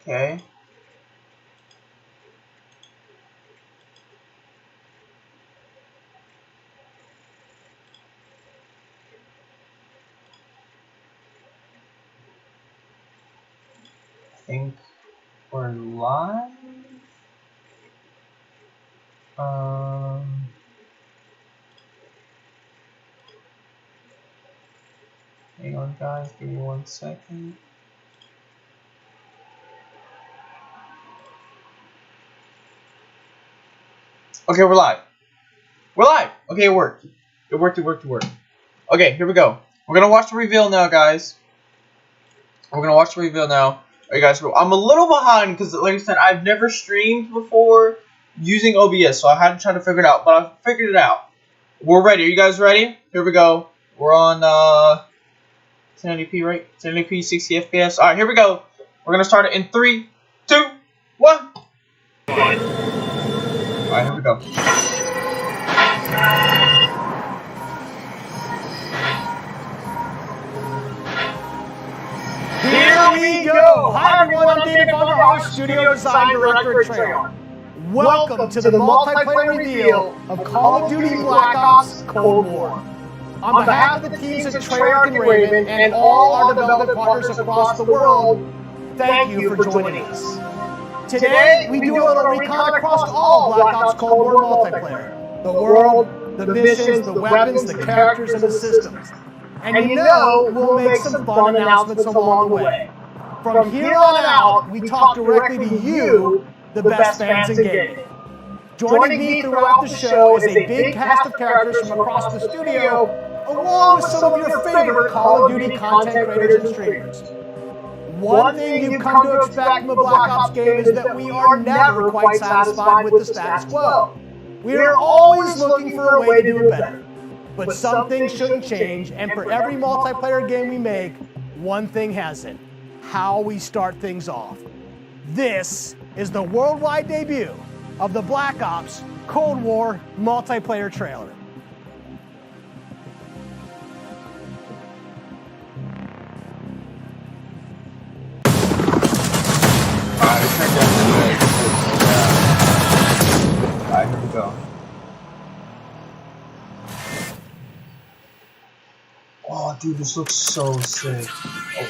Okay. I think we're live. Hang on, guys. Give me 1 second. Okay, we're live. We're live. Okay, it worked. It worked. Okay, here we go. We're gonna watch the reveal now, guys. We're gonna watch the reveal now. Alright, guys. I'm a little behind because, like I said, I've never streamed before using OBS, so I had to try to figure it out. But I figured it out. We're ready. Are you guys ready? Here we go. We're on 1080p, right? 1080p, 60 FPS. All right, here we go. We're gonna start it in 3, 2, 1. All right, here we go. Here we go! Hi everyone, I'm David Vonderhaar, Studio Design Director at Treyarch. Welcome to the multiplayer reveal of Call of Duty Black Ops Cold War. On behalf of the teams at Treyarch and Raven and all our development partners across the world, thank you for joining us. Today, we do a little recon across all Black Ops Cold War multiplayer. The world, the missions, the weapons, the characters, and the systems. And you know, we'll make some fun announcements along the way. From here on out, we talk directly to you, the best fans in gaming. Joining me throughout the show is a big cast of characters from across the studio, along with some of your favorite Call of Duty content creators and streamers. One thing you've come to expect from a Black Ops game is that we are never quite satisfied with the status quo. We are always looking for a way to do it better. But some things shouldn't change, and for every multiplayer game we make, one thing hasn't: how we start things off. This is the worldwide debut of the Black Ops Cold War multiplayer trailer. Alright, here we go. Oh, dude, this looks so sick. Oh.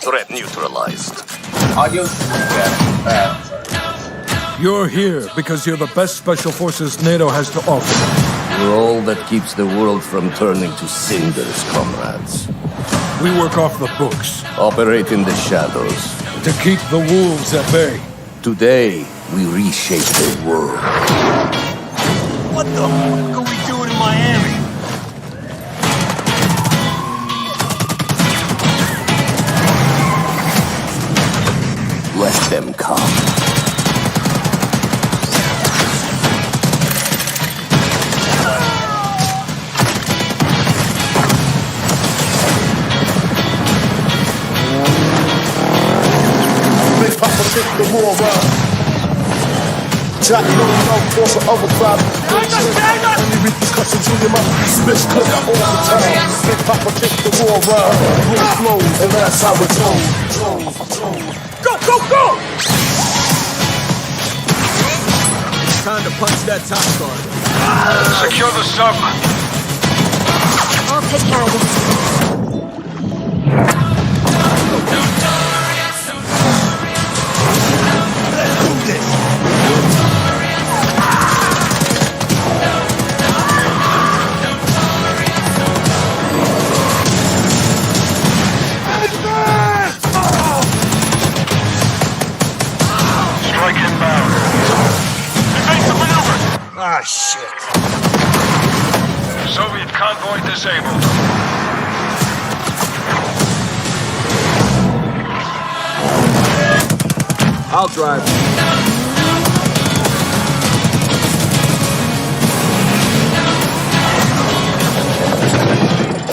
Threat neutralized. Audio's bad. You're here because you're the best special forces NATO has to offer. You're all that keeps the world from turning to cinders, comrades. We work off the books Operate in the shadows. to keep the wolves at bay. Today, we reshape the world. What the fuck are we doing in Miami? Let them come. Big Papa kick the war around. Jack, you know, force of overdrive. Any repercussions in your mouth. Bitch, click all the time. Big Papa kick the war around. Rule flows, and that's how it goes. Go, go, go! Time to punch that top guard. Secure the sub. I'll take care of this. Strike inbound. Evasive maneuver. Ah, shit. Soviet convoy disabled. I'll drive.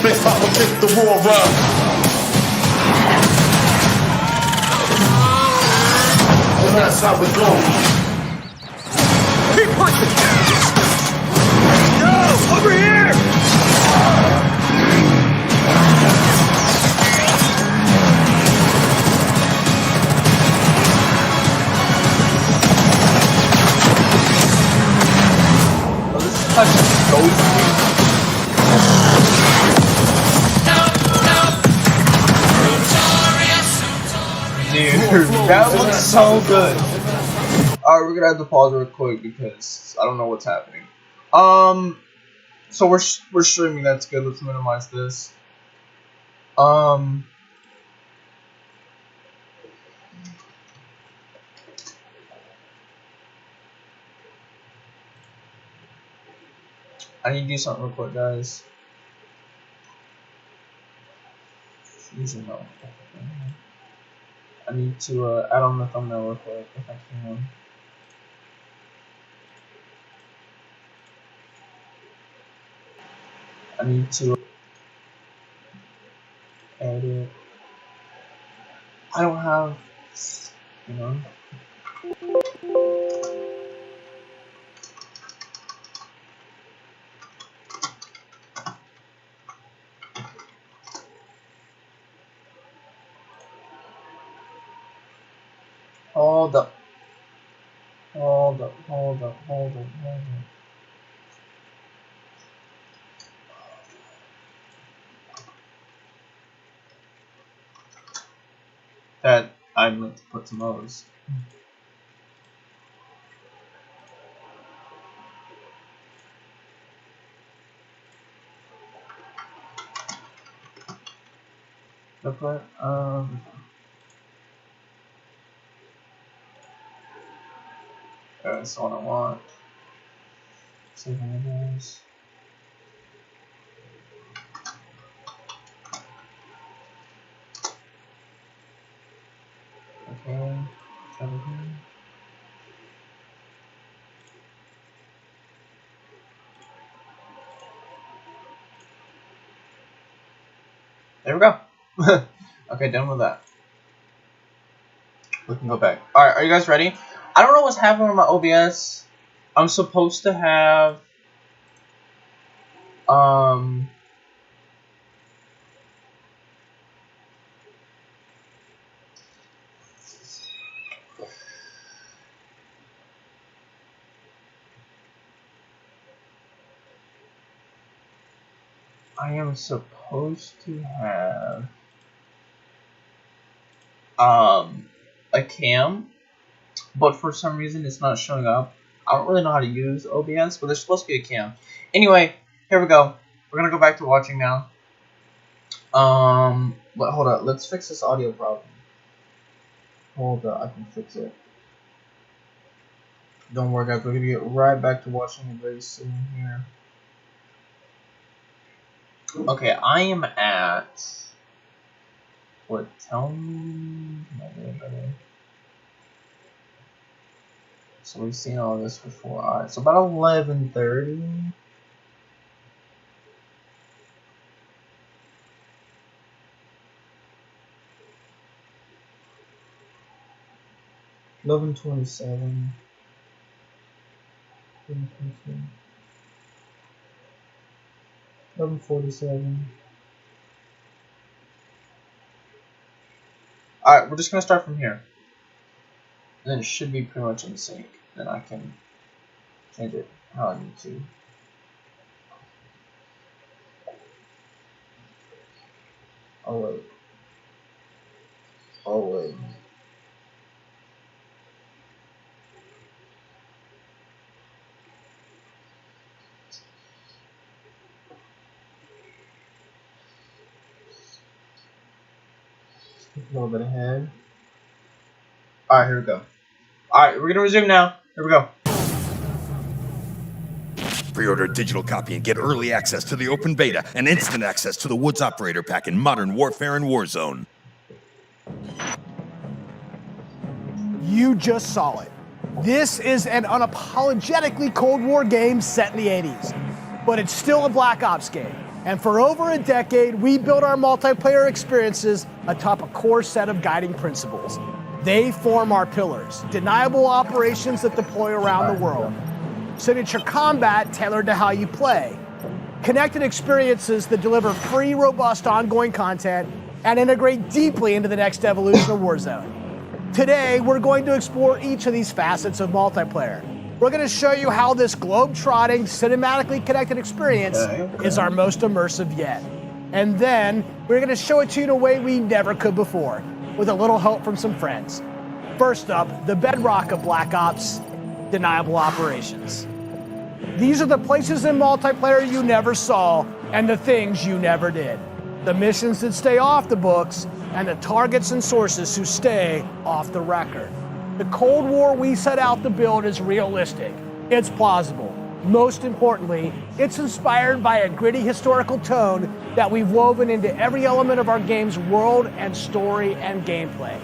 Big Papa kick the war around. And that's how it goes. Keep pushing. Yo, over here. like so sweet. Dude, that looks so good. Alright, we're gonna have to pause real quick because I don't know what's happening. So we're streaming. That's good. Let's minimize this. I need to do something real quick, guys. Usually no. I need to add on the thumbnail real quick if I can. I need to edit. I don't have, you know. Hold up. Hold up, hold up, hold up, hold up. That I meant to put some O's. Okay, that's what I want. Save images. Okay, everything. There we go. Okay, done with that. We can go back. Alright, are you guys ready? I don't know what's happening with my OBS. I'm supposed to have I am supposed to have a cam, but for some reason it's not showing up. I don't really know how to use OBS, but there's supposed to be a cam. Anyway, here we go. We're gonna go back to watching now. But hold up, let's fix this audio problem. Hold up, I can fix it. Don't worry, guys. We're gonna get right back to watching it very soon here. Okay, I am at what? Tell me. So we've seen all this before. Alright, so about 11:30. $11:27. 11:47. Alright, we're just gonna start from here. And then it should be pretty much in sync. Then I can change it how I need to. Oh wait. Oh wait. A little bit ahead. Alright, here we go. Alright, we're gonna resume now. Here we go. Pre-order a digital copy and get early access to the open beta and instant access to the Woods Operator Pack in Modern Warfare and Warzone. You just saw it. This is an unapologetically Cold War game set in the 80s, but it's still a Black Ops game. And for over a decade, we built our multiplayer experiences atop a core set of guiding principles. They form our pillars: deniable operations that deploy around the world, signature combat tailored to how you play, connected experiences that deliver free, robust, ongoing content, and integrate deeply into the next evolution of Warzone. Today, we're going to explore each of these facets of multiplayer, We're going to show you how this globe-trotting, cinematically connected experience is our most immersive yet. And then we're going to show it to you in a way we never could before, with a little help from some friends. First up, the bedrock of Black Ops, deniable operations. These are the places in multiplayer you never saw and the things you never did. The missions that stay off the books and the targets and sources who stay off the record. The Cold War we set out to build is realistic. It's plausible. Most importantly, it's inspired by a gritty historical tone that we've woven into every element of our game's world and story and gameplay.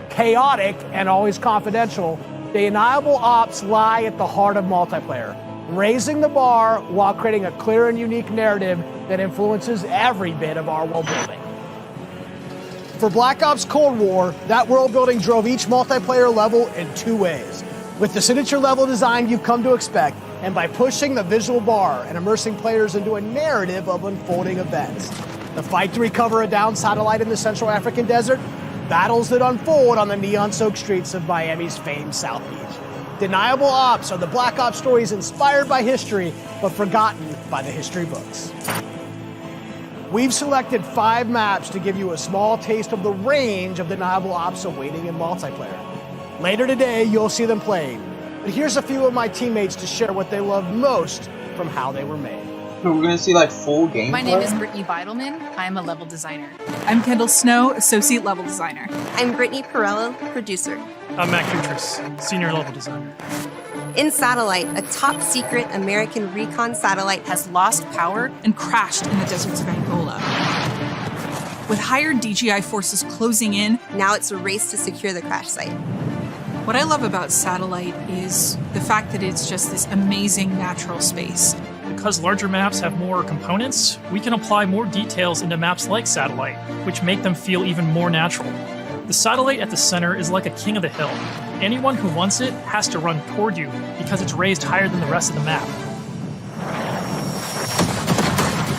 Chaotic and always confidential, deniable ops lie at the heart of multiplayer, raising the bar while creating a clear and unique narrative that influences every bit of our world building. For Black Ops Cold War, that world building drove each multiplayer level in two ways. With the signature level design you've come to expect, and by pushing the visual bar and immersing players into a narrative of unfolding events. The fight to recover a downed satellite in the Central African desert, battles that unfold on the neon-soaked streets of Miami's famed South Beach. Deniable ops are the Black Ops stories inspired by history, but forgotten by the history books. We've selected 5 maps to give you a small taste of the range of deniable ops awaiting in multiplayer. Later today, you'll see them playing. But here's a few of my teammates to share what they love most from how they were made. So we're gonna see like full gameplay? My name is Brittany Beidelman. I'm a level designer. I'm Kendall Snow, associate level designer. I'm Brittany Perello, producer. I'm Matt Kutris, senior level designer. In Satellite, a top secret American recon satellite has lost power and crashed in the deserts of Angola. With higher DGI forces closing in, now it's a race to secure the crash site. What I love about Satellite is the fact that it's just this amazing natural space. Because larger maps have more components, we can apply more details into maps like Satellite, which make them feel even more natural. The satellite at the center is like a king of the hill. Anyone who wants it has to run toward you because it's raised higher than the rest of the map.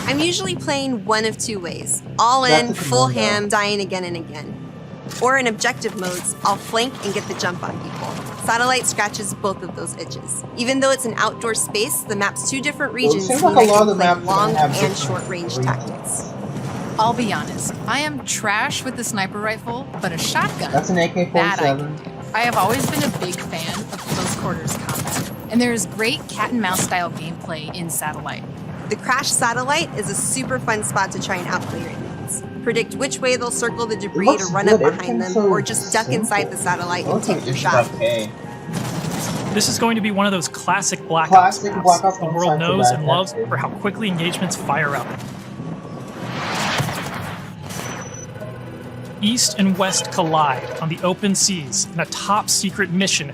I'm usually playing one of 2 ways. All in, full ham, dying again and again. Or in objective modes, I'll flank and get the jump on people. Satellite scratches both of those itches. Even though it's an outdoor space, the map's 2 different regions mean I can play long and short-range tactics. I'll be honest, I am trash with the sniper rifle, but a shotgun, that's an AK-47. that I can do. I have always been a big fan of close quarters combat, and there is great cat and mouse style gameplay in Satellite. The Crash Satellite is a super fun spot to try and outplay your enemies. Predict which way they'll circle the debris to run up behind them, or just duck inside the satellite and take your shot. This is going to be one of those classic Black Ops maps the world knows and loves for how quickly engagements fire up. East and West collide on the open seas in a top-secret mission.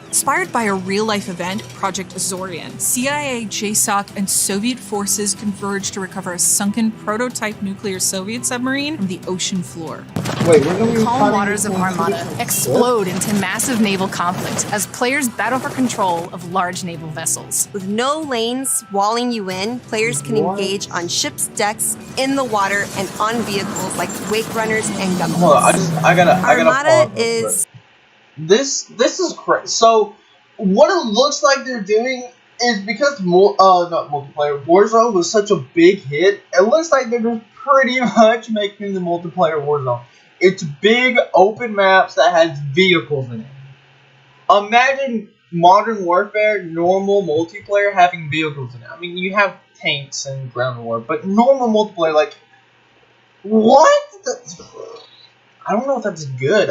Inspired by a real-life event, Project Azorian, CIA, JSOC, and Soviet forces converged to recover a sunken prototype nuclear Soviet submarine from the ocean floor. The calm waters of Armada explode into massive naval conflict as players battle for control of large naval vessels. With no lanes walling you in, players can engage on ships' decks, in the water, and on vehicles like wake runners and gunboats. Hold on, I gotta Armada is... This is crazy. So, what it looks like they're doing is because not multiplayer, Warzone was such a big hit, it looks like they're just pretty much making the multiplayer Warzone. It's big open maps that has vehicles in it. Imagine Modern Warfare, normal multiplayer having vehicles in it. I mean, you have tanks and ground war, but normal multiplayer, like, what? I don't know if that's good.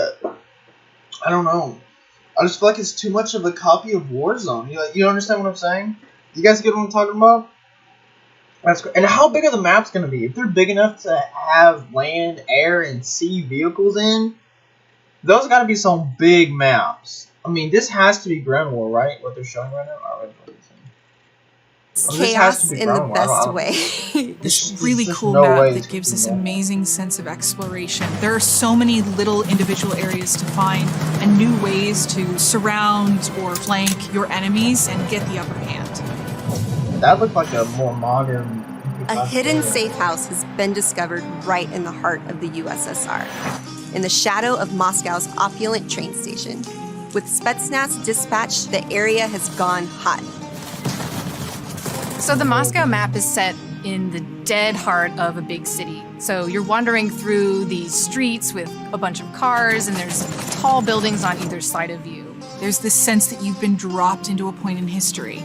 I don't know. I just feel like it's too much of a copy of Warzone. You understand what I'm saying? You guys get what I'm talking about? That's great. And how big are the maps going to be? If they're big enough to have land, air, and sea vehicles in, those got to be some big maps. I mean, this has to be ground war, right? What they're showing right now? Chaos in the best way. This really cool map that gives this amazing sense of exploration. There are so many little individual areas to find and new ways to surround or flank your enemies and get the upper hand. That looked like a more modern... A hidden safe house has been discovered right in the heart of the USSR, in the shadow of Moscow's opulent train station. With Spetsnaz dispatched, the area has gone hot. So the Moscow map is set in the dead heart of a big city. So you're wandering through these streets with a bunch of cars, and there's tall buildings on either side of you. There's this sense that you've been dropped into a point in history.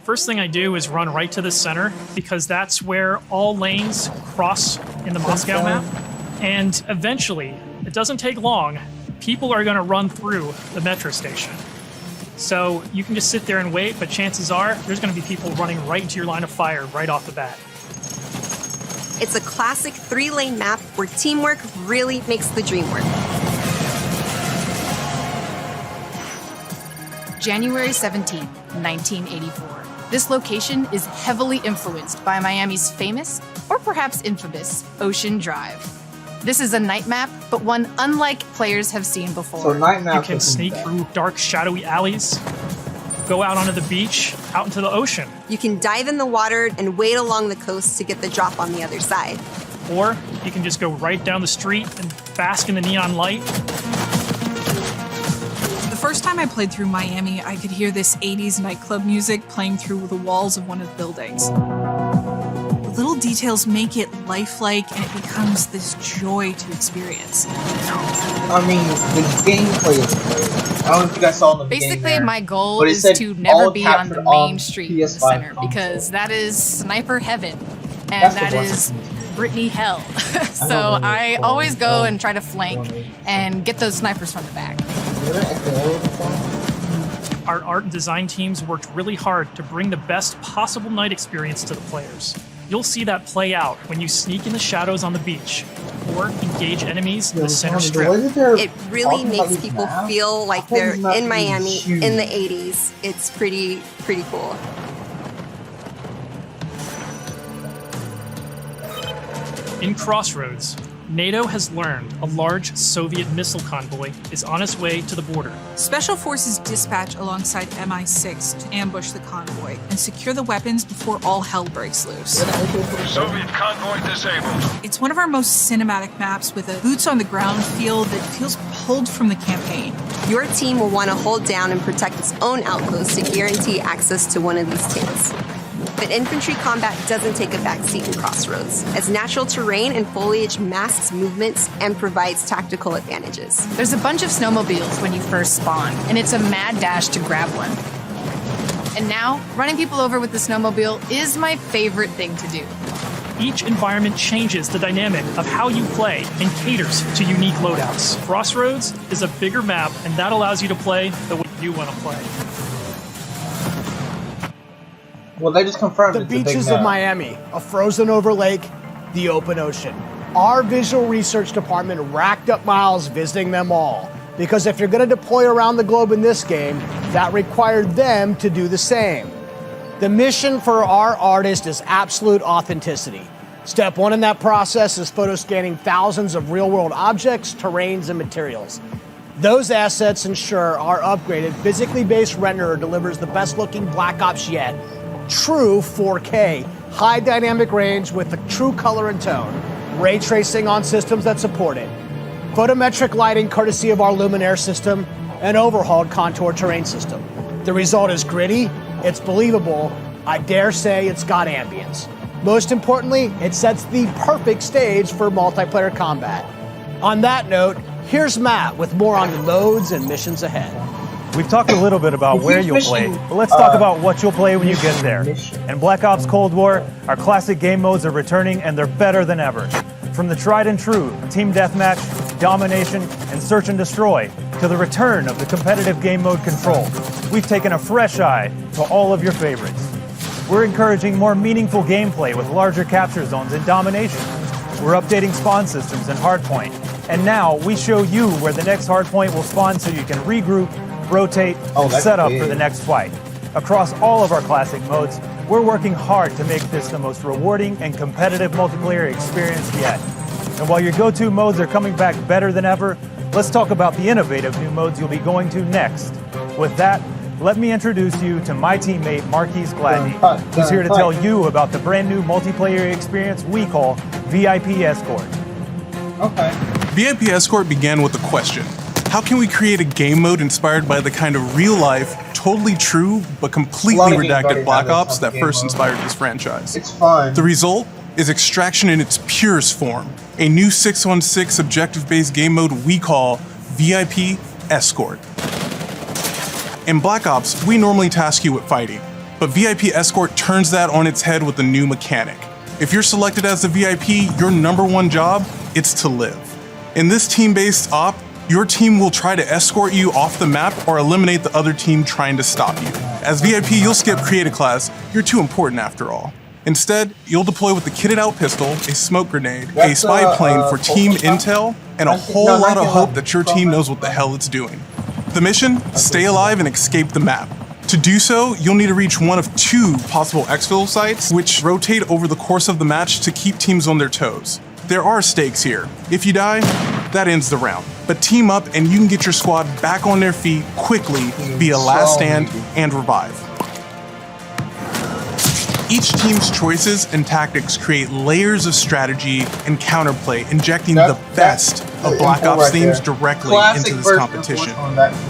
First thing I do is run right to the center, because that's where all lanes cross in the Moscow map. And eventually, it doesn't take long, people are going to run through the metro station. So you can just sit there and wait, but chances are there's going to be people running right into your line of fire right off the bat. It's a classic 3-lane map where teamwork really makes the dream work. January 17, 1984. This location is heavily influenced by Miami's famous, or perhaps infamous, Ocean Drive. This is a night map, but one unlike players have seen before. So night map. You can sneak through dark, shadowy alleys, go out onto the beach, out into the ocean. You can dive in the water and wade along the coast to get the drop on the other side. Or you can just go right down the street and bask in the neon light. The first time I played through Miami, I could hear this 80s nightclub music playing through the walls of one of the buildings. The little details make it lifelike, and it becomes this joy to experience. I mean, the gameplay is great. I don't know if you guys saw in the beginning Basically, there, my goal but it is said to never all be on the captured main on street in the PS5 center, console. because that is sniper heaven, and That's the that worst. is Brittany hell. So I always go and try to flank and get those snipers from the back. Our art and design teams worked really hard to bring the best possible night experience to the players. You'll see that play out when you sneak in the shadows on the beach or engage enemies in the center strip. It really makes people feel like they're in Miami in the 80s. It's pretty cool. In Crossroads, NATO has learned a large Soviet missile convoy is on its way to the border. Special Forces dispatch alongside MI6 to ambush the convoy and secure the weapons before all hell breaks loose. Soviet convoy disabled. It's one of our most cinematic maps with a boots-on-the-ground feel that feels pulled from the campaign. Your team will want to hold down and protect its own outpost to guarantee access to one of these tanks. But infantry combat doesn't take a backseat in Crossroads, as natural terrain and foliage masks movements and provides tactical advantages. There's a bunch of snowmobiles when you first spawn, and it's a mad dash to grab one. And now, running people over with the snowmobile is my favorite thing to do. Each environment changes the dynamic of how you play and caters to unique loadouts. Crossroads is a bigger map, and that allows you to play the way you want to play. Well, they just confirmed The it's a big beaches map. of Miami, a frozen over lake, the open ocean. Our visual research department racked up miles visiting them all. Because if you're going to deploy around the globe in this game, that required them to do the same. The mission for our artist is absolute authenticity. Step one in that process is photo scanning thousands of real-world objects, terrains, and materials. Those assets ensure our upgraded, physically based renderer delivers the best-looking Black Ops yet. True 4K, high dynamic range with the true color and tone, ray tracing on systems that support it, photometric lighting courtesy of our Luminaire system, and overhauled contour terrain system. The result is gritty, it's believable, I dare say it's got ambience. Most importantly, it sets the perfect stage for multiplayer combat. On that note, here's Matt with more on loads and missions ahead. We've talked a little bit about where you'll play, but let's talk about what you'll play when you get there. In Black Ops Cold War, our classic game modes are returning and they're better than ever. From the tried and true Team Deathmatch, Domination, and Search and Destroy, to the return of the competitive game mode Control, we've taken a fresh eye to all of your favorites. We're encouraging more meaningful gameplay with larger capture zones in Domination. We're updating spawn systems in Hardpoint. And now we show you where the next hardpoint will spawn so you can regroup, rotate, and set up for the next fight. Across all of our classic modes, we're working hard to make this the most rewarding and competitive multiplayer experience yet. And while your go-to modes are coming back better than ever, let's talk about the innovative new modes you'll be going to next. With that, let me introduce you to my teammate Marquise Gladney, who's here to tell you about the brand new multiplayer experience we call VIP Escort. Okay. VIP Escort began with a question. How can we create a game mode inspired by the kind of real-life, totally true, but completely redacted Black Ops that first inspired this franchise? It's fun. The result is Extraction in its purest form, a new 6-on-6 objective-based game mode we call VIP Escort. In Black Ops, we normally task you with fighting, but VIP Escort turns that on its head with a new mechanic. If you're selected as the VIP, your number one job is to live. In this team-based op, your team will try to escort you off the map or eliminate the other team trying to stop you. As VIP, you'll skip creative class, you're too important after all. Instead, you'll deploy with a kitted out pistol, a smoke grenade, a spy plane for team intel, and a whole lot of hope that your team knows what the hell it's doing. The mission? Stay alive and escape the map. To do so, you'll need to reach one of 2 possible exfil sites, which rotate over the course of the match to keep teams on their toes. There are stakes here. If you die, that ends the round. But team up and you can get your squad back on their feet quickly via last stand and revive. Each team's choices and tactics create layers of strategy and counterplay, injecting the best of Black Ops themes directly into this competition.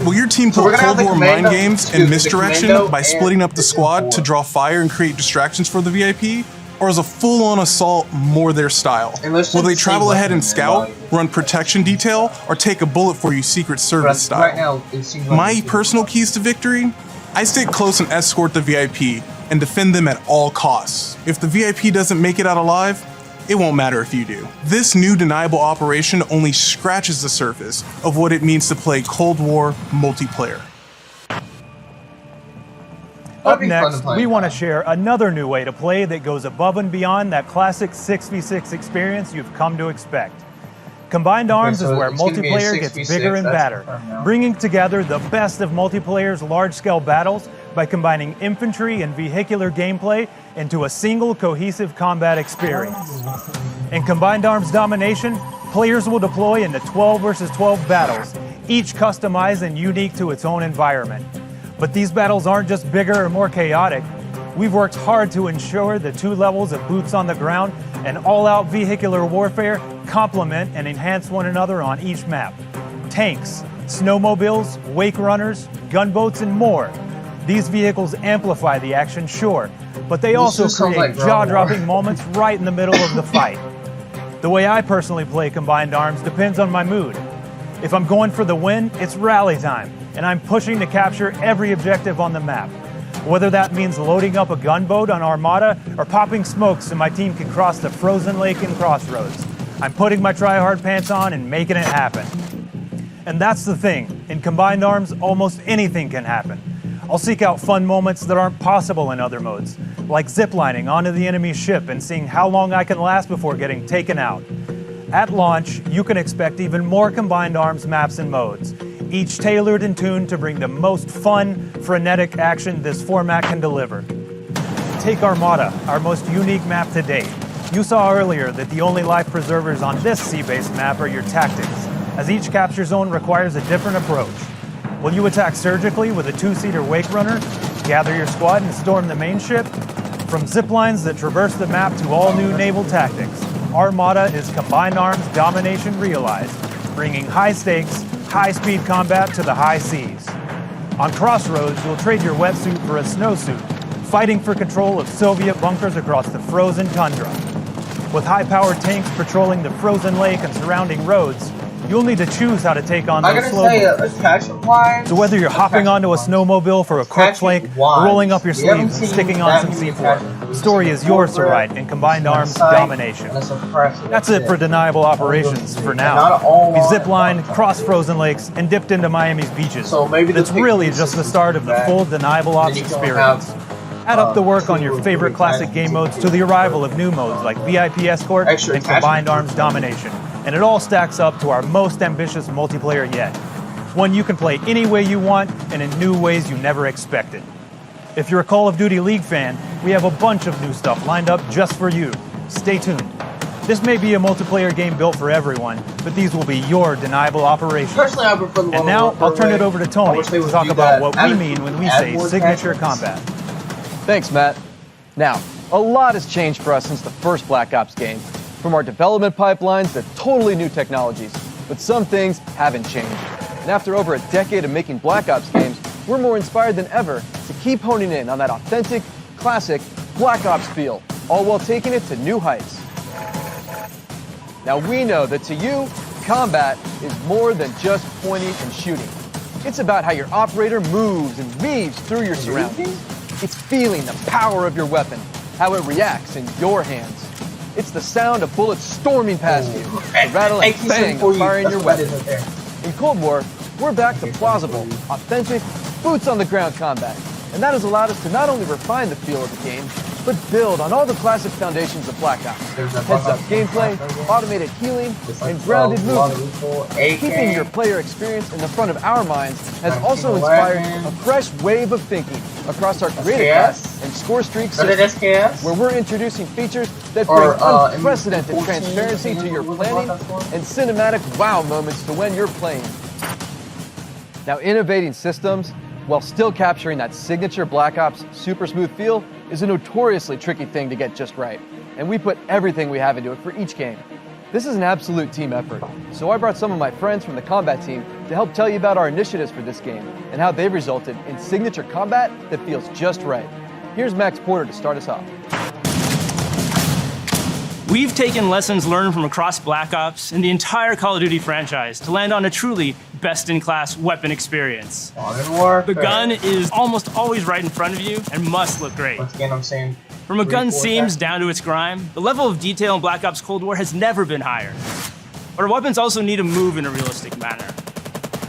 Will your team pull Cold War mind games and misdirection by splitting up the squad to draw fire and create distractions for the VIP? Or is a full-on assault more their style? Will they travel ahead and scout, run protection detail, or take a bullet for you Secret Service style? My personal keys to victory? I stay close and escort the VIP and defend them at all costs. If the VIP doesn't make it out alive, it won't matter if you do. This new deniable operation only scratches the surface of what it means to play Cold War multiplayer. Up next, we want to share another new way to play that goes above and beyond that classic 6v6 experience you've come to expect. Combined Arms is where multiplayer gets bigger and badder, bringing together the best of multiplayer's large-scale battles by combining infantry and vehicular gameplay into a single cohesive combat experience. In Combined Arms Domination, players will deploy into 12 versus 12 battles, each customized and unique to its own environment. But these battles aren't just bigger or more chaotic. We've worked hard to ensure the 2 levels of boots on the ground and all-out vehicular warfare complement and enhance one another on each map. Tanks, snowmobiles, wake runners, gunboats, and more. These vehicles amplify the action, sure, but they also create jaw-dropping moments right in the middle of the fight. The way I personally play Combined Arms depends on my mood. If I'm going for the win, it's rally time, and I'm pushing to capture every objective on the map. Whether that means loading up a gunboat on Armada or popping smokes so my team can cross the frozen lake in Crossroads, I'm putting my try-hard pants on and making it happen. And that's the thing, in Combined Arms, almost anything can happen. I'll seek out fun moments that aren't possible in other modes, like ziplining onto the enemy's ship and seeing how long I can last before getting taken out. At launch, you can expect even more Combined Arms maps and modes, each tailored and tuned to bring the most fun, frenetic action this format can deliver. Take Armada, our most unique map to date. You saw earlier that the only life preservers on this sea-based map are your tactics, as each capture zone requires a different approach. Will you attack surgically with a 2-seater Wake Runner, gather your squad and storm the main ship? From ziplines that traverse the map to all new naval tactics, Armada is Combined Arms Domination realized, bringing high stakes, high-speed combat to the high seas. On Crossroads, you'll trade your wetsuit for a snowsuit, fighting for control of Soviet bunkers across the frozen tundra. With high-powered tanks patrolling the frozen lake and surrounding roads, you'll need to choose how to take on those slow moves. So whether you're hopping onto a snowmobile for a quick flank, or rolling up your sleeves and sticking on some C4, the story is yours to write in Combined Arms Domination. That's it for Deniable Operations for now. We ziplined, crossed frozen lakes, and dipped into Miami's beaches. It's really just the start of the full Deniable Ops experience. Add up the work on your favorite classic game modes to the arrival of new modes like VIP Escort and Combined Arms Domination. And it all stacks up to our most ambitious multiplayer yet. One you can play any way you want and in new ways you never expected. If you're a Call of Duty League fan, we have a bunch of new stuff lined up just for you. Stay tuned. This may be a multiplayer game built for everyone, but these will be your Deniable Operations. And now, I'll turn it over to Tony to talk about what we mean when we say signature combat. Thanks, Matt. Now, a lot has changed for us since the first Black Ops game. From our development pipelines to totally new technologies, but some things haven't changed. And after over a decade of making Black Ops games, we're more inspired than ever to keep honing in on that authentic, classic Black Ops feel, all while taking it to new heights. Now we know that to you, combat is more than just pointing and shooting. It's about how your operator moves and weaves through your surroundings. It's feeling the power of your weapon, how it reacts in your hands. It's the sound of bullets storming past you, the rattle and bang of firing your weapon. In Cold War, we're back to plausible, authentic, boots-on-the-ground combat. And that has allowed us to not only refine the feel of the game, but build on all the classic foundations of Black Ops. Heads-up gameplay, automated healing, and grounded movement. Keeping your player experience in the front of our minds has also inspired a fresh wave of thinking across our creative class and score streak system, where we're introducing features that bring unprecedented transparency to your planning and cinematic wow moments to when you're playing. Now, innovating systems while still capturing that signature Black Ops super smooth feel is a notoriously tricky thing to get just right, and we put everything we have into it for each game. This is an absolute team effort, so I brought some of my friends from the combat team to help tell you about our initiatives for this game and how they've resulted in signature combat that feels just right. Here's Max Porter to start us off. We've taken lessons learned from across Black Ops and the entire Call of Duty franchise to land on a truly best-in-class weapon experience. The gun is almost always right in front of you and must look great. Once again, I'm saying from a gun's seams down to its grime, the level of detail in Black Ops Cold War has never been higher. But our weapons also need to move in a realistic manner.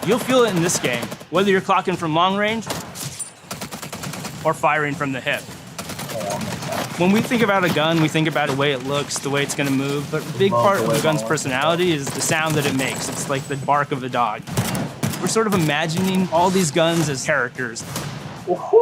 You'll feel it in this game, whether you're clocking from long range or firing from the hip. When we think about a gun, we think about the way it looks, the way it's going to move, but a big part of the gun's personality is the sound that it makes. It's like the bark of a dog. We're sort of imagining all these guns as characters.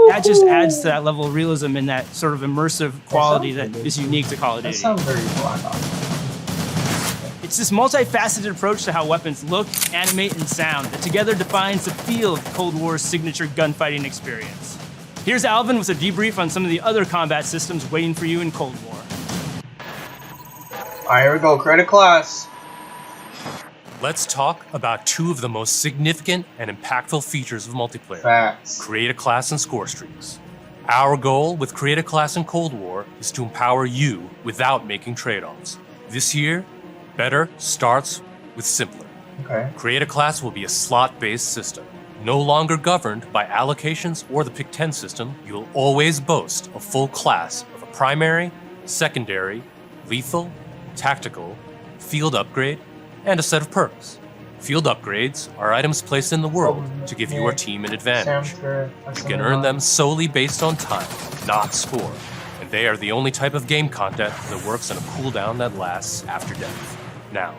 That just adds to that level of realism and that sort of immersive quality that is unique to Call of Duty. That sounds very Black Ops. It's this multifaceted approach to how weapons look, animate, and sound that together defines the feel of Cold War's signature gunfighting experience. Here's Alvin with a debrief on some of the other combat systems waiting for you in Cold War. Alright, here we go. Create a class. Let's talk about two of the most significant and impactful features of multiplayer. Facts. Create a class and score streaks. Our goal with Create a Class in Cold War is to empower you without making trade-offs. This year, better starts with simpler. Okay. Create a Class will be a slot-based system. No longer governed by allocations or the Pick-10 system, you'll always boast a full class of a primary, secondary, lethal, tactical, field upgrade, and a set of perks. Field upgrades are items placed in the world to give your team an advantage. You can earn them solely based on time, not score, and they are the only type of game content that works on a cooldown that lasts after death. Now,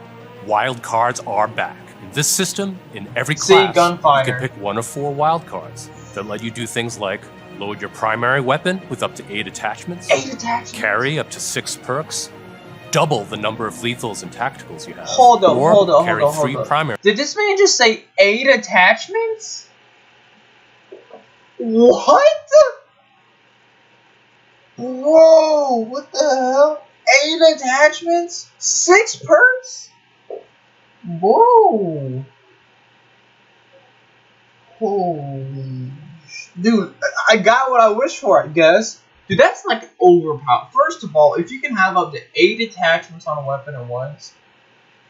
wild cards are back. In this system, in every class, you can pick one of 4 wild cards that let you do things like load your primary weapon with up to 8 attachments, carry up to 6 perks, double the number of lethals and tacticals you have, or carry 3 primary. Did this man just say 8 attachments? What? Whoa, what the hell? 8 attachments? 6 perks? Whoa. Holy dude, I got what I wished for, I guess. Dude, that's like overpowered. First of all, if you can have up to 8 attachments on a weapon at once,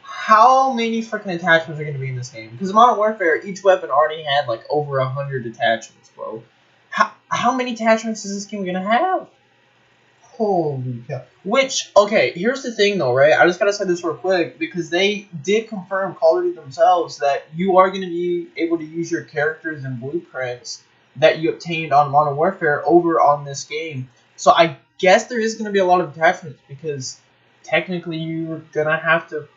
how many freaking attachments are going to be in this game? Because in Modern Warfare, each weapon already had like over 100 attachments, bro. How many attachments is this game going to have? Holy cow. Which, okay, here's the thing though, right? I just gotta say this real quick, because they did confirm, Call of Duty themselves, that you are going to be able to use your characters and blueprints that you obtained on Modern Warfare over on this game. So I guess there is going to be a lot of attachments, because technically you're going to have to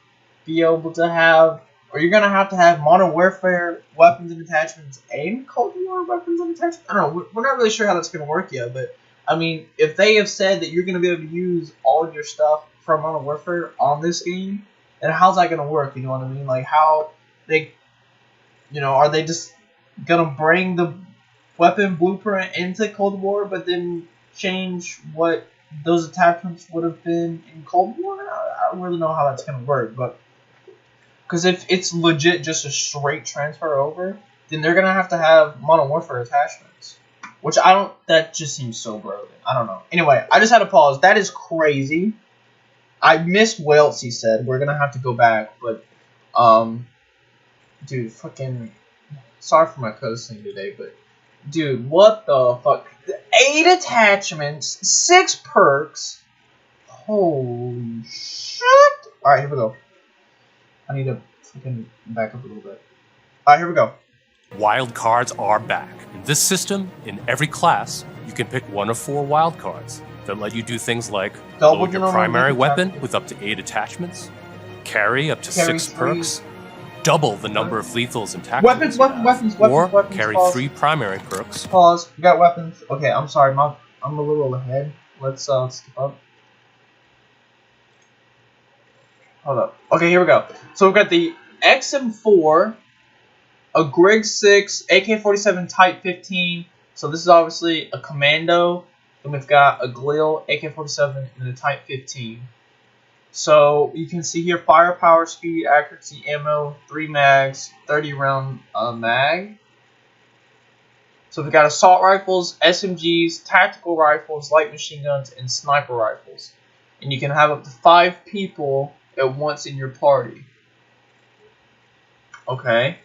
be able to have, or you're going to have Modern Warfare weapons and attachments and Cold War weapons and attachments. I don't know, we're not really sure how that's going to work yet, but I mean, if they have said that you're going to be able to use all of your stuff from Modern Warfare on this game, then how's that going to work? You know what I mean? Like, how they, you know, are they just going to bring the weapon blueprint into Cold War, but then change what those attachments would have been in Cold War? I don't really know how that's going to work, but Because if it's legit just a straight transfer over, then they're gonna have to have Modern Warfare attachments. Which I don't. That just seems so broken. I don't know. Anyway, I just had to pause. That is crazy. I missed Wales. He said we're gonna have to go back, but dude, fucking. Sorry for my cussing today, but dude, what the fuck? 8 attachments, 6 perks. Holy shit! All right, here we go. I need to fucking back up a little bit. All right, here we go. Wild cards are back. In this system, in every class, you can pick one of 4 wild cards that let you do things like load your primary weapon with up to 8 attachments, carry up to 6 perks, double the number of lethals and tacticals or carry 3 primary perks. Pause. We got weapons. Okay, I'm sorry. I'm a little ahead. Let's skip up. Hold up. Okay, here we go. So we've got the XM4, a Grig 6, AK-47 Type 15. So this is obviously a Commando. Then we've got a Glil, AK-47, and a Type 15. So you can see here firepower, speed, accuracy, ammo, 3 mags, 30 round mag. So we've got assault rifles, SMGs, tactical rifles, light machine guns, and sniper rifles. And you can have up to 5 people at once in your party. Okay.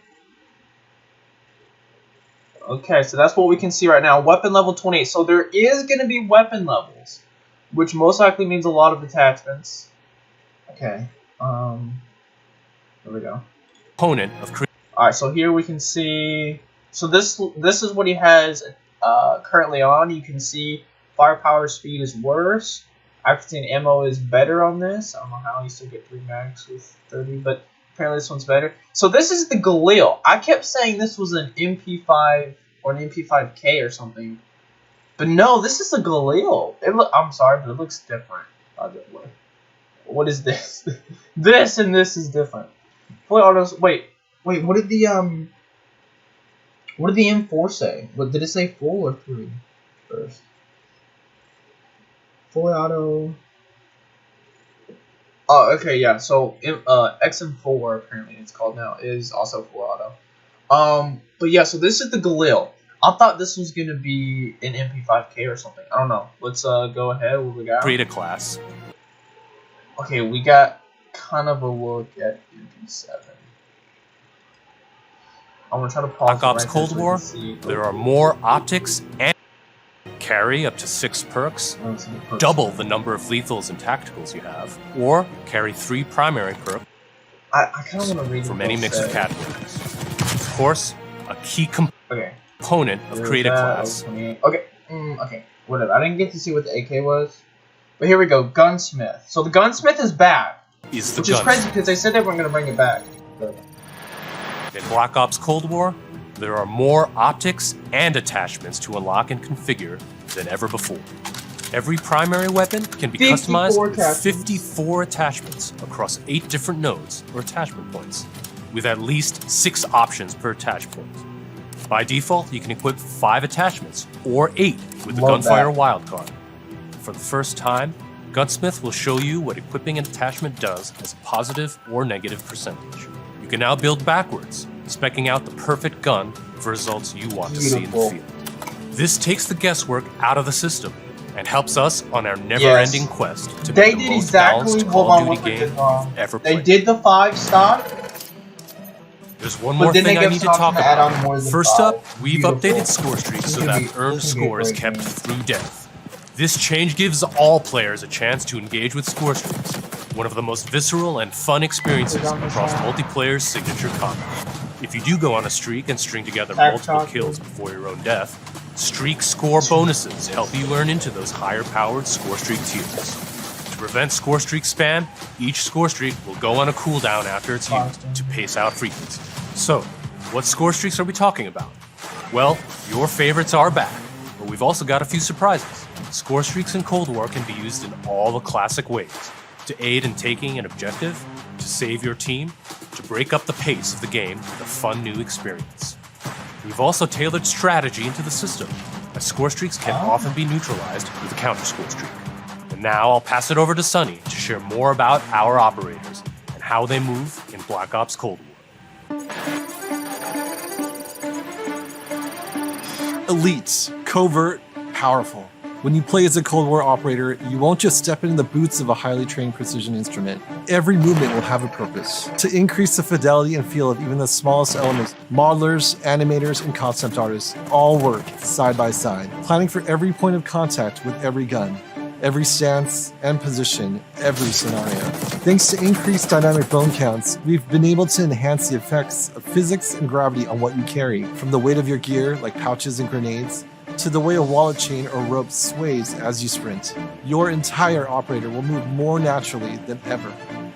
Okay, so that's what we can see right now. Weapon level 28. So there is going to be weapon levels, which most likely means a lot of attachments. Okay. There we go. Opponent of. Alright, so here we can see. So this is what he has currently on. You can see firepower, speed is worse. Accuracy and ammo is better on this. I don't know how you still get 3 mags with 30, but apparently this one's better. So this is the Galil. I kept saying this was an MP5 or an MP5K or something, but no, this is the Galil. I'm sorry, but it looks different. What is this? This and this is different. Wait, what did the M4 say? What did it say? Full or 3 first? Fully auto. Oh, okay, yeah. So XM4 apparently it's called now is also full auto. But yeah, so this is the Galil. I thought this was gonna be an MP5K or something. I don't know. Let's go ahead. What we got? Create a class. Okay, we got kind of a look at MP7. I'm gonna try to pause. Black Ops Cold War. There are more optics and carry up to 6 perks, double the number of lethals and tacticals you have, or carry 3 primary perks. I kind of want to read from any mix of categories. Of course, a key component of create a class. Okay, okay, whatever. I didn't get to see what the AK was. But here we go, Gunsmith. So the Gunsmith is back, which is crazy because they said they weren't going to bring it back. But. In Black Ops Cold War, there are more optics and attachments to unlock and configure than ever before. Every primary weapon can be customized with 54 attachments across 8 different nodes or attachment points, with at least 6 options per attach point. By default, you can equip 5 attachments, or 8 with the Gunfire wildcard. For the first time, Gunsmith will show you what equipping an attachment does as a positive or negative percentage. You can now build backwards, speccing out the perfect gun for results you want to see in the field. This takes the guesswork out of the system and helps us on our never-ending quest to be the most balanced Call of Duty game ever played. They did the 5-stock. There's one more thing I need to talk about. First up, we've updated score streaks so that earned score is kept through death. This change gives all players a chance to engage with score streaks, one of the most visceral and fun experiences across multiplayer's signature combat. If you do go on a streak and string together multiple kills before your own death, streak score bonuses help you earn into those higher-powered score streak tiers. To prevent score streak spam, each score streak will go on a cooldown after it's used to pace out frequency. So, what score streaks are we talking about? Well, your favorites are back, but we've also got a few surprises. Score streaks in Cold War can be used in all the classic ways: to aid in taking an objective, to save your team, to break up the pace of the game with a fun new experience. We've also tailored strategy into the system, as score streaks can often be neutralized with a counter score streak. And now I'll pass it over to Sunny to share more about our operators and how they move in Black Ops Cold War. Elites, covert, powerful. When you play as a Cold War operator, you won't just step into the boots of a highly trained precision instrument. Every movement will have a purpose. To increase the fidelity and feel of even the smallest elements, modelers, animators, and concept artists all work side by side, planning for every point of contact with every gun, every stance and position, every scenario. Thanks to increased dynamic bone counts, we've been able to enhance the effects of physics and gravity on what you carry, from the weight of your gear, like pouches and grenades, to the way a wallet chain or rope sways as you sprint. Your entire operator will move more naturally than ever.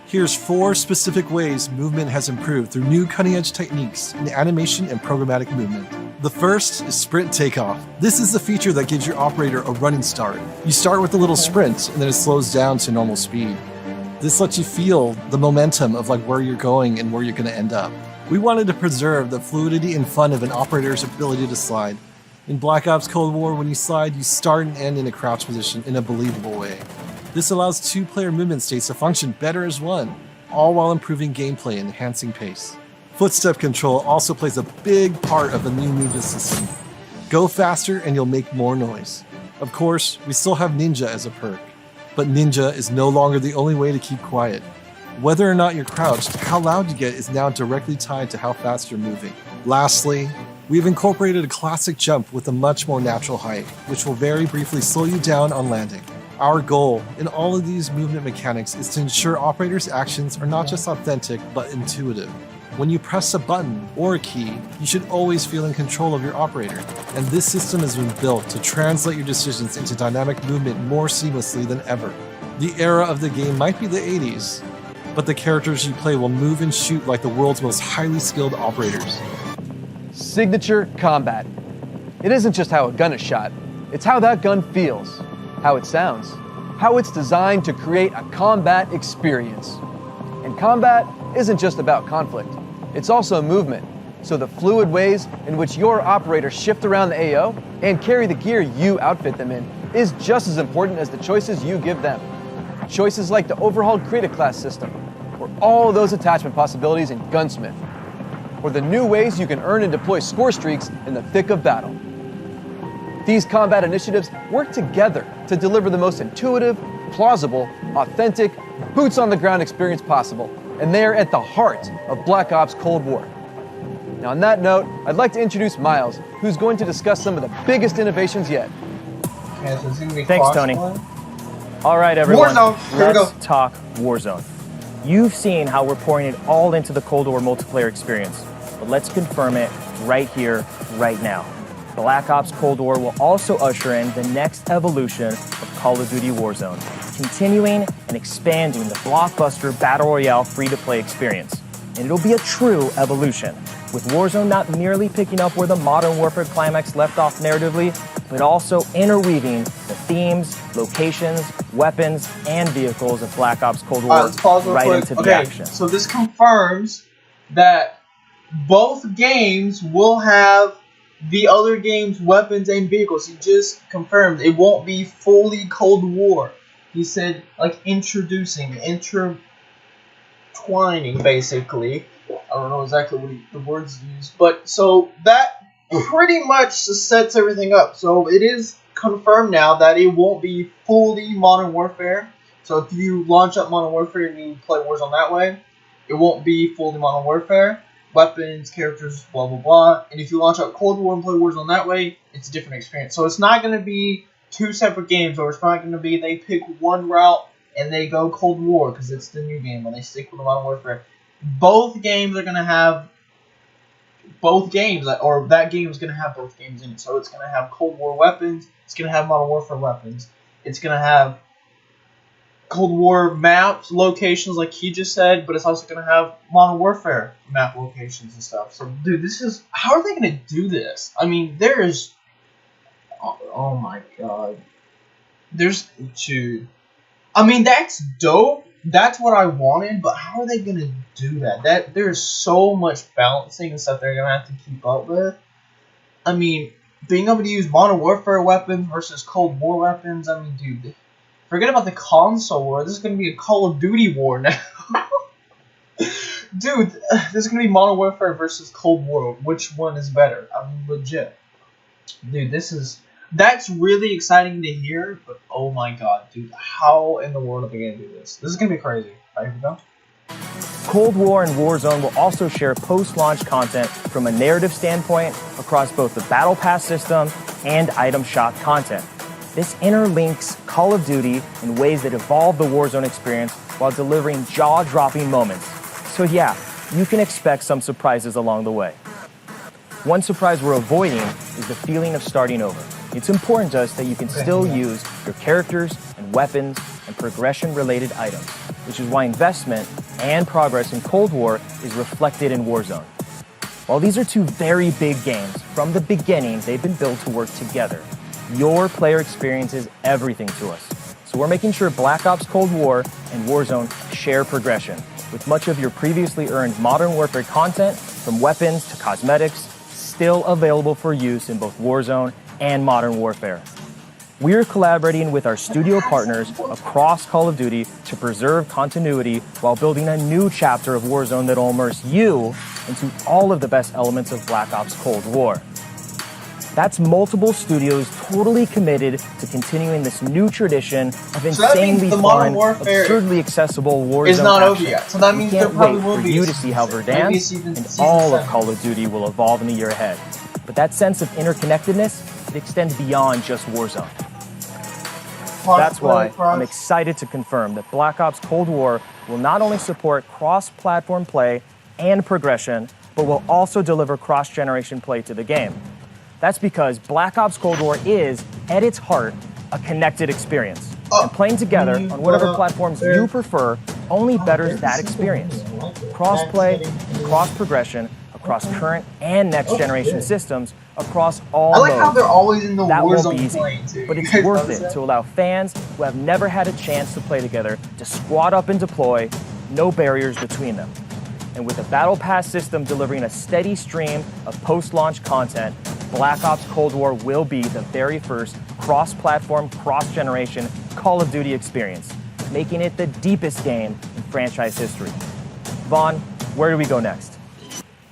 Here's 4 specific ways movement has improved through new cutting-edge techniques in animation and programmatic movement. The first is sprint takeoff. This is the feature that gives your operator a running start. You start with a little sprint and then it slows down to normal speed. This lets you feel the momentum of like where you're going and where you're going to end up. We wanted to preserve the fluidity and fun of an operator's ability to slide. In Black Ops Cold War, when you slide, you start and end in a crouch position in a believable way. This allows 2-player movement states to function better as one, all while improving gameplay and enhancing pace. Footstep control also plays a big part of the new movement system. Go faster and you'll make more noise. Of course, we still have Ninja as a perk, but Ninja is no longer the only way to keep quiet. Whether or not you're crouched, how loud you get is now directly tied to how fast you're moving. Lastly, we've incorporated a classic jump with a much more natural height, which will very briefly slow you down on landing. Our goal in all of these movement mechanics is to ensure operators' actions are not just authentic, but intuitive. When you press a button or a key, you should always feel in control of your operator, and this system has been built to translate your decisions into dynamic movement more seamlessly than ever. The era of the game might be the 80s, but the characters you play will move and shoot like the world's most highly skilled operators. Signature combat. It isn't just how a gun is shot, it's how that gun feels, how it sounds, how it's designed to create a combat experience. And combat isn't just about conflict, it's also movement. So the fluid ways in which your operators shift around the AO and carry the gear you outfit them in is just as important as the choices you give them. Choices like the overhauled Creative Class system, or all those attachment possibilities in Gunsmith, or the new ways you can earn and deploy score streaks in the thick of battle. These combat initiatives work together to deliver the most intuitive, plausible, authentic, boots-on-the-ground experience possible, and they are at the heart of Black Ops Cold War. Now on that note, I'd like to introduce Miles, who's going to discuss some of the biggest innovations yet. Okay, so it's gonna be Thanks, Tony. All right, everyone, let's talk Warzone. You've seen how we're pouring it all into the Cold War multiplayer experience, but let's confirm it right here, right now. Black Ops Cold War will also usher in the next evolution of Call of Duty Warzone, continuing and expanding the blockbuster Battle Royale free-to-play experience. And it'll be a true evolution, with Warzone not merely picking up where the Modern Warfare climax left off narratively, but also interweaving the themes, locations, weapons, and vehicles of Black Ops Cold War right into the action. So this confirms that both games will have the other game's weapons and vehicles. He just confirmed it won't be fully Cold War. He said, like, introducing, intertwining, basically. I don't know exactly what the words used, but so that pretty much sets everything up. So it is confirmed now that it won't be fully Modern Warfare. So if you launch up Modern Warfare and you play Warzone that way, it won't be fully Modern Warfare. Weapons, characters, blah, blah, blah. And if you launch up Cold War and play Warzone that way, it's a different experience. So it's not going to be 2 separate games, or it's not going to be they pick one route and they go Cold War because it's the new game, and they stick with the Modern Warfare. Both games are going to have both games, or that game is going to have both games in it. So it's going to have Cold War weapons, it's going to have Modern Warfare weapons, it's going to have Cold War maps, locations like he just said, but it's also going to have Modern Warfare map locations and stuff. So, dude, this is... How are they going to do this? I mean, there is... Oh my god. There's... Dude. I mean, that's dope. That's what I wanted, but how are they going to do that? There's so much balancing and stuff they're going to have to keep up with. I mean, being able to use Modern Warfare weapons versus Cold War weapons, I mean, dude... Forget about the console war. This is going to be a Call of Duty war now. Dude, this is gonna be Modern Warfare versus Cold War. Which one is better? I'm legit. Dude, that's really exciting to hear, but oh my god, dude, how in the world are they gonna do this? This is gonna be crazy. Alright, here we go. Cold War and Warzone will also share post-launch content from a narrative standpoint across both the Battle Pass system and item shop content. This interlinks Call of Duty in ways that evolve the Warzone experience while delivering jaw-dropping moments. So yeah, you can expect some surprises along the way. One surprise we're avoiding is the feeling of starting over. It's important to us that you can still use your characters and weapons and progression-related items, which is why investment and progress in Cold War is reflected in Warzone. While these are two very big games, from the beginning they've been built to work together. Your player experience is everything to us. So we're making sure Black Ops Cold War and Warzone share progression, with much of your previously earned Modern Warfare content, from weapons to cosmetics, still available for use in both Warzone and Modern Warfare. We're collaborating with our studio partners across Call of Duty to preserve continuity while building a new chapter of Warzone that'll immerse you into all of the best elements of Black Ops Cold War. That's multiple studios totally committed to continuing this new tradition of insanely fun, absurdly accessible Warzone is not over action. yet. So that means there probably will be. We can't wait for you to see how Verdansk and all of Call of Duty will evolve in the year ahead. But that sense of interconnectedness, it extends beyond just Warzone. That's why I'm excited to confirm that Black Ops Cold War will not only support cross-platform play and progression, but will also deliver cross-generation play to the game. That's because Black Ops Cold War is, at its heart, a connected experience. And playing together on whatever platforms you prefer only betters that experience. Cross-play and cross-progression across current and next-generation systems across all I like modes. how they're always in the That Warzone won't be easy, playing too. but it's worth it to allow fans who have never had a chance to play together to squad up and deploy, no barriers between them. And with the Battle Pass system delivering a steady stream of post-launch content, Black Ops Cold War will be the very first cross-platform, cross-generation Call of Duty experience, making it the deepest game in franchise history. Vaughn, where do we go next?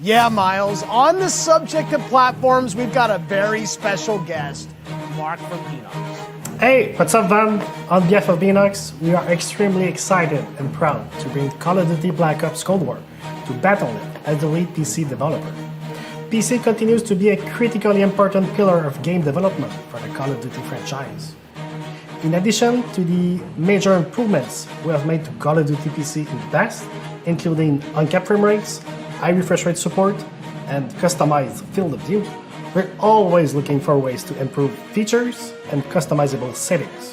Yeah, Miles, on the subject of platforms, we've got a very special guest, Mark from Beenox. Hey, what's up, Van? On behalf of Beenox, we are extremely excited and proud to bring Call of Duty Black Ops Cold War to Battle.net as the lead PC developer. PC continues to be a critically important pillar of game development for the Call of Duty franchise. In addition to the major improvements we have made to Call of Duty PC in the past, including uncapped frame rates, high refresh rate support, and customized field of view, we're always looking for ways to improve features and customizable settings.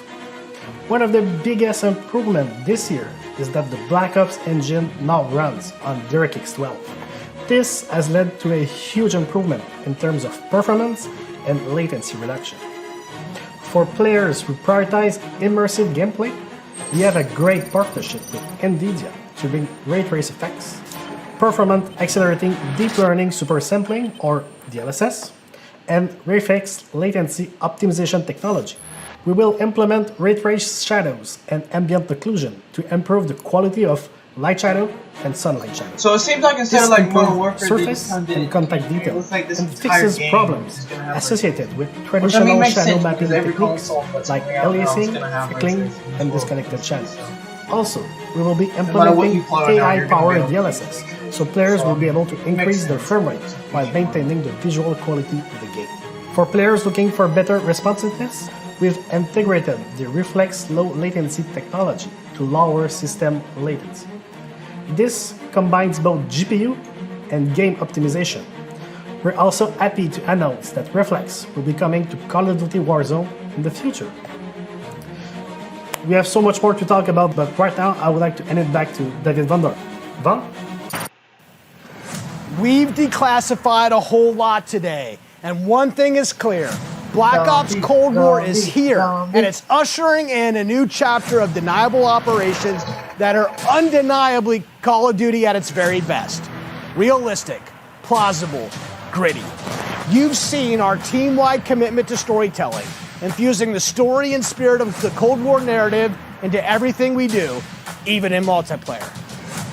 One of the biggest improvements this year is that the Black Ops engine now runs on DirectX 12. This has led to a huge improvement in terms of performance and latency reduction. For players who prioritize immersive gameplay, we have a great partnership with NVIDIA to bring ray trace effects, performance accelerating deep learning super sampling or DLSS, and RayFX latency optimization technology. We will implement ray trace shadows and ambient occlusion to improve the quality of light shadow and sunlight shadow. So it seems like instead of like Modern Warfare, surface and contact detail and fixes problems associated with traditional shadow mapping techniques like aliasing, flickering, and disconnected channels. Also, we will be implementing AI-powered DLSS, so players will be able to increase their frame rate while maintaining the visual quality of the game. For players looking for better responsiveness, we've integrated the Reflex low latency technology to lower system latency. This combines both GPU and game optimization. We're also happy to announce that Reflex will be coming to Call of Duty Warzone in the future. We have so much more to talk about, but right now I would like to hand it back to David Van Dorn. Van? We've declassified a whole lot today, and one thing is clear. Black Ops Cold War is here, and it's ushering in a new chapter of deniable operations that are undeniably Call of Duty at its very best. Realistic, plausible, gritty. You've seen our team-wide commitment to storytelling, infusing the story and spirit of the Cold War narrative into everything we do, even in multiplayer.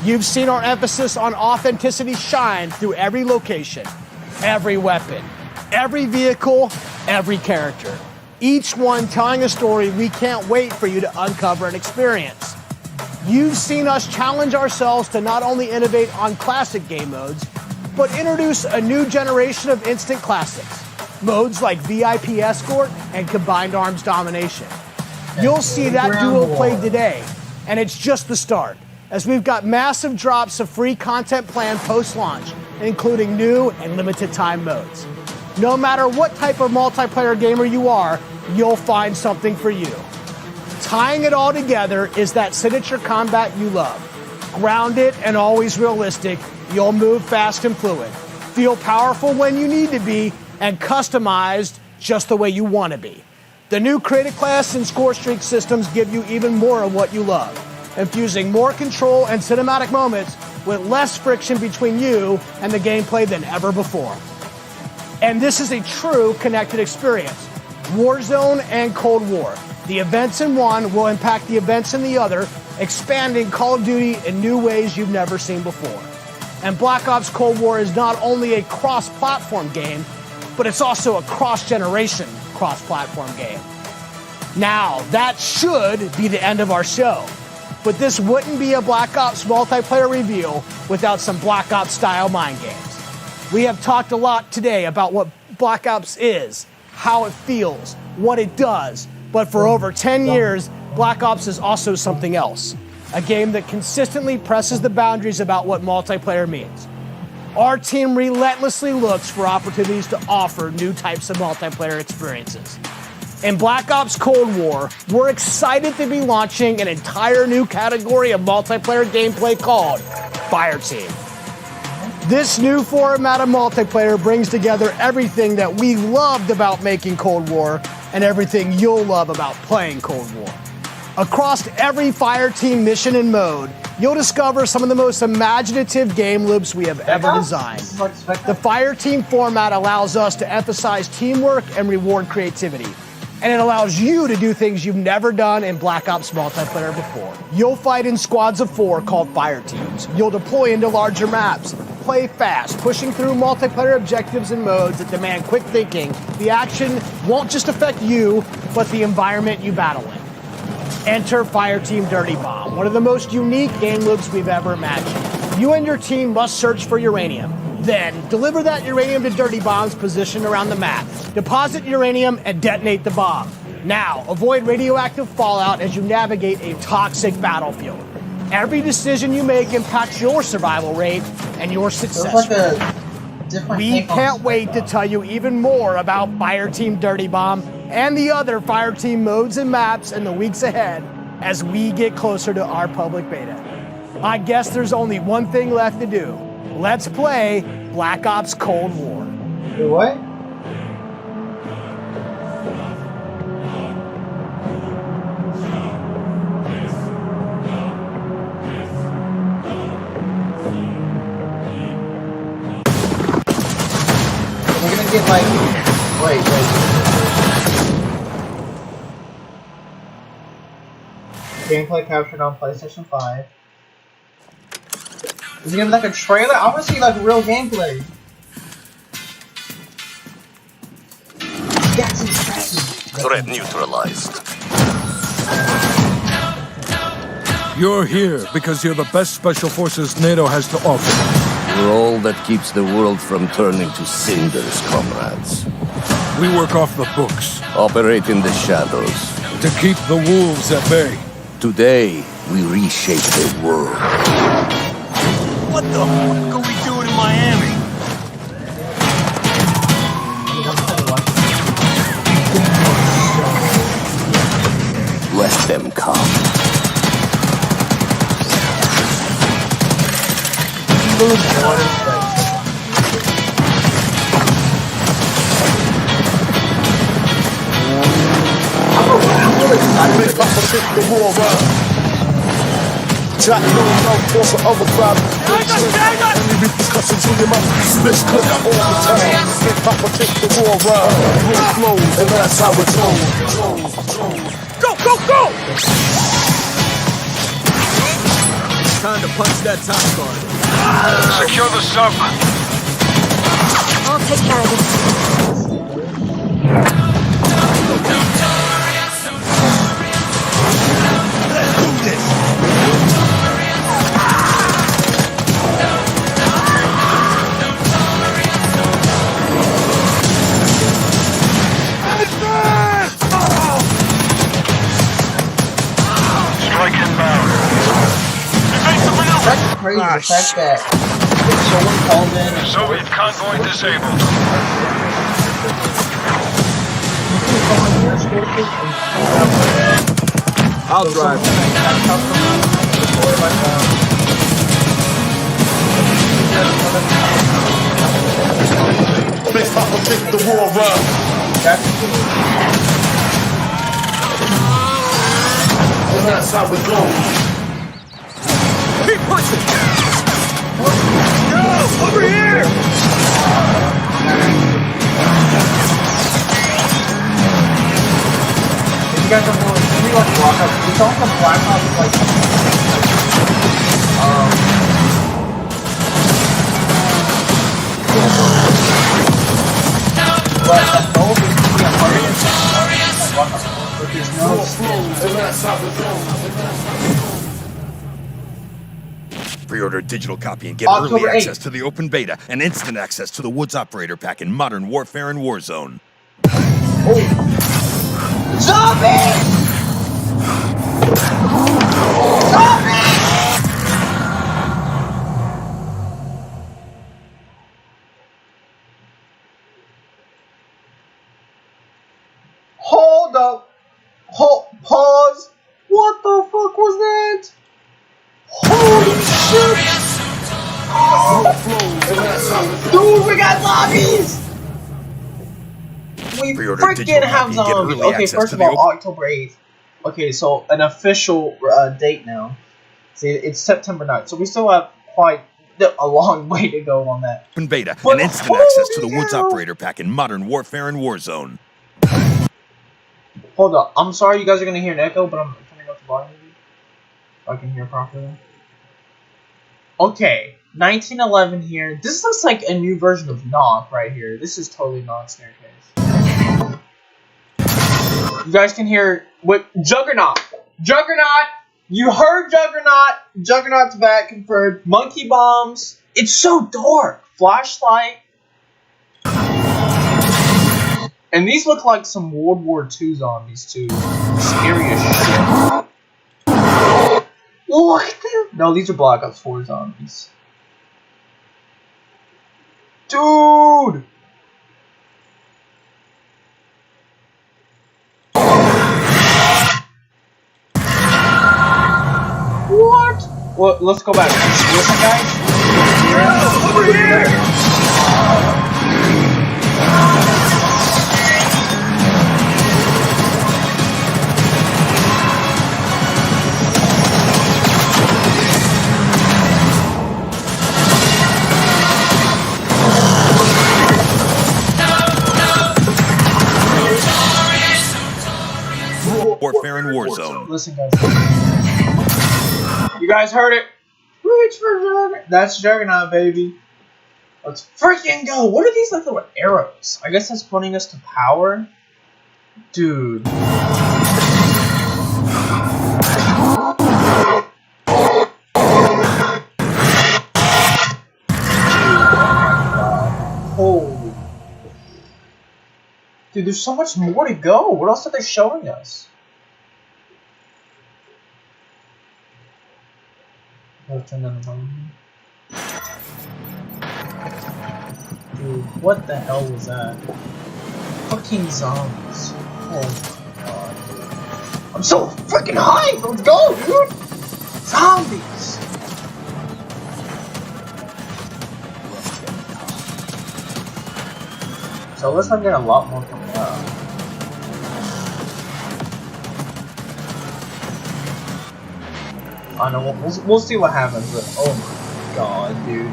You've seen our emphasis on authenticity shine through every location, every weapon, every vehicle, every character. Each one telling a story we can't wait for you to uncover and experience. You've seen us challenge ourselves to not only innovate on classic game modes, but introduce a new generation of instant classics. Modes like VIP Escort and Combined Arms Domination. You'll see that duo played today, and it's just the start, as we've got massive drops of free content planned post-launch, including new and limited time modes. No matter what type of multiplayer gamer you are, you'll find something for you. Tying it all together is that signature combat you love. Grounded and always realistic, you'll move fast and fluid, feel powerful when you need to be, and customized just the way you want to be. The new Creative Class and Score Streak systems give you even more of what you love, infusing more control and cinematic moments with less friction between you and the gameplay than ever before. And this is a true connected experience. Warzone and Cold War. The events in one will impact the events in the other, expanding Call of Duty in new ways you've never seen before. And Black Ops Cold War is not only a cross-platform game, but it's also a cross-generation cross-platform game. Now, that should be the end of our show. But this wouldn't be a Black Ops multiplayer reveal without some Black Ops style mind games. We have talked a lot today about what Black Ops is, how it feels, what it does, but for over 10 years, Black Ops is also something else. A game that consistently presses the boundaries about what multiplayer means. Our team relentlessly looks for opportunities to offer new types of multiplayer experiences. In Black Ops Cold War, we're excited to be launching an entire new category of multiplayer gameplay called Fireteam. This new format of multiplayer brings together everything that we loved about making Cold War and everything you'll love about playing Cold War. Across every Fireteam mission and mode, you'll discover some of the most imaginative game loops we have ever designed. The Fireteam format allows us to emphasize teamwork and reward creativity. And it allows you to do things you've never done in Black Ops multiplayer before. You'll fight in squads of 4 called Fireteams. You'll deploy into larger maps, play fast, pushing through multiplayer objectives and modes that demand quick thinking. The action won't just affect you, but the environment you battle in. Enter Fireteam Dirty Bomb, one of the most unique game loops we've ever imagined. You and your team must search for uranium. Then, deliver that uranium to Dirty Bombs positioned around the map. Deposit uranium and detonate the bomb. Now, avoid radioactive fallout as you navigate a toxic battlefield. Every decision you make impacts your survival rate and your success rate. We can't wait to tell you even more about Fireteam Dirty Bomb and the other Fireteam modes and maps in the weeks ahead as we get closer to our public beta. I guess there's only one thing left to do. Let's play Black Ops Cold War. Do what? We're gonna get like... Wait. Gameplay captured on PlayStation 5. Is it gonna be like a trailer? I wanna see like real gameplay. Threat neutralized. You're here because you're the best special forces NATO has to offer. You're all that keeps the world from turning to cinders, comrades. We work off the books. Operate in the shadows. To keep the wolves at bay. Today, we reshape the world. What the fuck are we doing in Miami? Let them come. Jack, no, force of overdrive. Only repercussions in your mouth. Splish clip all the time. Hip hop will take the war round. Real flows, and that's how it's on. Go, go, go! It's time to to punch that top guard. Secure the sub. I'll take care of this. That's crazy, the fact that someone called in. Soviet convoy disabled. I'll drive. Big Papa take the war run. And that's how we go. Keep pushing! Go! Over here! If you guys don't know, it's really like Black Ops. It's also Black Ops like but the goal is to be a part of it. But there's no Pre-order a digital copy and get October early 8th. access to the open beta and instant access to the Woods Operator Pack in Modern Warfare and Warzone. Zombies! Hold up. Pause. What the fuck was that? Holy shit! Dude, we got zombies! We Pre-order freaking digital have copy and get zombies. early Okay, access first to of the all, October 8th. Okay, so an official date now. See, it's September 9th, so we still have quite a long way to go on that. open beta But and instant access to the holy Woods hell. Operator Pack in Modern Warfare and Warzone. Hold up. I'm sorry you guys are going to hear an echo, but I'm turning up the volume so I can hear properly. Okay, 1911 here. This looks like a new version of Knock right here. This is totally not Snare Case. You guys can hear what Juggernaut. Juggernaut! You heard Juggernaut. Juggernaut's back, confirmed. Monkey bombs. It's so dark. Flashlight. And these look like some World War II zombies too. Scary as shit. Look at them. No, these are Black Ops 4 zombies. Dude! What? Well, let's go back. Listen, guys. Over here! Warfare and Warzone. Listen, guys. You guys heard it. Reach for Juggernaut. That's Juggernaut, baby. Let's freaking go. What are these like little arrows? I guess that's pointing us to power. Dude. Holy. Dude, there's so much more to go. What else are they showing us? I'll turn down the volume. Dude, what the hell was that? Fucking zombies. Oh my god, dude. I'm so freaking hyped! Let's go, dude! Zombies! So let's not get a lot more coming up. I know, we'll see what happens, but oh my god, dude.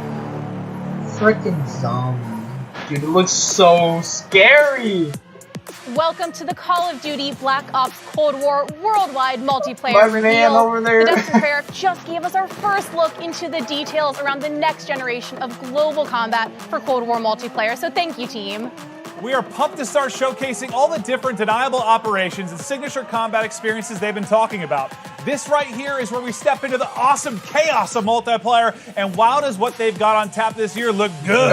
Freaking zombie. Dude, it looks so scary! Welcome to the Call of Duty Black Ops Cold War worldwide multiplayer My reveal. man over there. The Dexter Fair just gave us our first look into the details around the next generation of global combat for Cold War multiplayer. So thank you, team. We are pumped to start showcasing all the different deniable operations and signature combat experiences they've been talking about. This right here is where we step into the awesome chaos of multiplayer, and wow, does what they've got on tap this year look good.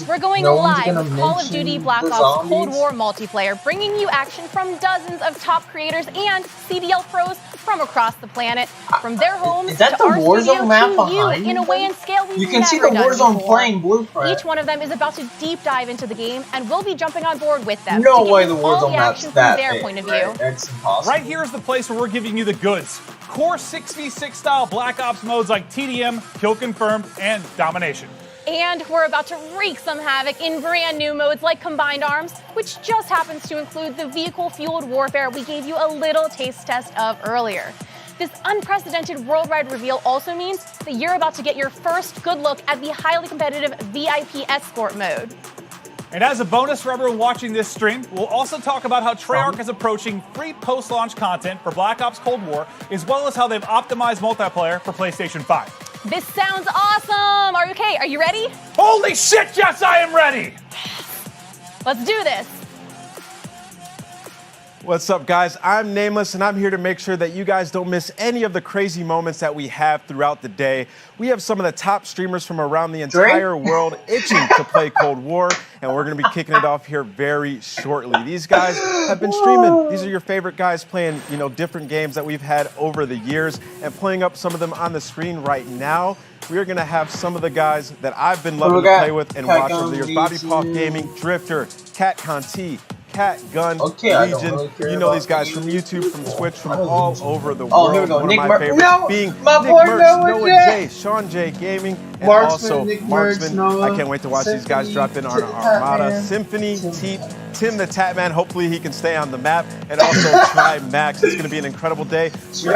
We're going live with Call of Duty Black Ops Cold War multiplayer, bringing you action from dozens of top creators and CDL pros from across the planet, from their homes Is that to the our Warzone studio map to behind you in a way and scale we've You can see never the done Warzone before. playing blueprint. Each one of them is about to deep dive into the game, and we'll be jumping on board with them. No to give way you the all Warzone the map's action that from their big, point of view. right? That's impossible. Right here is the place where we're giving you the goods. Core 6v6 style Black Ops modes like TDM, Kill Confirmed, and Domination. And we're about to wreak some havoc in brand new modes like Combined Arms, which just happens to include the vehicle-fueled warfare we gave you a little taste test of earlier. This unprecedented worldwide reveal also means that you're about to get your first good look at the highly competitive VIP Escort mode. And as a bonus for everyone watching this stream, we'll also talk about how Treyarch is approaching free post-launch content for Black Ops Cold War, as well as how they've optimized multiplayer for PlayStation 5. This sounds awesome! Are you okay? Are you ready? Holy shit, yes, I am ready! Let's do this! What's up, guys? I'm Nameless, and I'm here to make sure that you guys don't miss any of the crazy moments that we have throughout the day. We have some of the top streamers from around the entire world itching to play Cold War, and we're going to be kicking it off here very shortly. These guys have been streaming. These are your favorite guys playing, different games that we've had over the years, and playing up some of them on the screen right now. We are going to have some of the guys that I've been loving to play with and watch over the years. Bobby Paw Gaming, Drifter, Cat Conti, Cat Gun, Legion. You know these guys from YouTube, from Twitch, from all over the world. Here we go. One Nick of my favorites being Nick Mertz, Noah J, Sean J Gaming, and also Marksman. I can't wait to watch these guys drop in on Armada. Symphony, Tim the Tatman. Hopefully he can stay on the map. And also Try Max. It's going to be an incredible day. We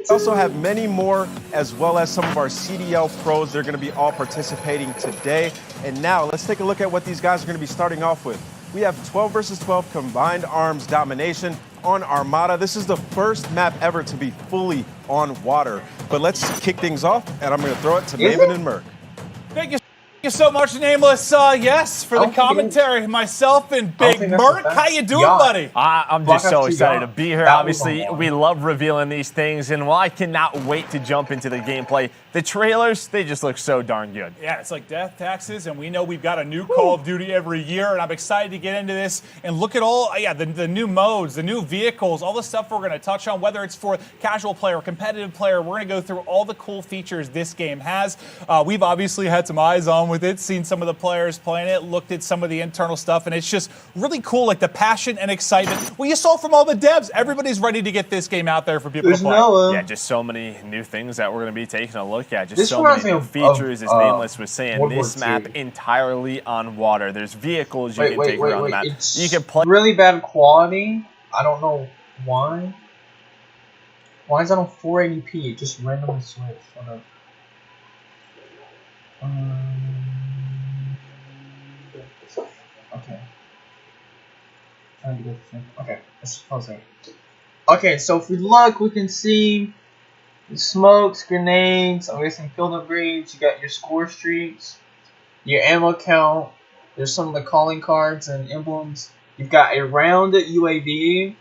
also have many more, as well as some of our CDL pros. They're going to be all participating today. And now let's take a look at what these guys are going to be starting off with. We have 12 versus 12 Combined Arms Domination on Armada. This is the first map ever to be fully on water. But let's kick things off, and I'm going to throw it to Maven and Merc. Thank you so much, Nameless. Yes, for the commentary, myself and Big Merc. How you doing, buddy? I'm just so excited to be here. Obviously, we love revealing these things, and while I cannot wait to jump into the gameplay, the trailers, they just look so darn good. Yeah, it's like death taxes, and we know we've got a new Call of Duty every year, and I'm excited to get into this and look at all, the new modes, the new vehicles, all the stuff we're going to touch on, whether it's for casual player, competitive player. We're going to go through all the cool features this game has. We've obviously had some eyes on with it, seen some of the players playing it, looked at some of the internal stuff, and it's just really cool, like the passion and excitement. Well, you saw from all the devs, everybody's ready to get this game out there for people to play. Yeah, just so many new things that we're going to be taking a look at. Just so many new features, as Nameless was saying. This map entirely on water. There's vehicles you can take around the map. You can play. Really bad quality. I don't know why. Why is that on 480p? It just randomly switched. Hold up. Okay. Okay, let's pause it. Okay, so if we look, we can see smokes, grenades, I'm guessing field upgrades. You got your score streaks, your ammo count. There's some of the calling cards and emblems. You've got a round UAV.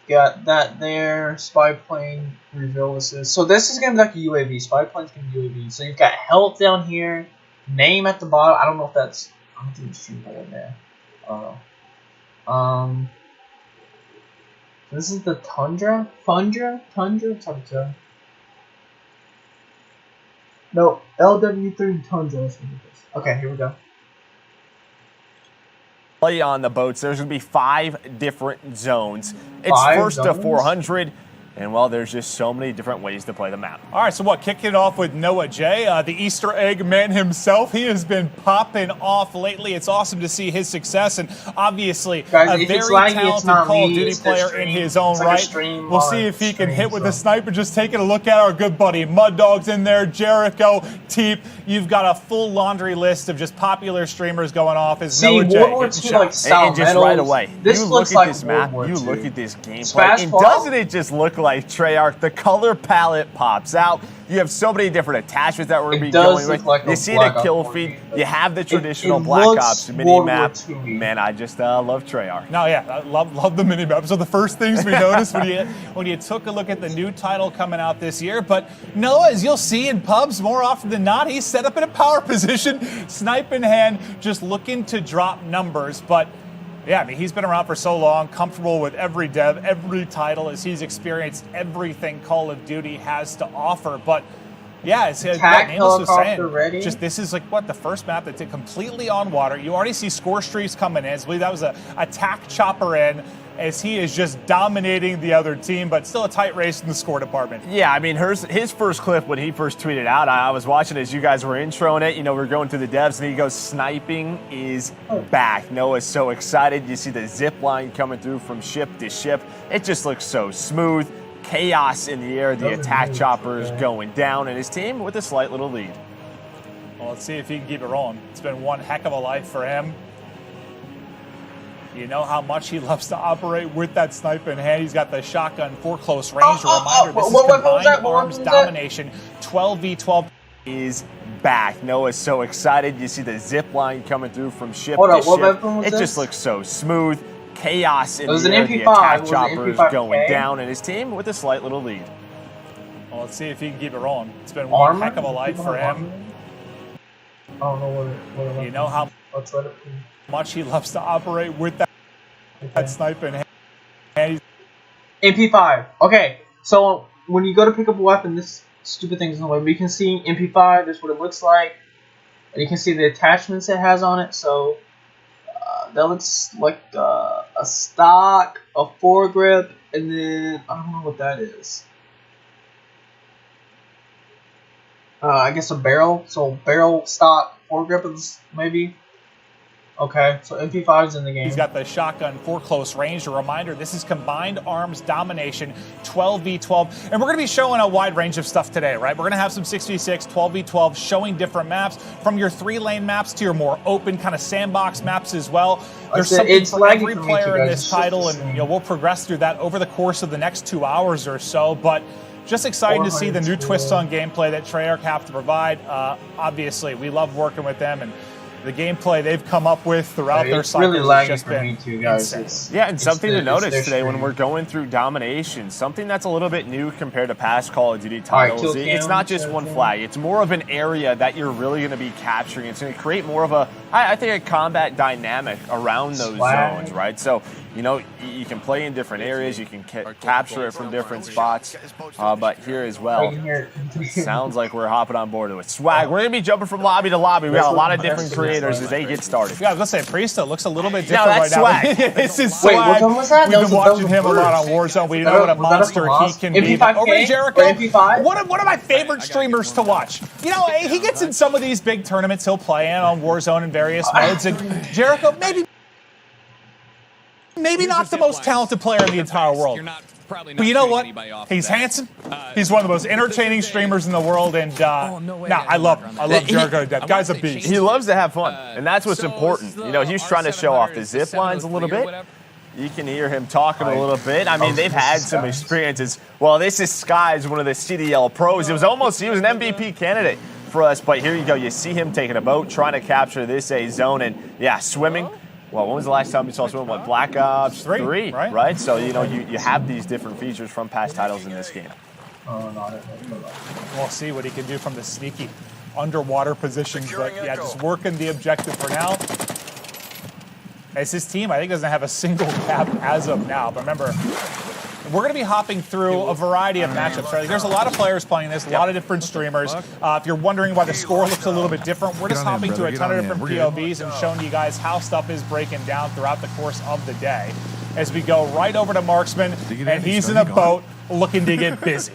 Got that there. Spy plane reveal assist. So this is gonna be like a UAV. Spy plane's gonna be UAV. So you've got health down here. Name at the bottom. I don't know if that's. I don't think it's true right there. I don't know. This is the Tundra? Tundra? It's hard to tell. No, LW3 Tundra. Okay, here we go. Play on the boats. There's going to be 5 different zones. It's first to 400. And, well, there's just so many different ways to play the map. All right, so what, kicking it off with Noah J, the Easter egg man himself. He has been popping off lately. It's awesome to see his success, and obviously guys, a very talented Call of Duty player in his own right. We'll see if he can hit with the sniper. Just taking a look at our good buddy Mud Dog's in there, Jericho, Teep. You've got a full laundry list of just popular streamers going off as Noah J. World War II, like, style and just right away, this you looks look at like this map, World you War look II. at this gameplay, Smash and Ball? doesn't it just look like Treyarch? The color palette pops out. You have so many different attachments that we're going to be going with. Like you see the kill feed. You have the traditional Black Ops mini-map. Man, I just love Treyarch. No, yeah, I love the mini-map. So the first things we noticed when you took a look at the new title coming out this year. But Noah, as you'll see in pubs more often than not, he's set up in a power position, snipe in hand, just looking to drop numbers. But yeah, I mean, he's been around for so long, comfortable with every dev, every title, as he's experienced everything Call of Duty has to offer. But yeah, as Nameless was saying, just this is like what the first map that's completely on water. You already see score streaks coming in. I believe that was a attack chopper in, as he is just dominating the other team, but still a tight race in the score department. Yeah, I mean, his first clip when he first tweeted out, I was watching as you guys were introing it. You know, we're going through the devs, and he goes, "Sniping is back." Noah's so excited. You see the zip line coming through from ship to ship. It just looks so smooth. Chaos in the air. The attack choppers going down, and his team with a slight little lead. Well, let's see if he can keep it rolling. It's been one heck of a life for him. You know how much he loves to operate with that sniper in hand. He's got the shotgun for close range. A reminder, this is combined arms domination. 12v12 is back. Noah's so excited. You see the zip line coming through from ship to ship. It just looks so smooth. Chaos in the air. The attack choppers going down, and his team with a slight little lead. Well, let's see if he can keep it rolling. It's been one heck of a life for him. I don't know what you know how much he loves to operate with that sniper in hand. MP5. Okay, so when you go to pick up a weapon, this stupid thing's in the way. But you can see MP5. This is what it looks like, and you can see the attachments it has on it. So that looks like a stock, a foregrip, and then I don't know what that is. I guess a barrel. So barrel, stock, foregrip is maybe. Okay, so MP5's in the game. He's got the shotgun for close range. A reminder, this is combined arms domination, 12v12. And we're going to be showing a wide range of stuff today, right? We're going to have some 6v6, 12v12, showing different maps, from your 3-lane maps to your more open kind of sandbox maps as well. There's something for every player in this title, and we'll progress through that over the course of the next 2 hours or so. But just excited to see the new twists on gameplay that Treyarch have to provide. Obviously, we love working with them, and the gameplay they've come up with throughout their cycles has just been insane. Yeah, and something to notice today when we're going through domination, something that's a little bit new compared to past Call of Duty titles. It's not just one flag. It's more of an area that you're really going to be capturing. It's going to create more of a, I think, a combat dynamic around those zones, right? So, you know, you can play in different areas. You can capture it from different spots. But here as well, sounds like we're hopping on board with swag. We're going to be jumping from lobby to lobby. We got a lot of different creators as they get started. Yeah, I was going to say, Priesta looks a little bit different right swag. now. This is swag. Wait, which one was that? We've been watching him a lot on Warzone. We know what a monster he can be. Over to Jericho, one of my favorite streamers to watch. You know, he gets in some of these big tournaments he'll play in on Warzone in various modes. And Jericho, maybe not the most talented player in the entire world. But you know what? He's handsome. He's one of the most entertaining streamers in the world, and I love him. I love Jericho to death. Guy's a beast. He loves to have fun, and that's what's important. You know, he's trying to show off the zip lines a little bit. You can hear him talking a little bit. I mean, they've had some experiences. Well, this is Skies, one of the CDL pros. He was an MVP candidate for us, but here you go. You see him taking a boat, trying to capture this A zone, and yeah, swimming. Well, when was the last time you saw someone with Black Ops 3, right? So, you know, you have these different features from past titles in this game. We'll see what he can do from the sneaky underwater positions. But, yeah, just working the objective for now. As his team, I think, doesn't have a single cap as of now. But remember, we're going to be hopping through a variety of matchups. Right? There's a lot of players playing this, a lot of different streamers. If you're wondering why the score looks a little bit different, we're just hopping to a ton of different POVs and showing you guys how stuff is breaking down throughout the course of the day. as we go right over to Marksman, and he's in a boat looking to get busy.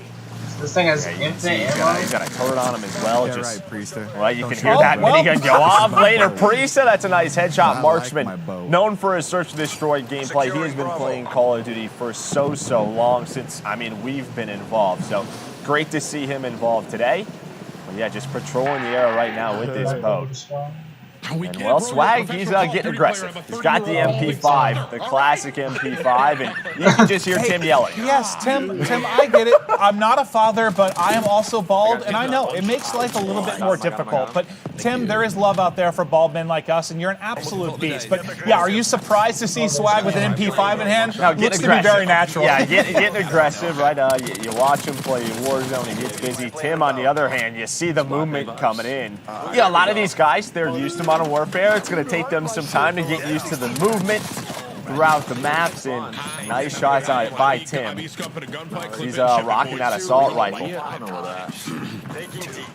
This thing has infinite ammo. He's got a turret on him as well. Yeah, Just, right, Priester. well, you can hear that minigun go off later. Priester, that's a nice headshot. Marksman, known for his search and destroy gameplay. He has been playing Call of Duty for so long since, I mean, we've been involved. So great to see him involved today. But yeah, just patrolling the area right now with this boat. And well, Swag, he's getting aggressive. He's got the MP5, the classic MP5, and you can just hear Tim yelling. Yes, Tim, I get it. I'm not a father, but I am also bald, and I know it makes life a little bit more difficult. But Tim, there is love out there for bald men like us, and you're an absolute beast. But yeah, are you surprised to see Swag with an MP5 in hand? No, looks to be very natural. Yeah, getting aggressive, right? You watch him play Warzone, he gets busy. Tim, on the other hand, you see the movement coming in. Yeah, a lot of these guys, they're used to Modern Warfare. It's going to take them some time to get used to the movement throughout the maps, and nice shots on it by Tim. He's rocking that assault rifle.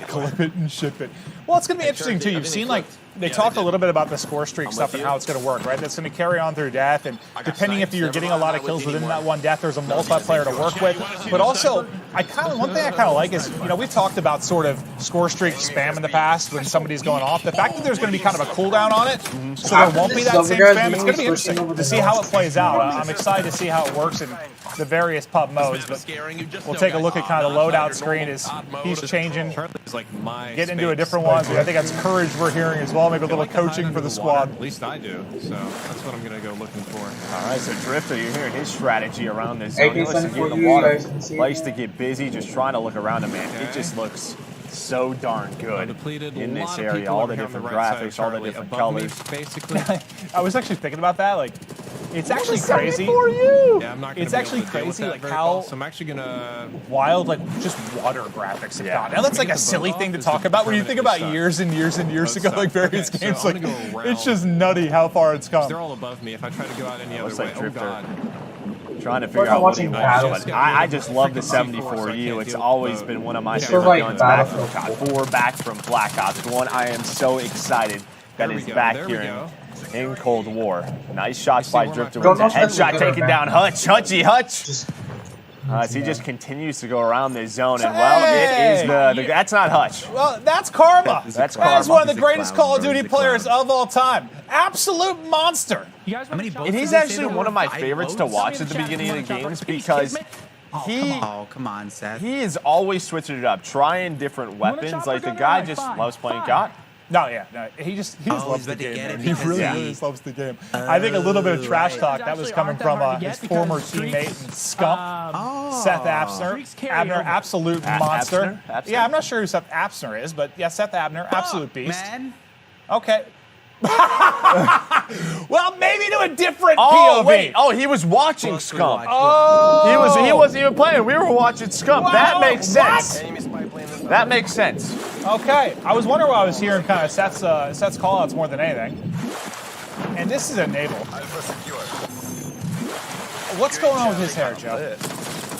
Clip it and ship it. Well, it's going to be interesting, too. You've seen, like, they talked a little bit about the score streak stuff and how it's going to work, right? That's going to carry on through death, and depending if you're getting a lot of kills within that one death, there's a multiplayer to work with. But also, one thing I kind of like is, you know, we've talked about sort of score streak spam in the past when somebody's going off. The fact that there's going to be kind of a cooldown on it, so there won't be that same spam, it's going to be interesting to see how it plays out. I'm excited to see how it works in the various pub modes, but we'll take a look at kind of the loadout screen as he's changing, getting into a different one. I think that's Courage we're hearing as well, maybe a little coaching for the squad. At least I do, so that's what I'm going to go looking for. All right, so Drifter, you're hearing his strategy around this zone. He likes to get in the water, likes to get busy, just trying to look around him, man. It just looks so darn good in this area. All the different graphics, all the different colors. Basically, I was actually thinking about that, like, it's actually crazy. Yeah, I'm not it's actually crazy, like how so I'm actually gonna wild, like just water graphics have gone. Now that's like a silly thing to talk about when you think about years and years and years ago, like various games. Like it's just nutty how far it's come. They're all above me. If I try to go out any other way, oh god. Trying to figure out what he wants, but I just love the 74U. It's always been one of my favorite guns back from COD 4, back from Black Ops 1. I am so excited that it's back here in Cold War. Nice shots by Drifter with a headshot taking down Hutch. Hutch. As he just continues to go around this zone, and well, it is that's not Hutch. Well, that's Karma. That's Karma. That is one of the greatest Call of Duty players of all time. Absolute monster. And he's actually one of my favorites to watch at the beginning of the games because come on, Seth. He is always switching it up, trying different weapons. Like the guy just loves playing COD. No, he just loves the game. Man. He really loves the game. I think a little bit of trash talk that was coming from his former teammate and scump, Seth Abner. Abner, absolute monster. Abner? Yeah, I'm not sure who Seth Abner is, but yeah, Seth Abner, absolute beast. Man. Okay. Well, maybe to a different POV. Wait. Oh, he was watching Scump. Oh. He wasn't even playing. We were watching Scump. Wow. That makes sense. That makes sense. Okay. I was wondering why I was hearing kind of Seth's call-outs more than anything. And this is a naval. What's going on with his hair, Joe?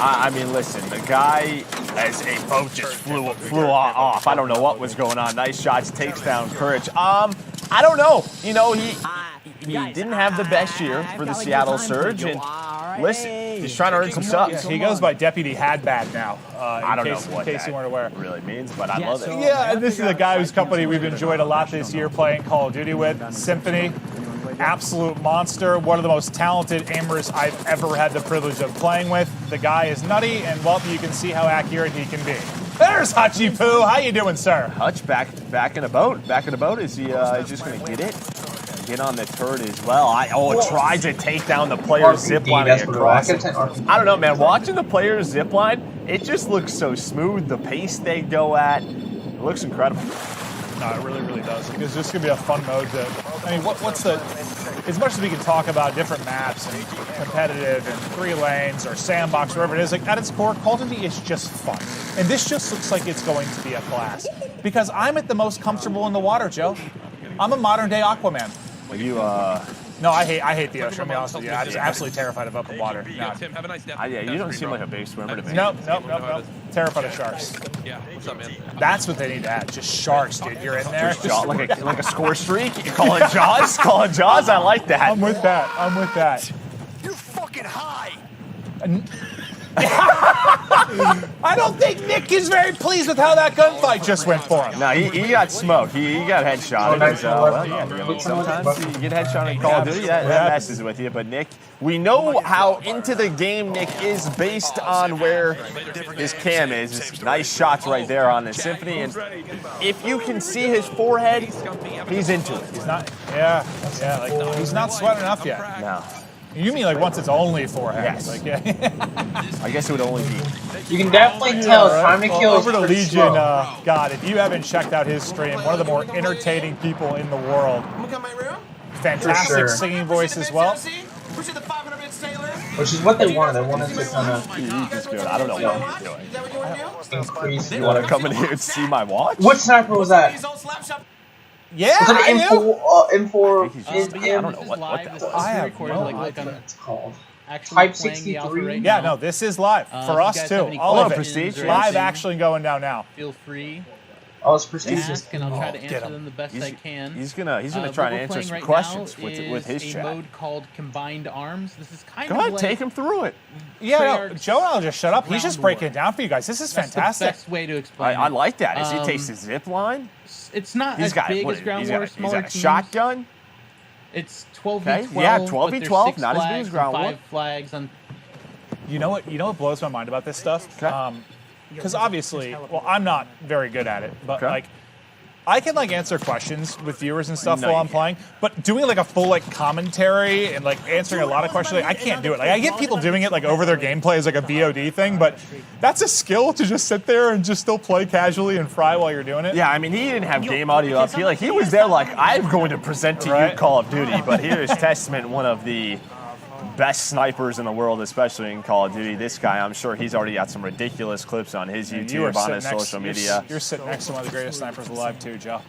I mean, listen, the guy, as a boat just flew off. I don't know what was going on. Nice shots, takes down Courage. I don't know. You know, he didn't have the best year for the Seattle Surge, and listen, he's trying to earn some subs. He goes by Deputy Hadbad now. I don't know what in case you weren't aware. Really means, but I love it. Yeah, and this is a guy whose company we've enjoyed a lot this year playing Call of Duty with, Symphony. Absolute monster, one of the most talented aimers I've ever had the privilege of playing with. The guy is nutty, and well, you can see how accurate he can be. There's Hutchie Poo. How you doing, sir? Hutch back in the boat. Back in the boat. Is he just going to get it? Get on the turret as well. Tried to take down the player's zipline across. I don't know, man. Watching the player's zipline, it just looks so smooth. The pace they go at, it looks incredible. No, it really, really does. Because this could be a fun mode to. I mean, what's the? As much as we can talk about different maps and competitive and 3 lanes or sandbox, wherever it is, like at its core, Call of Duty is just fun. And this just looks like it's going to be a blast. Because I'm at the most comfortable in the water, Joe. I'm a modern day Aquaman. Well, you No, I hate the ocean. I'll be honest with you. I'm just absolutely terrified of open water. No. Tim, have a nice day. Yeah, you don't seem like a big swimmer to me. Nope. Terrified of sharks. Yeah, what's up, man? That's what they need to add. Just sharks, dude. You're in there. Like a score streak? You call it Jaws? Call it Jaws? I like that. I'm with that. get high. I don't think Nick is very pleased with how that gunfight just went for him. No, he got smoked. He got headshot. Sometimes you get headshot in Call of Duty, that messes with you. But Nick, we know how into the game Nick is based on where his cam is. Nice shots right there on the Symphony. And if you can see his forehead, he's into it. He's not, like he's not sweating enough yet. No. You mean like once it's only forehead? Yes. Like, yeah. I guess it would only be. You can definitely tell Time to Kill is over to pretty Legion. slow. God, if you haven't checked out his stream, one of the more entertaining people in the world. Fantastic sure. singing voice as well. Which is what they wanted. They wanted to kind of. He's good. I don't know what he's doing. Increase. You want to come in here and see my watch? What sniper was that? Yeah, was it an I M4? I don't know what that was. I have no idea idea. what it's called. Type 63? Yeah, no, this is live for us too. All of it. Prestige. Live action going down now. Feel free. Oh, it's Prestige. Ask, and I'll try to answer them the best I can. He's gonna try to answer some questions with his chat. A mode called Combined Arms. This is kind Go of Oh, ahead, like take him through it. Yeah, no, Joe and I'll just shut up. He's just breaking it down for you guys. This is That's fantastic. the best way to explain I it. like that. As he takes his zip line. It's not He's as got big what, as Ground he's War, got, smaller he's got a teams. shotgun. It's 12v12. Okay, yeah, 12v12, but there's 6 not as big as flags Ground and War. 5 flags on. You know what blows my mind about this stuff? Because obviously, well, I'm not very good at it, but like, I can like answer questions with viewers and stuff while I'm playing, but doing like a full like commentary and like answering a lot of questions, like, I can't do it. Like I get people doing it like over their gameplay as like a VOD thing, but that's a skill to just sit there and just still play casually and fry while you're doing it. Yeah, I mean, he didn't have game audio up. He was there like, I'm going to present to you Call of Duty, but here is Testament, one of the best snipers in the world, especially in Call of Duty. This guy, I'm sure he's already got some ridiculous clips on his YouTube, on his social media. You're sitting next to one of the greatest snipers alive too, Joe.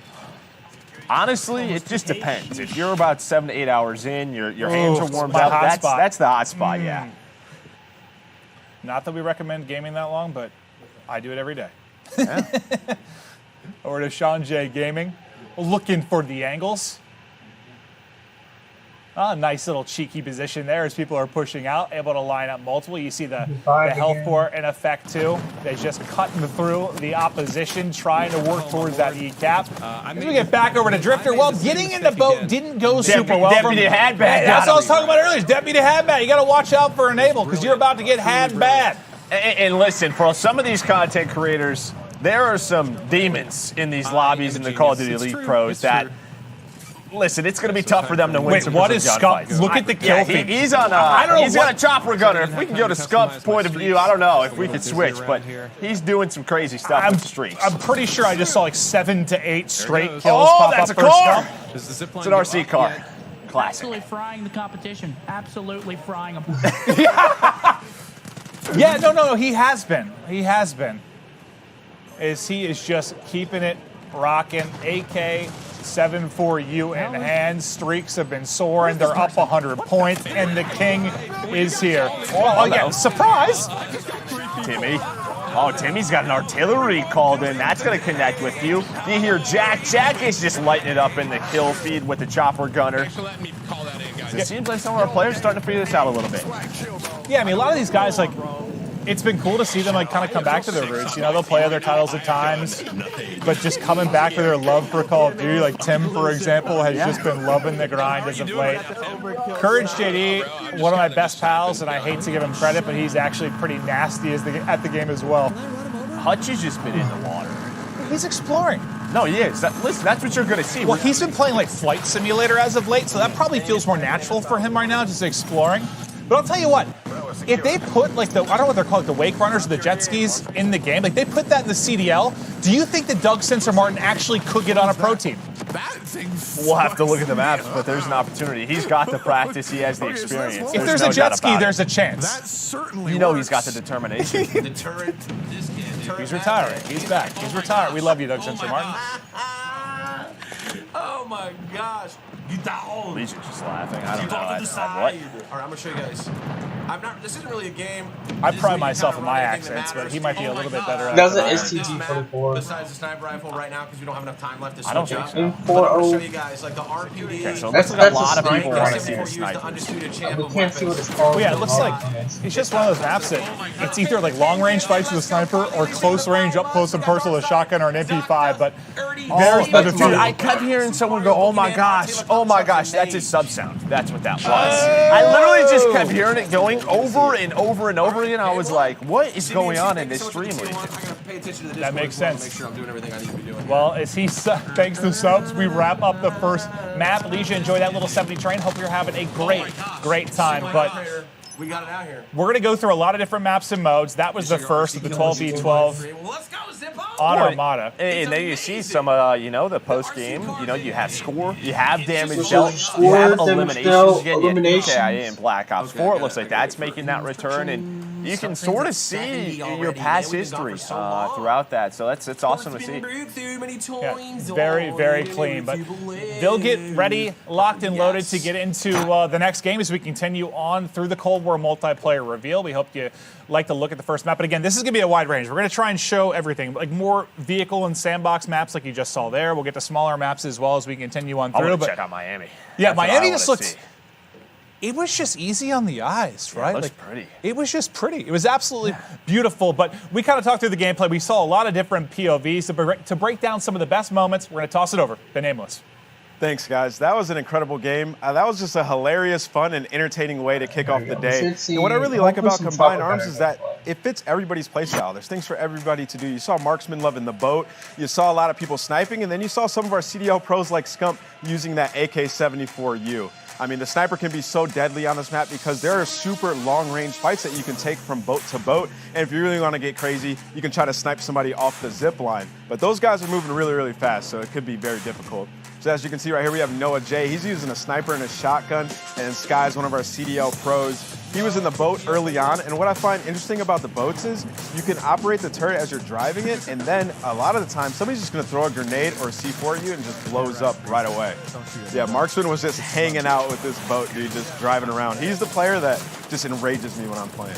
Honestly, it just depends. If you're about 7 to 8 hours in, your hands are warmed up, that's the hot spot, yeah. Not that we recommend gaming that long, but I do it every day. Yeah. Over to Sean J Gaming, looking for the angles. Nice little cheeky position there as people are pushing out, able to line up multiple. You see the health port in effect too. They're just cutting through the opposition, trying to work towards that E-cap. As we get back over to Drifter, well, getting in the boat didn't go super well. Deputy had bad. That's what I was talking about earlier. Deputy had bad. You got to watch out for Enable because you're about to get had bad. And listen, for some of these content creators, there are some demons in these lobbies in the Call of Duty Elite Pros that... Listen, it's going to be tough for them to win. Wait, what is Scump? Look at the kill feed. He's on he's got a chopper gunner. If we can go to Scump's point of view, I don't know if we could switch, but he's doing some crazy stuff with streaks. I'm pretty sure I just saw like 7 to 8 straight kills pop that's up a for car. Scump. It's an RC car. Classic. Absolutely frying the competition. Absolutely frying them. Yeah, no, he has been. He has been. He is just keeping it rocking. AK-74U in hand. Streaks have been soaring. They're up 100 points, and the king is here. Oh, again, surprise! Timmy. Oh, Timmy's got an artillery called in. That's going to connect with you. You hear Jack. Jack is just lighting it up in the kill feed with the chopper gunner. It seems like some of our players are starting to figure this out a little bit. Yeah, I mean, a lot of these guys, like, it's been cool to see them, like, kind of come back to their roots. You know, they'll play other titles at times, but just coming back to their love for Call of Duty. Like, Tim, for example, has just been loving the grind as of late. Courage JD, one of my best pals, and I hate to give him credit, but he's actually pretty nasty at the game as well. Hutch has just been in the water. He's exploring. No, he is. Listen, that's what you're going to see. Well, he's been playing, like, Flight Simulator as of late, so that probably feels more natural for him right now, just exploring. But I'll tell you what, if they put, like, I don't know what they're called, the wake runners or the jet skis in the game, like, they put that in the CDL, do you think that Doug Sensor Martin actually could get on a pro team? We'll have to look at the maps, but there's an opportunity. He's got the practice. He has the experience. If there's a jet ski, there's a chance. That certainly You know he's got the determination. He's retiring. He's back. He's retired. We love you, Doug Sensor Martin. Oh my gosh. Legion's just laughing. I don't know. All right, I'm going to show you guys. This isn't really a game. I pride myself in my accents, but he might be a little bit better at it. That was an STG-24. Besides the sniper rifle right now, because we don't have enough time left to switch I don't think up. so. But I'm gonna show you guys like the RPD. Okay, so it looks like a lot of people want to see the sniper. We can't see what it's called. Well, yeah, it looks like it's just one of those maps that it's either like long range fights with a sniper or close range, up close and personal with a shotgun or an MP5. But Dude, I kept hearing someone go, oh my gosh, that's his sub sound. That's what that was. I literally just kept hearing it going over and over and over again. I was like, what is going on in this stream? that makes sense. Make sure I'm doing everything I need to be doing. Well, as thanks to subs, we wrap up the first map. Leisha, enjoy that little 70 train. Hope you're having a great time. But we got it out here. we're going to go through a lot of different maps and modes. That was the first of the 12v12 on Armada. And then you see some, the post game. You have score, you have damage dealt, you have eliminations again. Yeah, in Black Ops 4, it looks like that's making that return, and you can sort of see your past history throughout that. So it's awesome to see. Yeah, very clean. But they'll get ready, locked and loaded to get into the next game as we continue on through the Cold War multiplayer reveal. We hope you like to look at the first map. But again, this is going to be a wide range. We're going to try and show everything, like more vehicle and sandbox maps like you just saw there. We'll get to smaller maps as well as we continue on through. I want to check out Miami. Yeah, That's Miami just looks... It was just easy on the eyes, right? Yeah, it looks pretty. It was just pretty. It was absolutely beautiful. But we kind of talked through the gameplay. We saw a lot of different POVs. To break down some of the best moments, we're going to toss it over to Nameless. Thanks, guys. That was an incredible game. That was just a hilarious, fun, and entertaining way to kick off the day. And what I really like about Combined Arms is that it fits everybody's playstyle. There's things for everybody to do. You saw Marksman loving the boat. You saw a lot of people sniping, and then you saw some of our CDL pros like Scump using that AK-74U. I mean, the sniper can be so deadly on this map because there are super long-range fights that you can take from boat to boat. And if you really want to get crazy, you can try to snipe somebody off the zip line. But those guys are moving really fast, so it could be very difficult. So as you can see right here, we have Noah J. He's using a sniper and a shotgun, and Sky's one of our CDL pros. He was in the boat early on, and what I find interesting about the boats is you can operate the turret as you're driving it, and then a lot of the time, somebody's just going to throw a grenade or a C4 at you and just blows up right away. Yeah, Marksman was just hanging out with this boat, dude, just driving around. He's the player that just enrages me when I'm playing.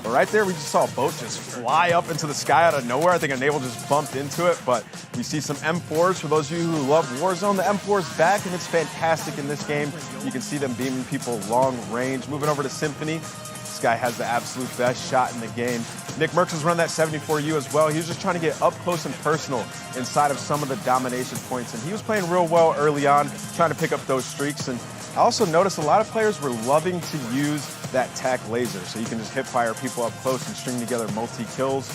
But right there, we just saw a boat just fly up into the sky out of nowhere. I think a naval just bumped into it, but we see some M4s. For those of you who love Warzone, the M4 is back, and it's fantastic in this game. You can see them beaming people long range. Moving over to Symphony. This guy has the absolute best shot in the game. Nick Merckx has run that 74U as well. He was just trying to get up close and personal inside of some of the domination points, and he was playing real well early on, trying to pick up those streaks. And I also noticed a lot of players were loving to use that TAC laser, so you can just hip fire people up close and string together multi-kills,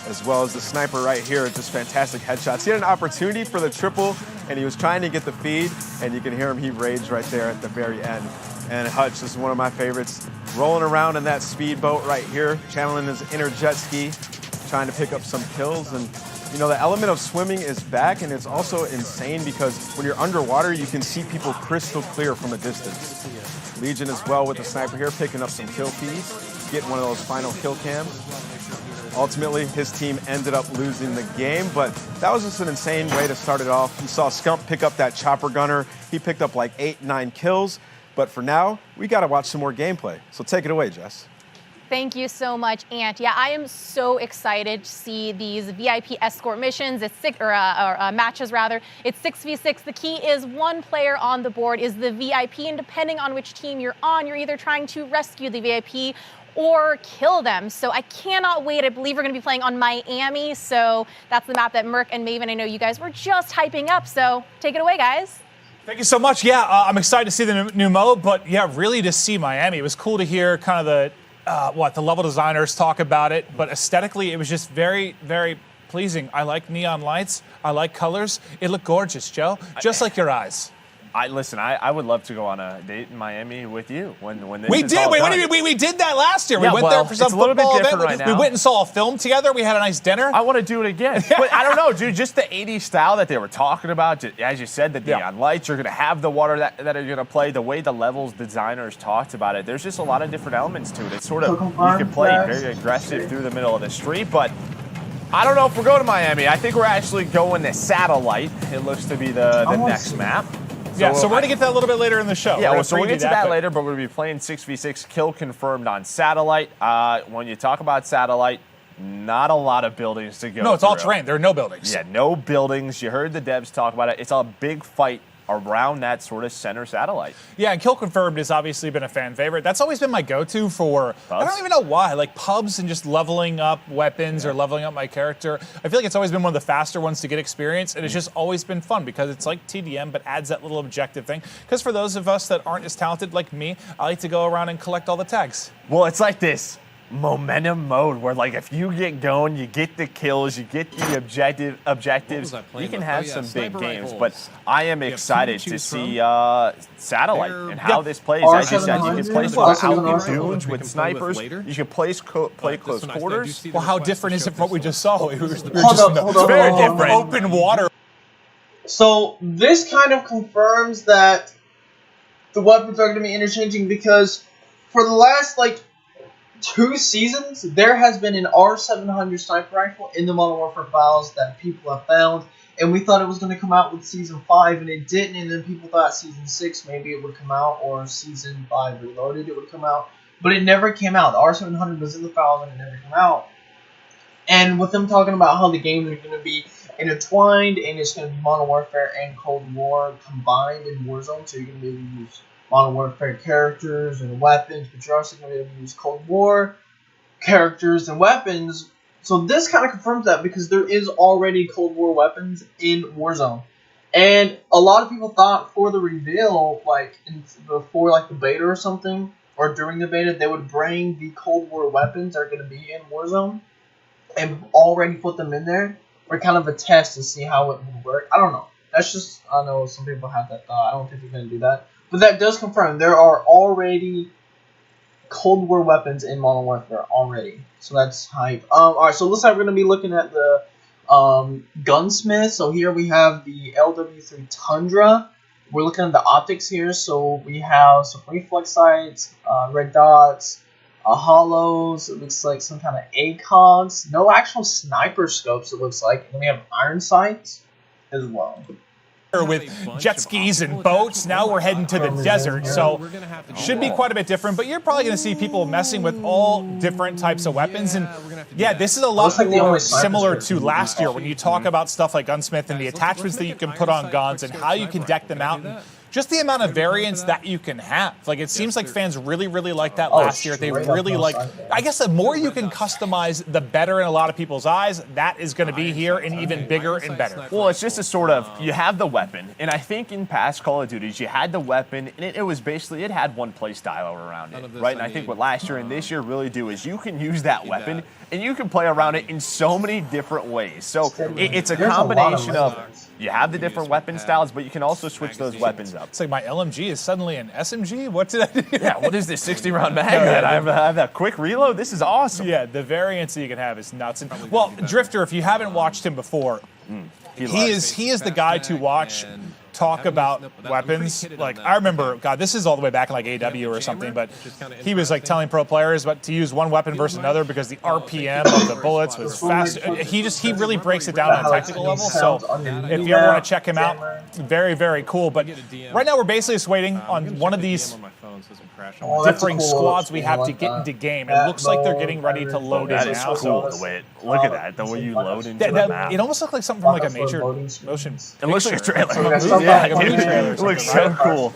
as well as the sniper right here, just fantastic headshots. He had an opportunity for the triple, and he was trying to get the feed, and you can hear him, he raged right there at the very end. And Hutch, this is one of my favorites, rolling around in that speedboat right here, channeling his inner jet ski, trying to pick up some kills. And you know, the element of swimming is back, and it's also insane because when you're underwater, you can see people crystal clear from a distance. Legion as well with the sniper here, picking up some kill feeds, getting one of those final kill cams. Ultimately, his team ended up losing the game, but that was just an insane way to start it off. You saw Scump pick up that chopper gunner. He picked up like 8-9 kills, but for now, we gotta watch some more gameplay. So take it away, Jess. Thank you so much, Ant. Yeah, I am so excited to see these VIP escort missions. It's matches rather. It's 6v6. The key is one player on the board is the VIP, and depending on which team you're on, you're either trying to rescue the VIP or kill them. So I cannot wait. I believe we're going to be playing on Miami. So that's the map that Merc and Maven, I know you guys were just hyping up. So take it away, guys. Thank you so much. Yeah, I'm excited to see the new mode, but yeah, really to see Miami. It was cool to hear kind of the the level designers talk about it, but aesthetically it was just very pleasing. I like neon lights. I like colors. It looked gorgeous, Joe, just like your eyes. Listen, I would love to go on a date in Miami with you when this we is did. all We done. did that last year. Yeah, we went there for some it's a little bit football different event. right now. We went and saw a film together. We had a nice dinner. I want to do it again. But I don't know, dude, just the 80s style that they were talking about, as you said, the neon lights, you're going to have the water that are going to play, the way the levels designers talked about it. There's just a lot of different elements to it. It's sort of, you can play very aggressive through the middle of the street, but I don't know if we're going to Miami. I think we're actually going to Satellite. It looks to be the next map. Yeah, so we're going to get to that a little bit later in the show. Yeah, well, so we'll preview get to that later, but we're going to be playing 6v6 kill confirmed on Satellite. When you talk about Satellite, not a lot of buildings to go No, it's all through. terrain. There are no buildings. Yeah, no buildings. You heard the devs talk about it. It's a big fight around that sort of center satellite. Yeah, and Kill Confirmed has obviously been a fan favorite. That's always been my go-to for, I don't even know why, like pubs and just leveling up weapons or leveling up my character. I feel like it's always been one of the faster ones to get experience, and it's just always been fun because it's like TDM, but adds that little objective thing. Because for those of us that aren't as talented like me, I like to go around and collect all the tags. Well, it's like this momentum mode where, like, if you get going, you get the kills, you get the objectives, you can have some big games. But I am excited to see Satellite and how this plays. As you said, you can play out in dunes with snipers. You can play close quarters. Well, how different is it from what we just saw? We were just Very different. Open water. So this kind of confirms that the weapons are going to be interchanging, because for the last, like, 2 seasons, there has been an R700 sniper rifle in the Modern Warfare files that people have found, and we thought it was going to come out with Season 5, and it didn't, and then people thought Season 6 maybe it would come out, or Season 5 Reloaded it would come out, but it never came out. The R700 was in the files and it never came out. And with them talking about how the games are going to be intertwined, and it's going to be Modern Warfare and Cold War combined in Warzone, so you're going to be able to use Modern Warfare characters and weapons, but you're also going to be able to use Cold War characters and weapons. So this kind of confirms that, because there is already Cold War weapons in Warzone. And a lot of people thought for the reveal, like before like the beta or something, or during the beta, they would bring the Cold War weapons that are going to be in Warzone and already put them in there for kind of a test to see how it would work. I don't know. That's just, I know some people have that thought. I don't think they're going to do that. But that does confirm there are already Cold War weapons in Modern Warfare already. So that's hype. Alright, so looks like we're going to be looking at the gunsmith. So here we have the LW3 Tundra. We're looking at the optics here. So we have some reflex sights, red dots, hollows. It looks like some kind of ACOGs. No actual sniper scopes, it looks like. And then we have iron sights as well. With jet skis and boats. Now we're heading to the desert, so should be quite a bit different, but you're probably going to see people messing with all different types of weapons. And yeah, this is a lot more similar to last year when you talk about stuff like Gunsmith and the attachments that you can put on guns and how you can deck them out. And just the amount of variance that you can have. Like, it seems like fans really, really liked that last year. They really like, I guess the more you can customize, the better in a lot of people's eyes. That is going to be here and even bigger and better. Well, it's just a sort of, you have the weapon, and I think in past Call of Duties, you had the weapon, and it was basically, it had one play style around it, right? And I think what last year and this year really do is you can use that weapon, and you can play around it in so many different ways. So it's a combination of, you have the different weapon styles, but you can also switch those weapons up. It's like my LMG is suddenly an SMG? What did I do? Yeah, what is this 60-round mag that I have that quick reload? This is awesome. Yeah, the variance that you can have is nuts. And, well, Drifter, if you haven't watched him before, he is the guy to watch talk about weapons. Like, I remember, God, this is all the way back in like AW or something, but he was like telling pro players about to use one weapon versus another because the RPM of the bullets was fast. He really breaks it down on a technical level. So if you ever want to check him out, very, very cool. But right now we're basically just waiting on one of these differing squads we have to get into game. It looks like they're getting ready to load in now. That is cool, the way look at that, the way you load into the map. It almost looked like something from like a major motion. It looks like a trailer. Yeah, like a movie trailer. It looks so cool.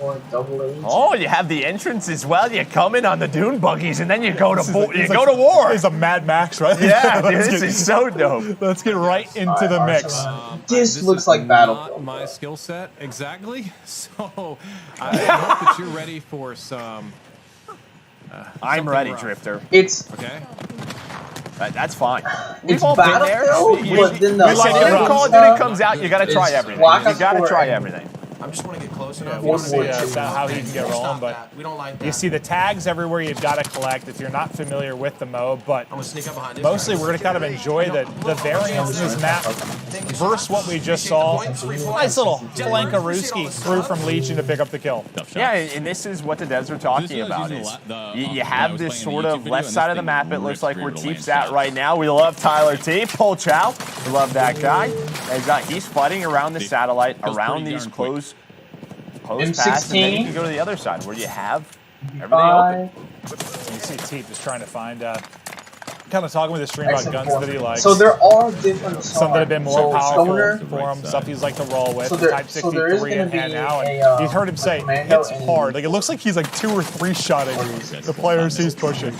Oh, you have the entrance as well. You come in on the dune buggies, and then you go to war. It's a Mad Max, right? Yeah, dude, this is so dope. Let's get right into the mix. This looks like Battlefield. My skill set, exactly. So I hope that you're ready for some... I'm ready, Drifter. It's... Okay. That's fine. We've all been there. But then the Call of Duty comes out, you gotta try everything. You gotta try everything. I just want to get close enough. We'll see how he can get rolling, but you see the tags everywhere you've got to collect if you're not familiar with the mode, but mostly we're going to kind of enjoy the variance in this map versus what we just saw. Nice little flankarooski through from Legion to pick up the kill. Yeah, and this is what the devs are talking about. You have this sort of left side of the map, it looks like where Teep's at right now. We love Tyler Teep, Pol Chow, we love that guy. He's fighting around the satellite, around these close post pass, and then you can go to the other side where you have everything open. You see Teep just trying to find, kind of talking with the stream about guns that he likes. So there are different some that have been more powerful Stoner, for him, stuff he's like to roll with. So there- Type so there is 63 in gonna hand be now, and a, you've heard him say hits hard. Like it looks like he's like 2 or 3 shotting the players he's pushing.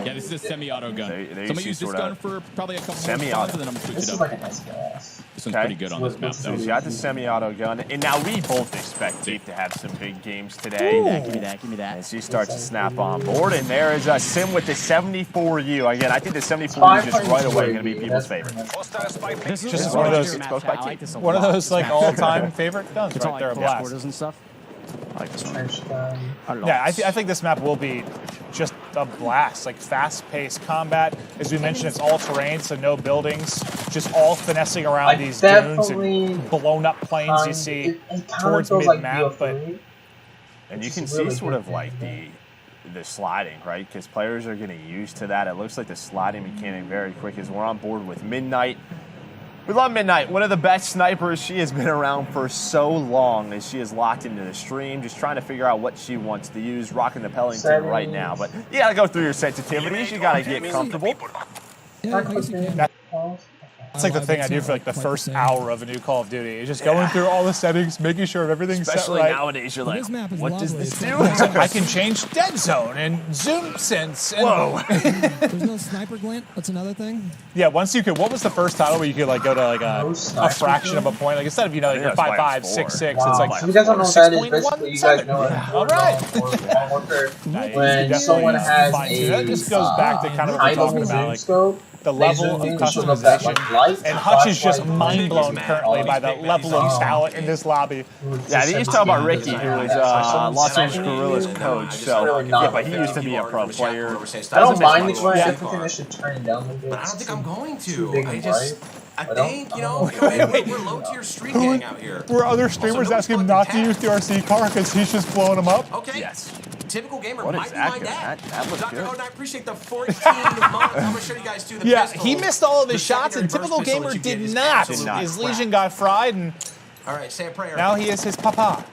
Yeah, this is a semi-auto gun. They So I'm gonna use this gun for probably a couple more semi-auto. rounds, and then I'm gonna switch This it is up. like an SKS. This one's pretty good on this map, So though. he's got the semi-auto gun, and now we both expect Teep to have some big games today. Give me that. Give me that. As he starts to snap on board, and there is a Sim with the 74U. Again, I think the 74U is just right away going to be people's favorite. This is just one of those like all-time favorite guns right there, a blast. And stuff. I like this one. Yeah, I think this map will be just a blast, like fast-paced combat. As we mentioned, it's all terrain, so no buildings, just all finessing around these dunes and blown-up planes you see towards mid-map. And you can see sort of like the sliding, right? Because players are getting used to that. It looks like the sliding mechanic very quick as we're on board with Midnight. We love Midnight, one of the best snipers. She has been around for so long as she is locked into the stream, just trying to figure out what she wants to use, rocking the Pellington right now. But you gotta go through your sensitivities, you gotta get comfortable. That's like the thing I do for like the first hour of a new Call of Duty. Is just going through all the settings, making sure everything's Especially set right. nowadays, you're like, what does this do? I can change dead zone and zoom sense. And whoa. There's no sniper glint. That's another thing. Yeah, once you could. What was the first title where you could like go to like a fraction of a point? Like instead of like your 5.5, 6.6, it's like If you guys don't know what that is, basically you guys know it. All right. When someone has that just goes back to kind of what we're talking about, like scope, the level of customization. And Hutch is just mind blown currently by the level of talent in this lobby. Yeah, they used to talk about Ricky, who was Los Angeles Guerrillas coach. So yeah, but he used to be a pro player. I don't mind the glitch. I think I should turn it down a bit. But I don't think I'm going to. I I think, you know, we're low-tier street gang out here. Were other streamers asking him not to use the RC car because he's just blowing them up? Okay. Yes. Typical gamer What might is be my that? dad. That looks Dr. good. Odin, I appreciate the 14 moments. I'm going to show you guys, too, the Yeah, pistol. he missed all of his The shots, and secondary typical burst pistol gamer that you did get is not. absolute His crap. Legion got fried, and All right, say a prayer. now he is his papa.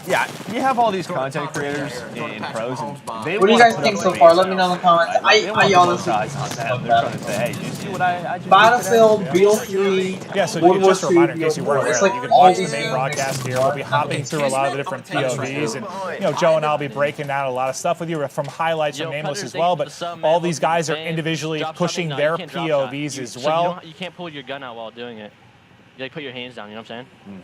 Yeah, you have all these content creators in pros, and they What do you guys think so far? Let me know in the comments. I honestly they're trying to say, hey, you see what I just Battlefield, BO3, Yeah, so World War just a reminder in II, case you weren't aware, it's that like you can all watch the these main games. broadcast here. We'll be hopping through a lot of the different POVs, and Joe and I'll be breaking down a lot of stuff with you from highlights from Nameless as well. But all these guys are individually pushing their POVs as well. You can't pull your gun out while doing it. You like put your hands down. You know what I'm saying?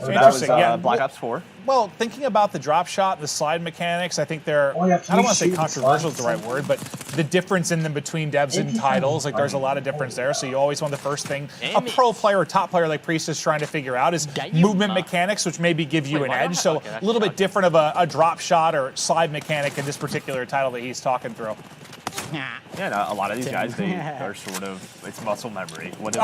So that was Black Ops 4. Well, thinking about the drop shot, the slide mechanics, I think they're, Oh, yeah, I don't want to say shoot controversial is the right word, but the difference in them between devs and titles, like there's a lot of difference there. So you always want the first thing a pro player or top player like Priest is trying to figure out is movement mechanics, which maybe give you an edge. So a little bit different of a drop shot or slide mechanic in this particular title that he's talking through. Yeah, no, a lot of these guys, they are sort of, it's muscle memory. What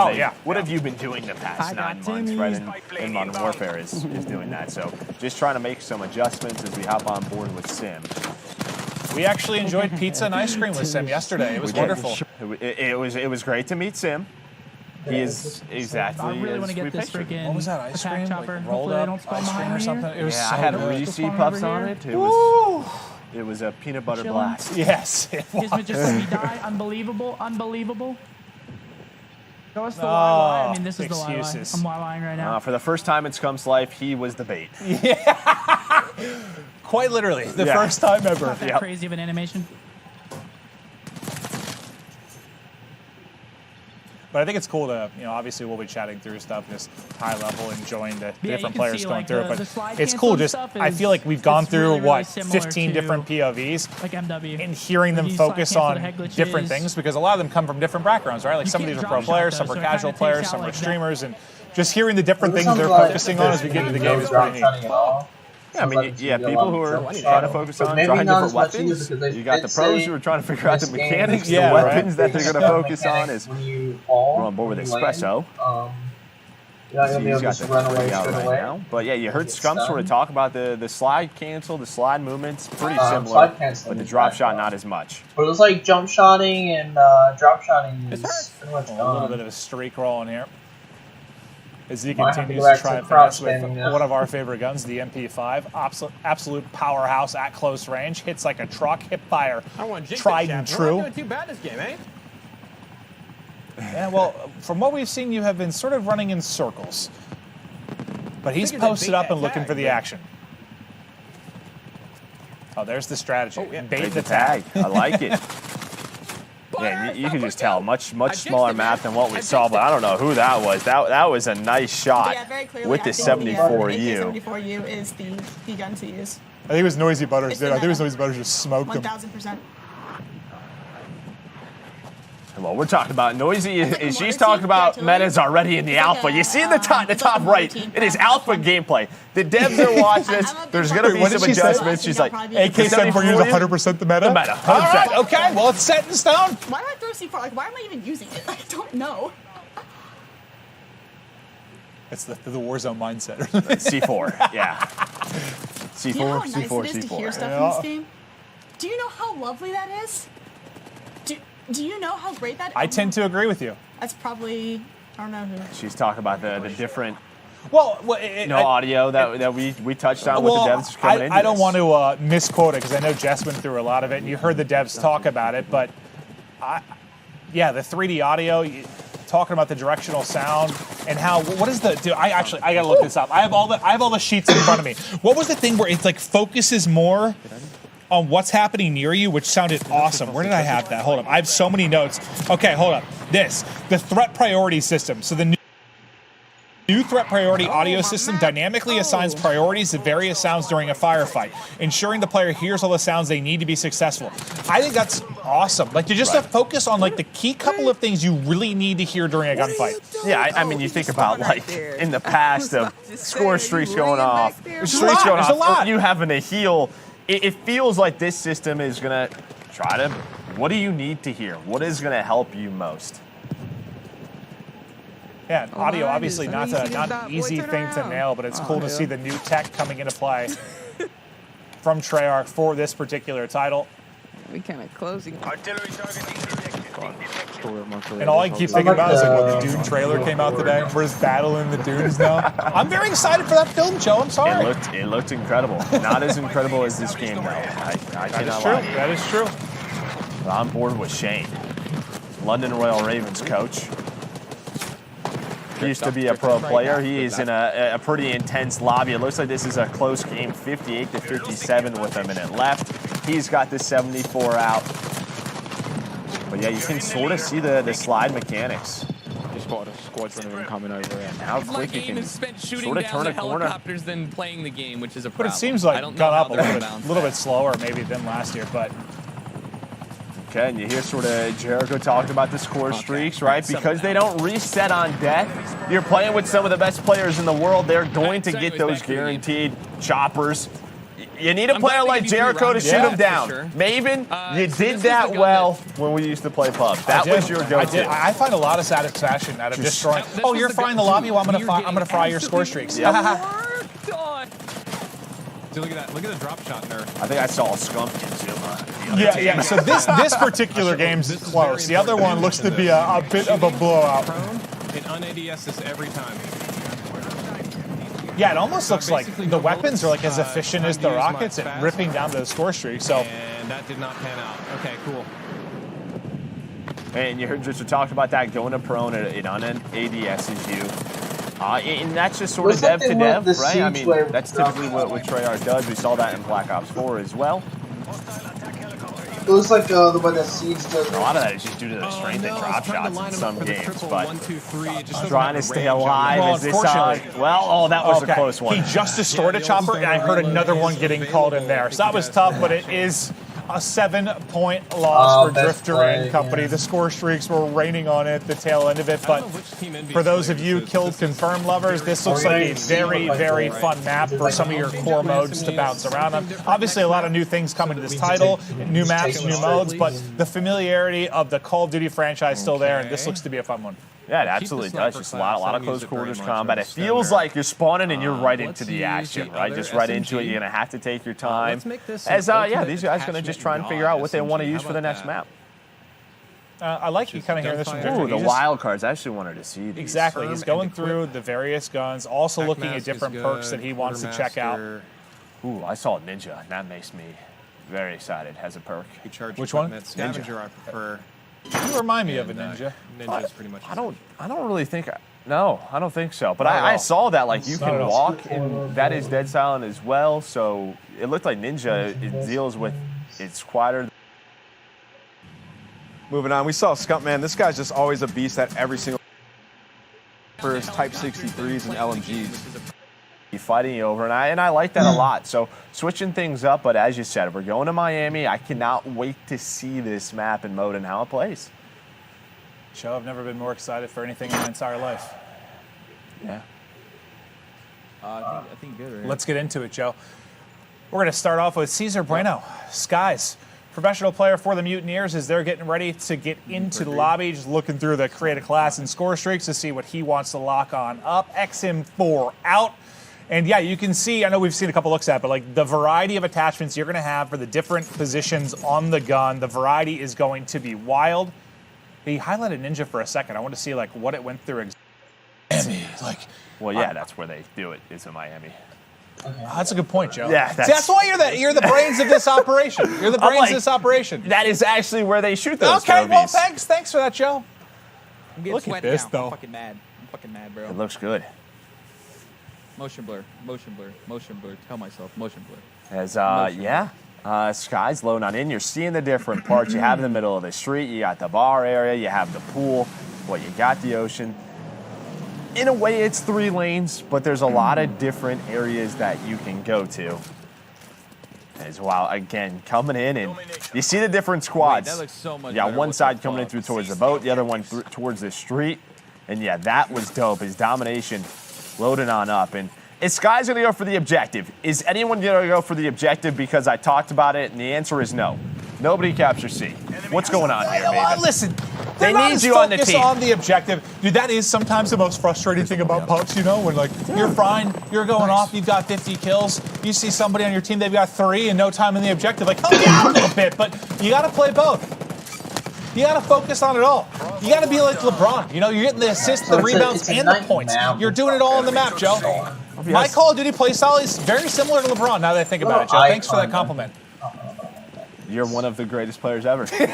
have you been doing the past 9 months, right? And Modern Warfare is doing that. So just trying to make some adjustments as we hop on board with Sim. We actually enjoyed pizza and ice cream with Sim yesterday. It was wonderful. It was great to meet Sim. He is exactly I really want to get this What freaking was that, ice cream? chopper. Like rolled Hopefully they up don't spawn ice cream behind or me something? here. It was Yeah, so I had good. Reese Spawn Puffs over on here. it. It was a peanut butter Chilling. blast. Yes, it was. Gizmo just let me die. Unbelievable. Unbelievable. Show us the YY. I mean, this is the excuses. YY. I'm YYing right now. For the first time in Scum's life, he was the bait. Quite literally, the first time ever. Not that crazy of an animation. But I think it's cool to, obviously we'll be chatting through stuff just high level, enjoying the different players going through it. But it's cool just, I feel like we've gone through, 15 different POVs. Like MW. And hearing them focus on different things because a lot of them come from different backgrounds, right? Like some of these are pro players, some are casual players, some are streamers, and just hearing the different things they're focusing on as we get into the game is pretty neat. Yeah, I mean, people who are trying to focus on trying different weapons. You got the pros who are trying to figure out the mechanics, the weapons that they're going to focus on. We're on board with Espresso. He's got the three out right now. But yeah, you heard Scum sort of talk about the slide cancel, the slide movements, pretty similar, but the drop shot not as much. But it was like jump shotting, and drop shotting is pretty much A little bit of a streak rolling here. gone. What was that ice cream? Like rolled up ice cream or something? It was so good. Yeah, I had Reese Puffs on it. as he Might have to continues go to back try to and crouch finesse with standing now. one of our favorite guns, the MP5. Absolute powerhouse at close range. Hits like a truck. Hip fire. Tried and true. We're not doing too bad this game, eh? Yeah, well, from what we've seen, you have been sort of running in circles. But he's Figured they'd posted bait up that and looking tag, for the but- action. Oh, there's the strategy. Bait the tag. tag. I like it. Yeah, you can just tell much smaller map than what we saw, but I don't know who that was. That was a nice shot Yeah, very clearly, with I the think the 74U. AK-74U is the gun to use. I think it was Noisy Butters, It's dude. the I think it was meta. Noisy Butters just smoked him. 1000%. Well, we're talking about Noisy. She's talking about metas already in the alpha. You see in the top right, it is alpha gameplay. The devs are watching this. There's going to be some adjustments. She's like, AK-74U is 100% the meta? The meta, 100%. All right, okay. Well, it's set in stone. Why do I throw C4? Like, why am I even using it? I don't know. It's the Warzone mindset. C4, yeah. C4, Do you know how nice C4, it is to C4. hear stuff in this game? Do you know how lovely that is? Do you know how great that is? I tend to agree with you. That's probably, I don't know who. She's talking about the different Well, audio that we touched on with the devs coming into I don't this. want to misquote it because I know Jess went through a lot of it, and you heard the devs talk about it. But, yeah, the 3D audio, talking about the directional sound and how what is the? Dude, I gotta look this up. I have all the sheets in front of me. What was the thing where it's like focuses more on what's happening near you, which sounded awesome. Where did I have that? Hold up. I have so many notes. Okay, hold up. The threat priority system. So the new threat priority audio system dynamically assigns priorities to various sounds during a firefight, ensuring the player hears all the sounds they need to be successful. I think that's awesome. Like, to just to focus on like the key couple of things you really need to hear during a gunfight. Yeah, I mean, you think about like in the past of score streaks going off, There's a lot. you having to heal. It feels like this system is gonna try to. What do you need to hear? What is gonna help you most? Yeah, and audio obviously not an easy thing to nail, but it's cool to see the new tech coming into play from Treyarch for this particular title. We kind of closing. Artillery And all I keep thinking about is like when the Dune trailer came out today. We're just battling the dunes now. I'm very excited for that film, Joe. I'm sorry. It looked incredible. Not as incredible as this game, though. That is true. That is true. But I'm bored with Shane, London Royal Ravens coach. He used to be a pro player. He is in a pretty intense lobby. It looks like this is a close game, 58-57 with a minute left. He's got the 74 out. But yeah, you can sort of see the slide mechanics. Just spotted a squadron coming over and how quick you can sort of turn a corner. Helicopters than playing the game, which is a But problem. it seems like I don't gone know up how a they're little bit slower maybe than last year, but okay, and you hear sort of Jericho talking about the score streaks, right? Because they don't reset on death. You're playing with some of the best players in the world. They're going to get those guaranteed choppers. You need a player like Jericho to shoot them down. Maven, you did that well when we used to play pub. That was your go-to. I find a lot of satisfaction out of destroying. Oh, you're frying the lobby. Well, I'm gonna fry your score streaks. Yep. Dude, look at that. Look at the drop shot there. I think I saw a skunk into Yeah. So this particular game's close. The other one looks to be a bit of a blowout. It un-ADS this every time. Yeah, it almost looks like the weapons are like as efficient as the rockets at ripping down the score streak. So, and that did not pan out. Okay, cool. And you heard just talked about that going to prone. It un-ADSs you. And that's just sort of dev to dev, right? I mean, that's typically what Treyarch does. We saw that in Black Ops 4 as well. It looks like the one that Siege does. A lot of that is just due to the strength of drop shots in some games, but trying to stay alive is this well, that was a close one. He just destroyed a chopper, and I heard another one getting called in there. So that was tough, but it is a 7-point loss for Drifter and company. The score streaks were raining on it, the tail end of it. But for those of you Killed Confirmed lovers, this looks like a very, very fun map for some of your core modes to bounce around on. Obviously, a lot of new things coming to this title, new maps, new modes, but the familiarity of the Call of Duty franchise is still there, and this looks to be a fun one. Yeah, it absolutely does. Just a lot of close quarters combat. It feels like you're spawning and you're right into the action, right? Just right into it. You're gonna have to take your time. As these guys are gonna just try and figure out what they want to use for the next map. I like you kind of hearing this from Ooh, Victor. the wild cards. I actually wanted to see these. Exactly. He's going through the various guns, also looking at different perks that he wants to check out. Ooh, I saw Ninja. That makes me very excited. Has a perk. Which one? Scavenger, I prefer. You remind me of a Ninja. Ninja's pretty much. I don't really think. No, I don't think so. But I saw that like you can walk, and that is dead silent as well. So it looked like Ninja. It deals with. It's quieter. Moving on, we saw Scumpman. This guy's just always a beast at every single for his Type 63s and LMGs. Fighting you over, and I like that a lot. So switching things up, but as you said, we're going to Miami. I cannot wait to see this map and mode and how it plays. Joe, I've never been more excited for anything in my entire life. Yeah. I think good. Right? Let's get into it, Joe. We're going to start off with Cesar Bueno, Skies. Professional player for the Mutineers as they're getting ready to get into the lobby, just looking through the create a class and score streaks to see what he wants to lock on up. XM4 out. And yeah, you can see, I know we've seen a couple looks at it, but like the variety of attachments you're going to have for the different positions on the gun, the variety is going to be wild. He highlighted Ninja for a second. I want to see like what it went through. Miami, like. Well, yeah, that's where they do it. It's in Miami. That's a good point, Joe. Yeah, that's why you're the brains of this operation. You're the brains of this operation. That is actually where they shoot those Okay, movies. well, thanks for that, Joe. I'm getting Look at sweaty this, now. though. I'm fucking mad. Bro. It looks good. Motion blur. Tell myself, motion blur. As Sky's low not in. You're seeing the different parts. You have in the middle of the street. You got the bar area. You have the pool. Well, you got the ocean. In a way, it's 3 lanes, but there's a lot of different areas that you can go to. As well, again, coming in, and you see the different squads. Wait, that looks so much you got better one with side the coming in fog. through towards the boat, the other one towards the street. And yeah, that was dope. His domination loading on up. And is Sky's going to go for the objective? Is anyone going to go for the objective because I talked about it? And the answer is no. Nobody captures C. What's going on here, baby? Listen, They not need as you on the focused team. on the objective. Dude, that is sometimes the most frustrating thing about pucks, you know, when like you're fine, you're going off, you've got 50 kills, you see somebody on your team, they've got 3 and no time in the objective, like help me out a little bit, but you gotta play both. You gotta focus on it all. You gotta be like LeBron. You know, you're getting the assists, the rebounds, and the points. You're doing it all on the map, Joe. My Call of Duty playstyle is very similar to LeBron now that I think about it, Joe. Thanks for that compliment. You're one of the greatest players ever. See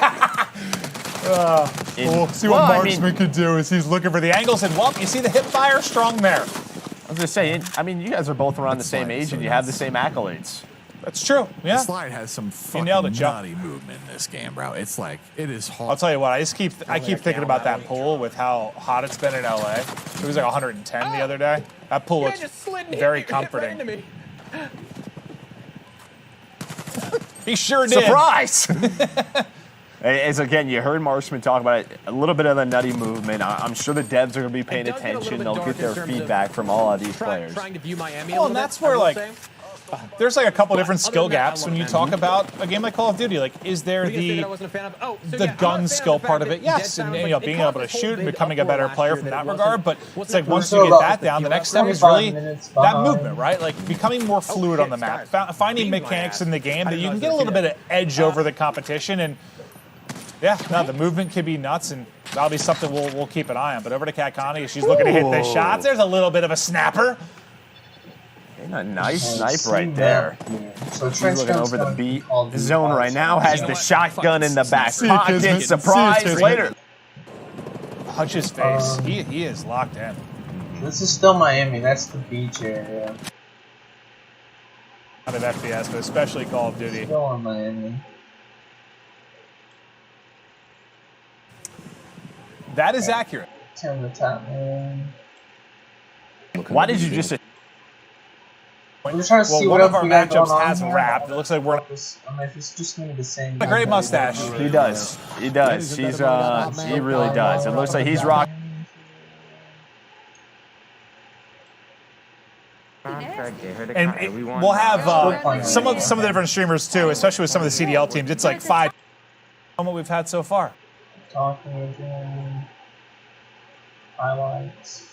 what Marksman could do is he's looking for the angles, and well, you see the hip fire strong there. I was just saying, I mean, you guys are both around the same age and you have the same accolades. That's true, yeah. The slide has some fucking nailed it, Joe. nutty movement in this game, bro. It's like, it is hard. I'll tell you what, I keep thinking about that pool with how hot it's been in LA. It was like 110 the other day. That pool looks very comforting. He sure did. Surprise! As again, you heard Marksman talk about it, a little bit of the nutty movement. I'm sure the devs are going to be paying attention. They'll get their feedback from all of these players. Trying to view Miami. Well, and that's where like there's like a couple different skill gaps when you talk about a game like Call of Duty. Like, is there the gun skill part of it? Yes, and you know, being able to shoot and becoming a better player from that regard. But it's like once you get that down, the next step is really that movement, right? Like becoming more fluid on the map, finding mechanics in the game that you can get a little bit of edge over the competition. And yeah, no, the movement could be nuts, and that'll be something we'll keep an eye on. But over to Kat Connie, she's looking to hit the shots. There's a little bit of a snapper. A nice snipe right there. So He's looking over the B zone right now, has the shotgun in the back pocket. Surprise later. Punch his face. He is locked in. This is still Miami. That's the beach area. Out of FPS, but especially Call of Duty. Still on Miami. That is accurate. Turn the top man. Why did you just... I'm just trying to see one what of our matchups has wrapped. It looks like we're. I mean, if it's just gonna be the same. A great mustache. He does. He does. He really does. It looks like he's rocking. And we'll have some of the different streamers too, especially with some of the CDL teams. It's like 5 on what we've had so far. Talking again. Highlights.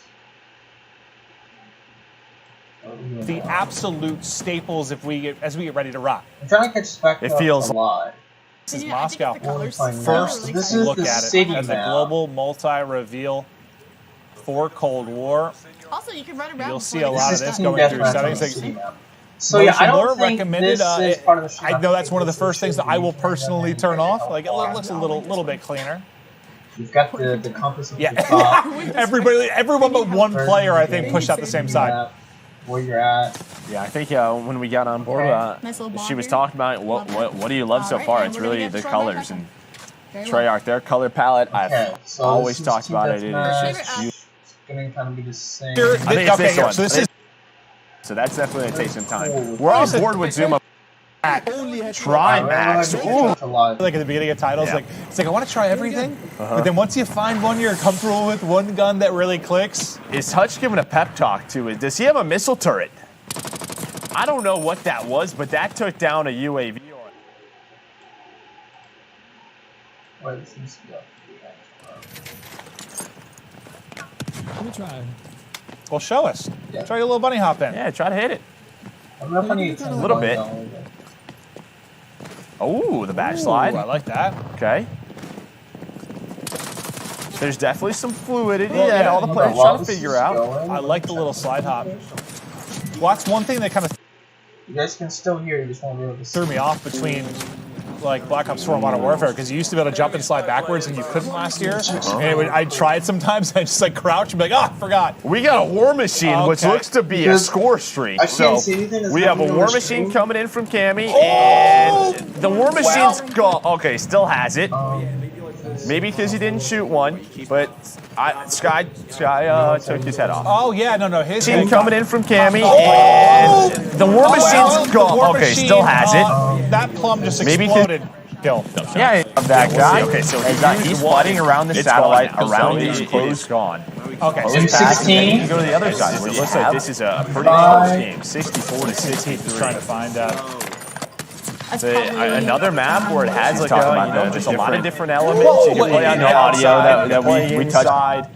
The absolute staples as we get ready to rock. I'm trying to catch Spectre It feels a lot. This is Moscow. First, this is look the at city it as a map. global multi-reveal for Cold War. Also, you can run around. You'll see a lot of this Team going through Deathmatch settings. on the map. So yeah, I don't think recommended. this is part of the I know that's one of the first things that I will personally turn off. Like it looks a little bit cleaner. You've got the compass. Yeah, everyone but one player, I think, pushed out the same side. Where you're at. Yeah, I think when we got on board, she was talking about what do you love so far? It's really the colors and Treyarch, their color palette. I've always talked about it. It is just beautiful. It's gonna kind of be the same. I think it's this one. So that's definitely gonna take some time. We're on board with Zuma. Trimax. Like at the beginning of titles, like it's like I want to try everything, but then once you find one you're comfortable with, one gun that really clicks. Is Hutch giving a pep talk to it? Does he have a missile turret? I don't know what that was, but that took down a UAV. Wait, this Let me try. Well, show us. Try your little bunny hop in. Yeah, try to hit it. I don't know if I need a little bit. Oh, the back slide. I like that. Okay. There's definitely some fluidity Well, that yeah. all the players trying to figure out. I like the little slide hop. Well, that's one thing that kind of You guys can still hear. You just won't be able to see. threw me off between like Black Ops 4 and Modern Warfare because you used to be able to jump and slide backwards and you couldn't last year. And I tried sometimes. I just like crouch and be like, I forgot. We got a War Machine, which looks to be a score streak. I can't see anything that's we have a happening War on the Machine screen. coming in from Cammy, and the War Machine's gone. Okay, still has it. Maybe because he didn't shoot one, but Sky took his head off. Oh yeah, no, his Machine head coming in from Cammy, and the War Machine's gone. Okay, still has it. That plum just Maybe exploded. Kill. Yeah, of that guy. Okay, so he's flooding around the satellite, gone. around these closed gone. Okay, so M16. You go to the other side. It looks like this is a pretty close game, 64 to 63. Trying to find another map where it has like there's a lot of different elements. You can play on the audio that we touched.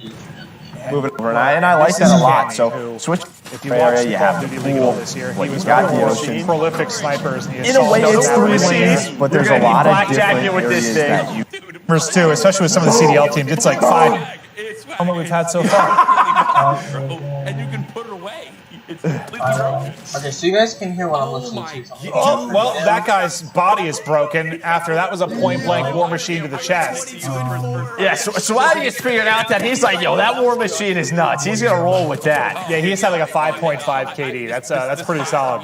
Moving over, and I like that a lot. So switch. If you watch the Call of Duty League this year, he was got one the of the ocean. most prolific snipers in the In a way, it's 3 lanes, but there's a lot of different with this thing. Numbers too, especially with some of the CDL teams. It's like 5 what we've had so far. And you can put it away. It's completely broken. Okay, so you guys can hear what I'm listening to. Oh, well, that guy's body is broken after that was a point-blank War Machine to the chest. Yeah, so Swaggy has figured out that he's like, yo, that War Machine is nuts. He's gonna roll with that. Yeah, he just had like a 5.5 KD. That's pretty solid.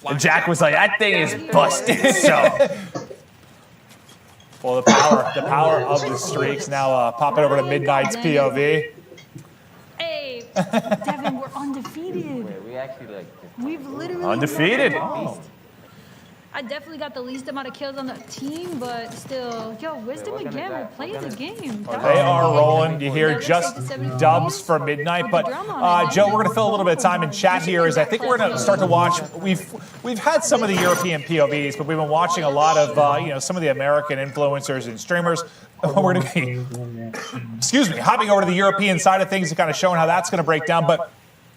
And Jack was like, that thing is busted. So. Well, the power of the streaks now popping over to Midnight's POV. Hey, Devin, we're undefeated. We've literally Undefeated. I definitely got the least amount of kills on the team, but still, yo, Wisdom again, we're playing the game. They are rolling. You hear just dubs for Midnight, but Joe, we're gonna fill a little bit of time in chat here. As I think we're gonna start to watch. We've had some of the European POVs, but we've been watching a lot of some of the American influencers and streamers. We're gonna be, hopping over to the European side of things and kind of showing how that's gonna break down, but.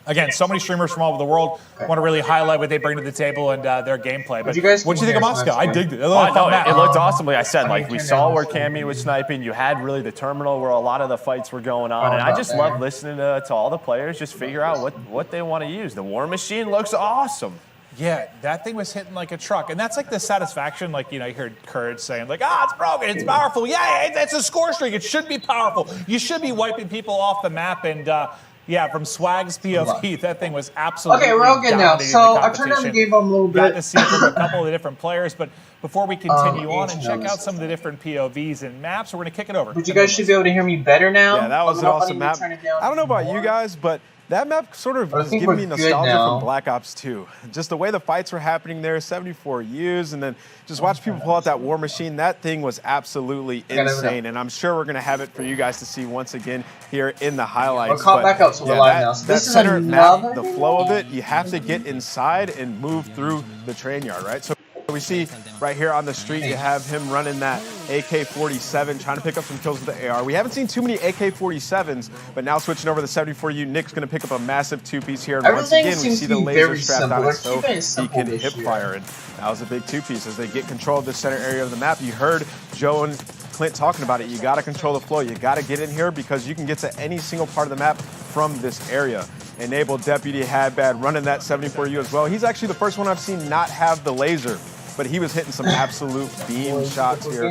Again, so many streamers from all over the world want to really highlight what they bring to the table and their gameplay. But what do you think of Moscow? I digged it. It looked awesome. Like I said, like we saw where Cammy was sniping. You had really the terminal where a lot of the fights were going on. And I just love listening to all the players just figure out what they want to use. The War Machine looks awesome. Yeah, that thing was hitting like a truck. And that's like the satisfaction, like, you heard Courage saying, like, it's broken, it's powerful. Yeah, it's a score streak. It should be powerful. You should be wiping people off the map. And, from Swag's POV, that thing was absolutely okay, we're all good now. So I turned down the game volume a little bit. Got to see from a couple of the different players, but before we continue on and check out some of the different POVs and maps, we're going to kick it over. But you guys should be able to hear me better now. Yeah, that was an awesome map. I don't know about you guys, but that map sort of is giving me nostalgia from Black Ops 2. Just the way the fights were happening there, 74 U's, and then just watch people pull out that War Machine. That thing was absolutely insane, and I'm sure we're going to have it for you guys to see once again here in the highlights. We're caught back up, so we're live now. So that this is center map, another the flow of it, you have to get inside and move through the train yard, right? So we we see right here on the street, you have him running that AK-47, trying to pick up some kills with the AR. We haven't seen too many AK-47s, but now switching over to the 74U, Nick's going to pick up a massive two-piece here. And once again, we see the laser strapped on it so he can hip fire. And that was a big two-piece as they get control of the center area of the map. You heard Joe and Clint talking about it. You got to control the flow. You got to get in here because you can get to any single part of the map from this area. Enabled Deputy Hadbad running that 74U as well. He's actually the first one I've seen not have the laser, but he was hitting some absolute beam shots here,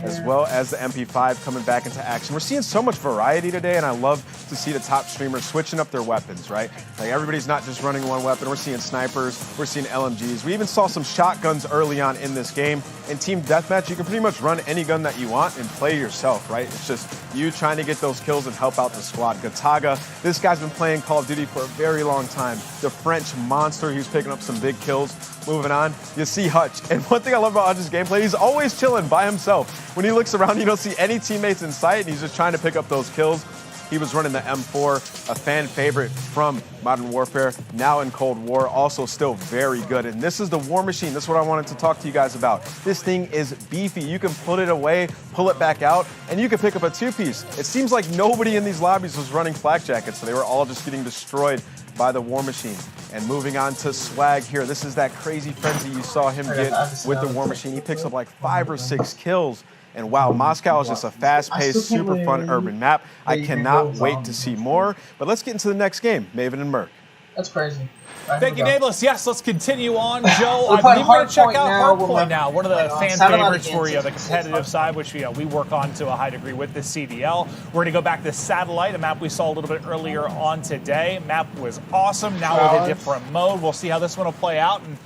as well as the MP5 coming back into action. We're seeing so much variety today, and I love to see the top streamers switching up their weapons, right? Like everybody's not just running one weapon. We're seeing snipers, we're seeing LMGs. We even saw some shotguns early on in this game. In Team Deathmatch, you can pretty much run any gun that you want and play yourself, right? It's just you trying to get those kills and help out the squad. Gataga, this guy's been playing Call of Duty for a very long time. The French monster, he was picking up some big kills. Moving on, you see Hutch. And one thing I love about Hutch's gameplay, he's always chilling by himself. When he looks around, you don't see any teammates in sight, and he's just trying to pick up those kills. He was running the M4, a fan favorite from Modern Warfare, now in Cold War, also still very good. And this is the War Machine. This is what I wanted to talk to you guys about. This thing is beefy. You can put it away, pull it back out, and you can pick up a two-piece. It seems like nobody in these lobbies was running flak jackets, so they were all just getting destroyed by the War Machine. And moving on to Swag here. This is that crazy frenzy you saw him get with the War Machine. He picks up like 5 or 6 kills. And wow, Moscow is just a fast-paced, super fun urban map. I cannot wait to see more. But let's get into the next game, Maven and Merc. That's crazy. Thank you, Nameless. Yes, let's continue on. Joe, I believe we're going to check out Hardpoint now. One of the fan favorites for you, the competitive side, which we work on to a high degree with the CDL. We're going to go back to Satellite, a map we saw a little bit earlier on today. Map was awesome. Now with a different mode. We'll see how this one will play out, and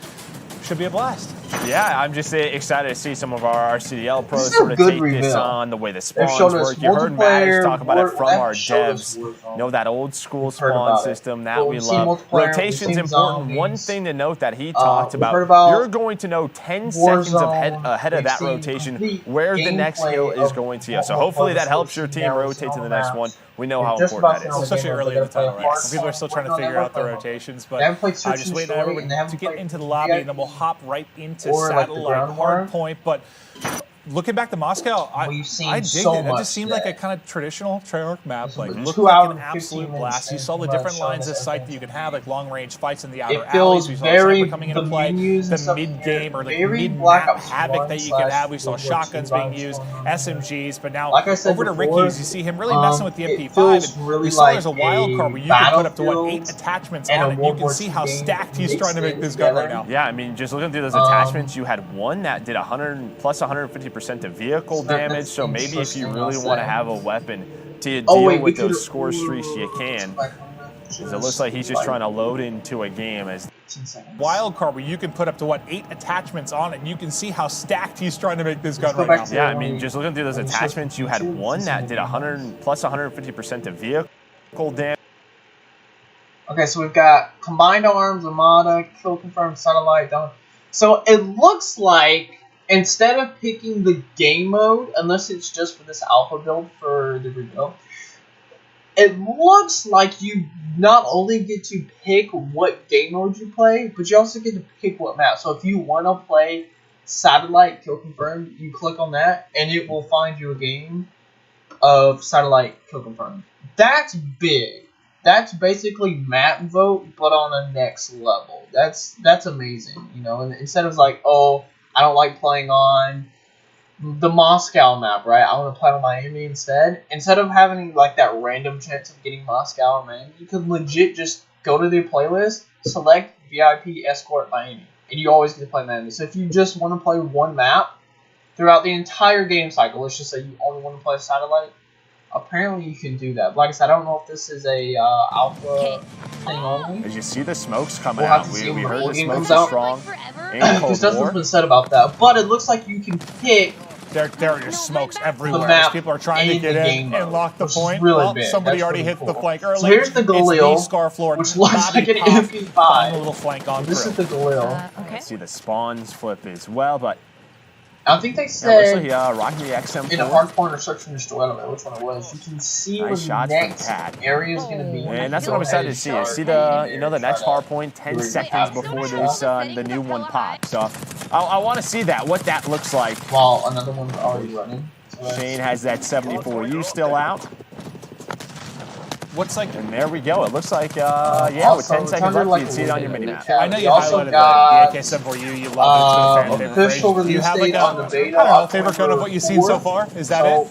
should be a blast. Yeah, I'm just excited to see some of our CDL pros sort of take this on, the way the spawns work. You heard Maddox talk about it from our devs. You know, that old school spawn system that we love. Rotation's important. One thing to note that he talked about, you're going to know 10 seconds ahead of that rotation where the next hill is going to go. So hopefully that helps your team rotate to the next one. We know how important that is. Especially early in the tunnel, right? Some people are still trying to figure out the rotations, but I just wait for everyone to get into the lobby, and then we'll hop right into Satellite Hardpoint. But looking back to Moscow, I dig it. It just seemed like a kind of traditional Treyarch map. Like, looked like an absolute blast. You saw the different lines of sight that you could have, like long-range fights in the outer alleys. We saw sniper coming into play, the mid-game or like mid-map havoc that you could have. We saw shotguns being used, SMGs. But now over to Ricky's, you see him really messing with the MP5. And we saw there's a wild card where you can put up to 8 attachments on it. You can see how stacked he's trying to make this gun right now. Yeah, I mean, just looking through those attachments, you had one that did 100 plus 150% to vehicle damage, so maybe if you really want to have a weapon to deal with those score streaks, you can. It looks like he's just trying to load into a game as wild card where you can put up to 8 attachments on it, and you can see how stacked he's trying to make this gun right now. Yeah, I mean, just looking through those attachments, you had one that did 100 plus 150% to vehicle damage. Okay, so we've got Combined Arms, Armada, Kill Confirmed, Satellite, down. So it looks like instead of picking the game mode, unless it's just for this alpha build for the rebuild, it looks like you not only get to pick what game mode you play, but you also get to pick what map. So if you want to play Satellite Kill Confirmed, you click on that, and it will find you a game of Satellite Kill Confirmed. That's big. That's basically map vote, but on a next level. That's amazing, you know. And instead of like, oh, I don't like playing on the Moscow map, right? I want to play on Miami instead. Instead of having like that random chance of getting Moscow or Miami, you could legit just go to the playlist, select VIP Escort Miami, and you always get to play Miami. So if you just want to play one map throughout the entire game cycle, let's just say you only want to play Satellite, apparently you can do that. But like I said, I don't know if this is a alpha thing only. As you see the smokes coming out, we heard the smokes are strong. Because nothing's been said about that. But it looks like you can pick. There are just smokes everywhere. People are trying to get in and lock the point. Really somebody already hit the flank early. So here's the Galil, which looks like an MP5. A little flank on this is the Galil. Okay. See the spawns flip as well, but I think they Yeah, said looks like Rocky XM4. in a hardpoint or search and destroy, I don't know which one it was. You can see where the next area is going to be. And that's what I'm excited to see. You see the, the next hardpoint 10 seconds before this, the new one pops. So I want to see that, what that looks like. While another one's already running. So Shane has that 74U still out. What's like? And there we go. It looks like, yeah, with 10 seconds left, you can see it on your mini map. I know you highlighted the AK-74U. You love it. Official Do you release have like date on the beta. I don't know, favorite code of what you've seen so far? Is that it?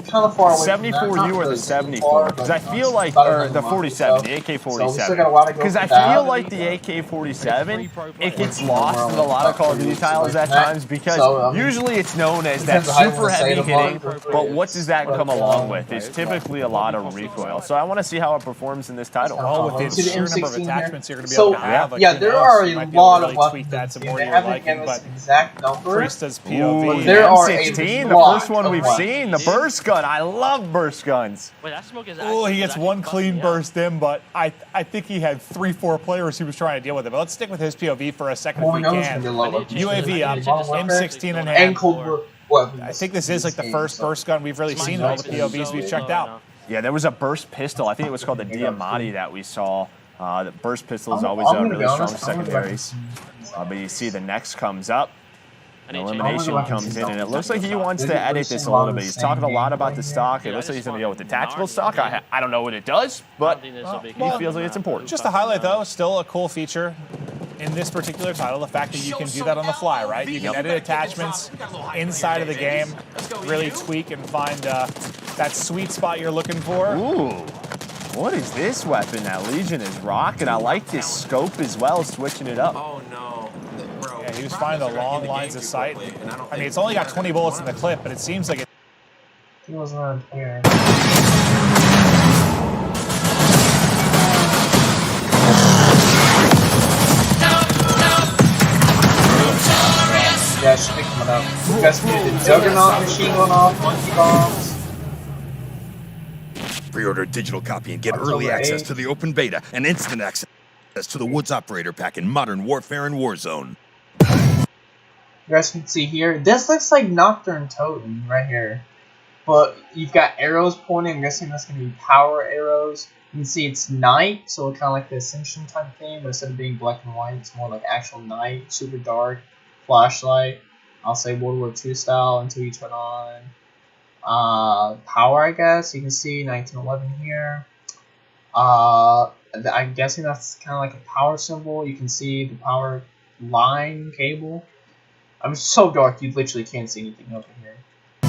Kind of far away 74U or the 74? Because I feel like, or the 47, the AK-47. Because I feel like the AK-47, it gets lost in a lot of Call of Duty titles at times because usually it's known as that super heavy hitting, but what does that come along with? It's typically a lot of recoil. So I want to see how it performs in this title. Oh, with the sheer number of attachments you're going to be able to have. Yeah, there are a lot of weapons. They haven't given us exact number. Priesta's POV. There are M16, the first one we've seen, the burst gun. I love burst guns. Wait, that smoke is Oh, he gets one clean burst in, but I think he had 3-4 players he was trying to deal with it. But let's stick with his POV for a second if we can. UAV up, M16 in hand. I think this is like the first burst gun we've really seen in all the POVs we've checked out. Yeah, there was a burst pistol. I think it was called the Diamatti that we saw. The burst pistol is always really strong secondaries. But you see the next comes up. An elimination comes in, and it looks like he wants to edit this a little bit. He's talking a lot about the stock. It looks like he's going to go with the tactical stock. I don't know what it does, but he feels like it's important. Just to highlight, though, still a cool feature in this particular title, the fact that you can do that on the fly, right? You can edit attachments inside of the game, really tweak and find that sweet spot you're looking for. Ooh. What is this weapon that Legion is rocking? I like this scope as well, switching it up. Oh, no. Yeah, he was finding the long lines of sight. I mean, it's only got 20 bullets in the clip, but it seems like it. He wasn't on here. Yeah, should pick one up. You guys can do the Juggernaut machine going off, monkey bombs. Pre-order a digital copy and get early access to the open beta and instant access to the Woods Operator Pack in Modern Warfare and Warzone. You guys can see here, this looks like Nocturne Totem right here. But you've got arrows pointing, I'm guessing that's going to be power arrows. You can see it's night, so kind of like the Ascension type thing, but instead of being black and white, it's more like actual night, super dark, flashlight. I'll say World War II style until you turn on power, I guess. You can see 1911 here. I'm guessing that's kind of like a power symbol. You can see the power line cable. I'm so dark you literally can't see anything over here.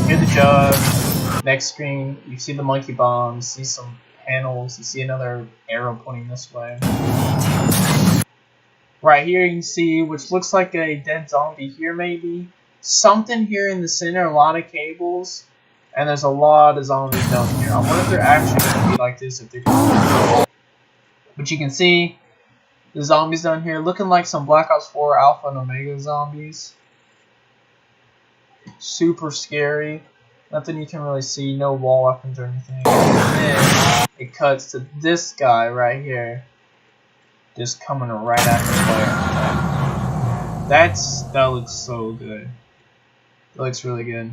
Hear the jug. Next screen, you see the monkey bombs. You see some panels. You see another arrow pointing this way. Right here you can see, which looks like a dead zombie here maybe. Something here in the center, a lot of cables. And there's a lot of zombies down here. I wonder if they're actually going to be like this if they're going. But you can see the zombies down here looking like some Black Ops 4 Alpha and Omega zombies. Super scary. Nothing you can really see. No wall weapons or anything. And then it cuts to this guy right here. Just coming right at the player. That looks so good. That looks really good.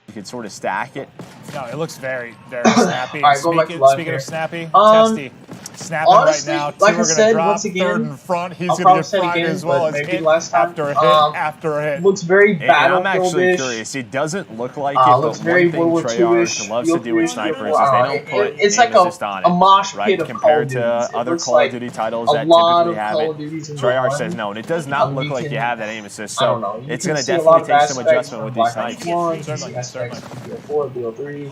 You can sort of stack it. No, it looks very, very snappy. Right, speaking of snappy, Testy. Snapping honestly, right now. Like Two I are said, drop, once again, third in front. He's I'll going to get probably fried say it as again, well but as maybe hit last time, after a hit after a hit. Looks very I'm actually Battlefield-ish. curious. It doesn't look like it, Looks but very one thing World War Treyarch II-ish, loves to do with snipers is they don't put it's aim like assist on it, a mosh pit right? of Compared Call to of Duties. It other looks Call like of Duty titles a that lot typically of have Call it. of Duties in Treyarch one. says no, and it does not look you like you can- have that aim assist, I don't know. so You it's can going to see a lot definitely of take some aspects adjustment from with these Black Ops snipes. 1, some aspects from BO4, BO3.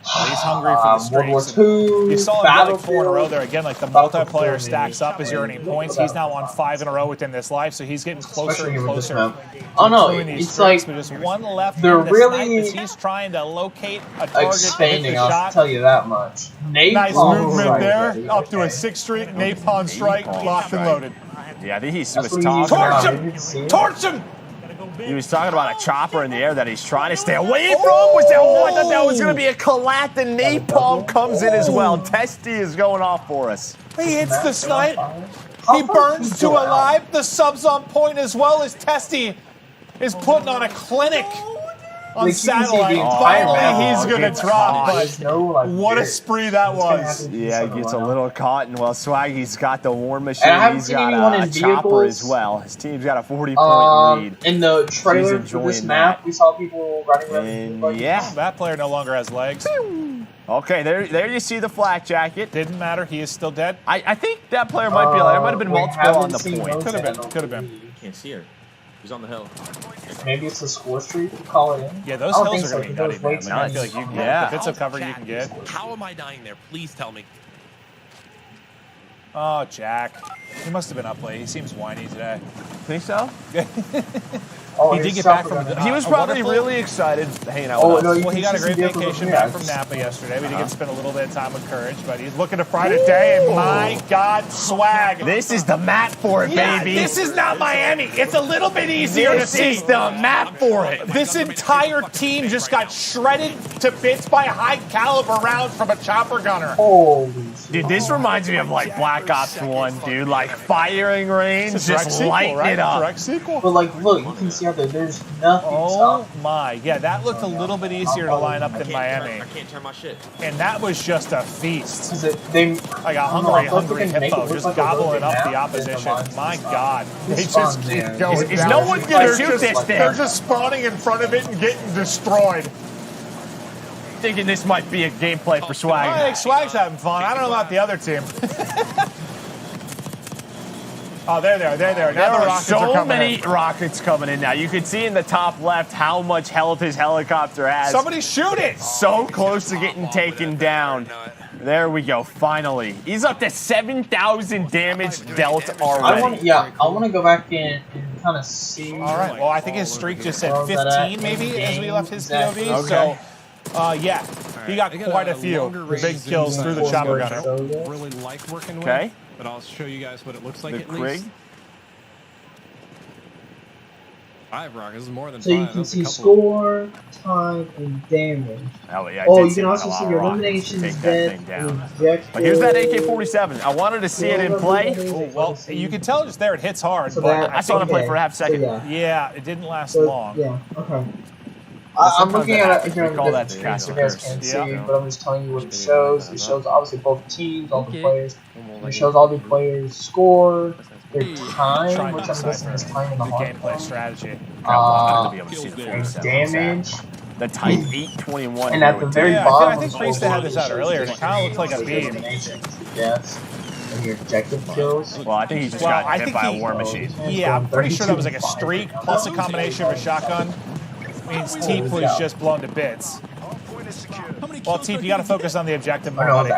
He's hungry for the World War streaks. II, You saw him get like 4 in a row Battlefield. there. Again, like the multiplayer stacks up as you're earning points. He's now on 5 in a row within this life, so he's getting closer and closer. Oh no, to these it's streaks, like but just one left. they're in the really snipe as he's trying to locate a target expanding, to hit the I'll shot. tell you that much. Nice Napalm movement strike, there, buddy. up to a 6th streak napalm strike, locked and loaded. Yeah, I think he was That's what talking he's about. doing. Torch him! He was talking about a chopper in the air that he's trying to stay away from. I thought that was going to be a collat. The napalm comes in as well. Testy is going off for us. He hits the snipe. He burns to alive. The sub's on point as well as Testy. is putting on a clinic on Like, you can see satellite. the entire Finally, he's level gonna gets drop, caught. but There's no, like, what a bit. spree that was. Yeah, he gets a little caught, and well, Swaggy's got the War Machine. And I haven't He's seen got anyone a in chopper vehicles. as well. His team's got a 40-point lead. In the trailer He's for this enjoying map, we saw people running around. And yeah, That player no longer has legs. okay, there you see the flak jacket. Didn't matter. He is still dead. I think that player might be. There might have been we multiple on haven't the seen point. those Could have yet, been. I Could have don't been. Can't see her. She's on the hill. Maybe it's a score streak. We call it in. Yeah, those I don't hills think are so, gonna be nutty, because man. those I feel like you can get Yeah. the bits of cover you can get. How am I dying there? Please tell me. Oh, Jack. He must have been up late. He seems whiny today. Think so? Oh, He his did get back chopper from gun. He was a probably wonderful- really excited hanging out Oh, with no, us. you Well, he can got a see great some vehicles vacation from back here. from Napa yesterday. We did get to spend a little bit of time with Courage, but he's looking to fry today, and my God, swag. This is the map for it, Yeah, baby. this is not Miami. It's a little bit easier to This see. is the map for it. This entire team just got shredded to bits by a high caliber round from a chopper gunner. Holy shit. Dude, this reminds me of like Black Ops 1, dude. Like firing range, It's a direct just sequel, lighting right? it up. Direct sequel. But like, look, you can see out there. There's nothing. Oh my, yeah, that looked a little bit easier to line up than Miami. I can't turn my shit. And that was just a feast. They, Like a hungry hippo just gobbling up the opposition. My God. They just keep going Is down. no one gonna They're shoot just- this thing? They're just spawning in front of it and getting destroyed. Thinking this might be a gameplay for I Swag. think Swag's having fun. I don't know about the other team. Oh, there they are. Now There the are rockets are so coming many in. rockets coming in now. You can see in the top left how much health his helicopter has. Somebody shoot it! So close to getting taken down. There we go, finally. He's up to 7,000 damage dealt already. I want to go back in and kind of see. All right. Well, I think his streak just said Where was that 15 at? maybe as we left his Exactly. POV. Okay. So, yeah, he got quite a few big kills through the chopper gunner. Really like working with. Okay. But I'll show you guys what it looks like The at Krig. least. 5 rockets. This is more than So 5. you can That's a see couple. score, time, and damage. Oh, yeah, I Oh, did you see can a also lot see of your rockets eliminations, take that death, thing down. objectives. But here's that AK-47. I wanted to see it in play. Oh, well, you can tell just there it hits hard, So but that- I saw it play for a half So, second. yeah. yeah, it didn't last So, long. yeah, okay. Well, I'm sometimes looking that at happens. it here We on call the that different screens, you stochastic guys can't curve. see, Yeah. but I'm just telling you what it shows. It shows obviously both teams, all the players. It shows all the players' score, their time, Trying which to I'm guessing is decipher time in the the hard gameplay strategy. To be able to see the 47 damage. The Type 821. And at the very Yeah, bottom, I think Priest had this out earlier, and it kind of looks like a beam. Yes. And your objective kills. Well, I think he just Well, got I hit think by a he- war machine. Yeah, I'm pretty sure that was like a streak plus a combination of a shotgun. Means Teep was just blown to bits. Well, Teep, you got to focus on the objective more, buddy.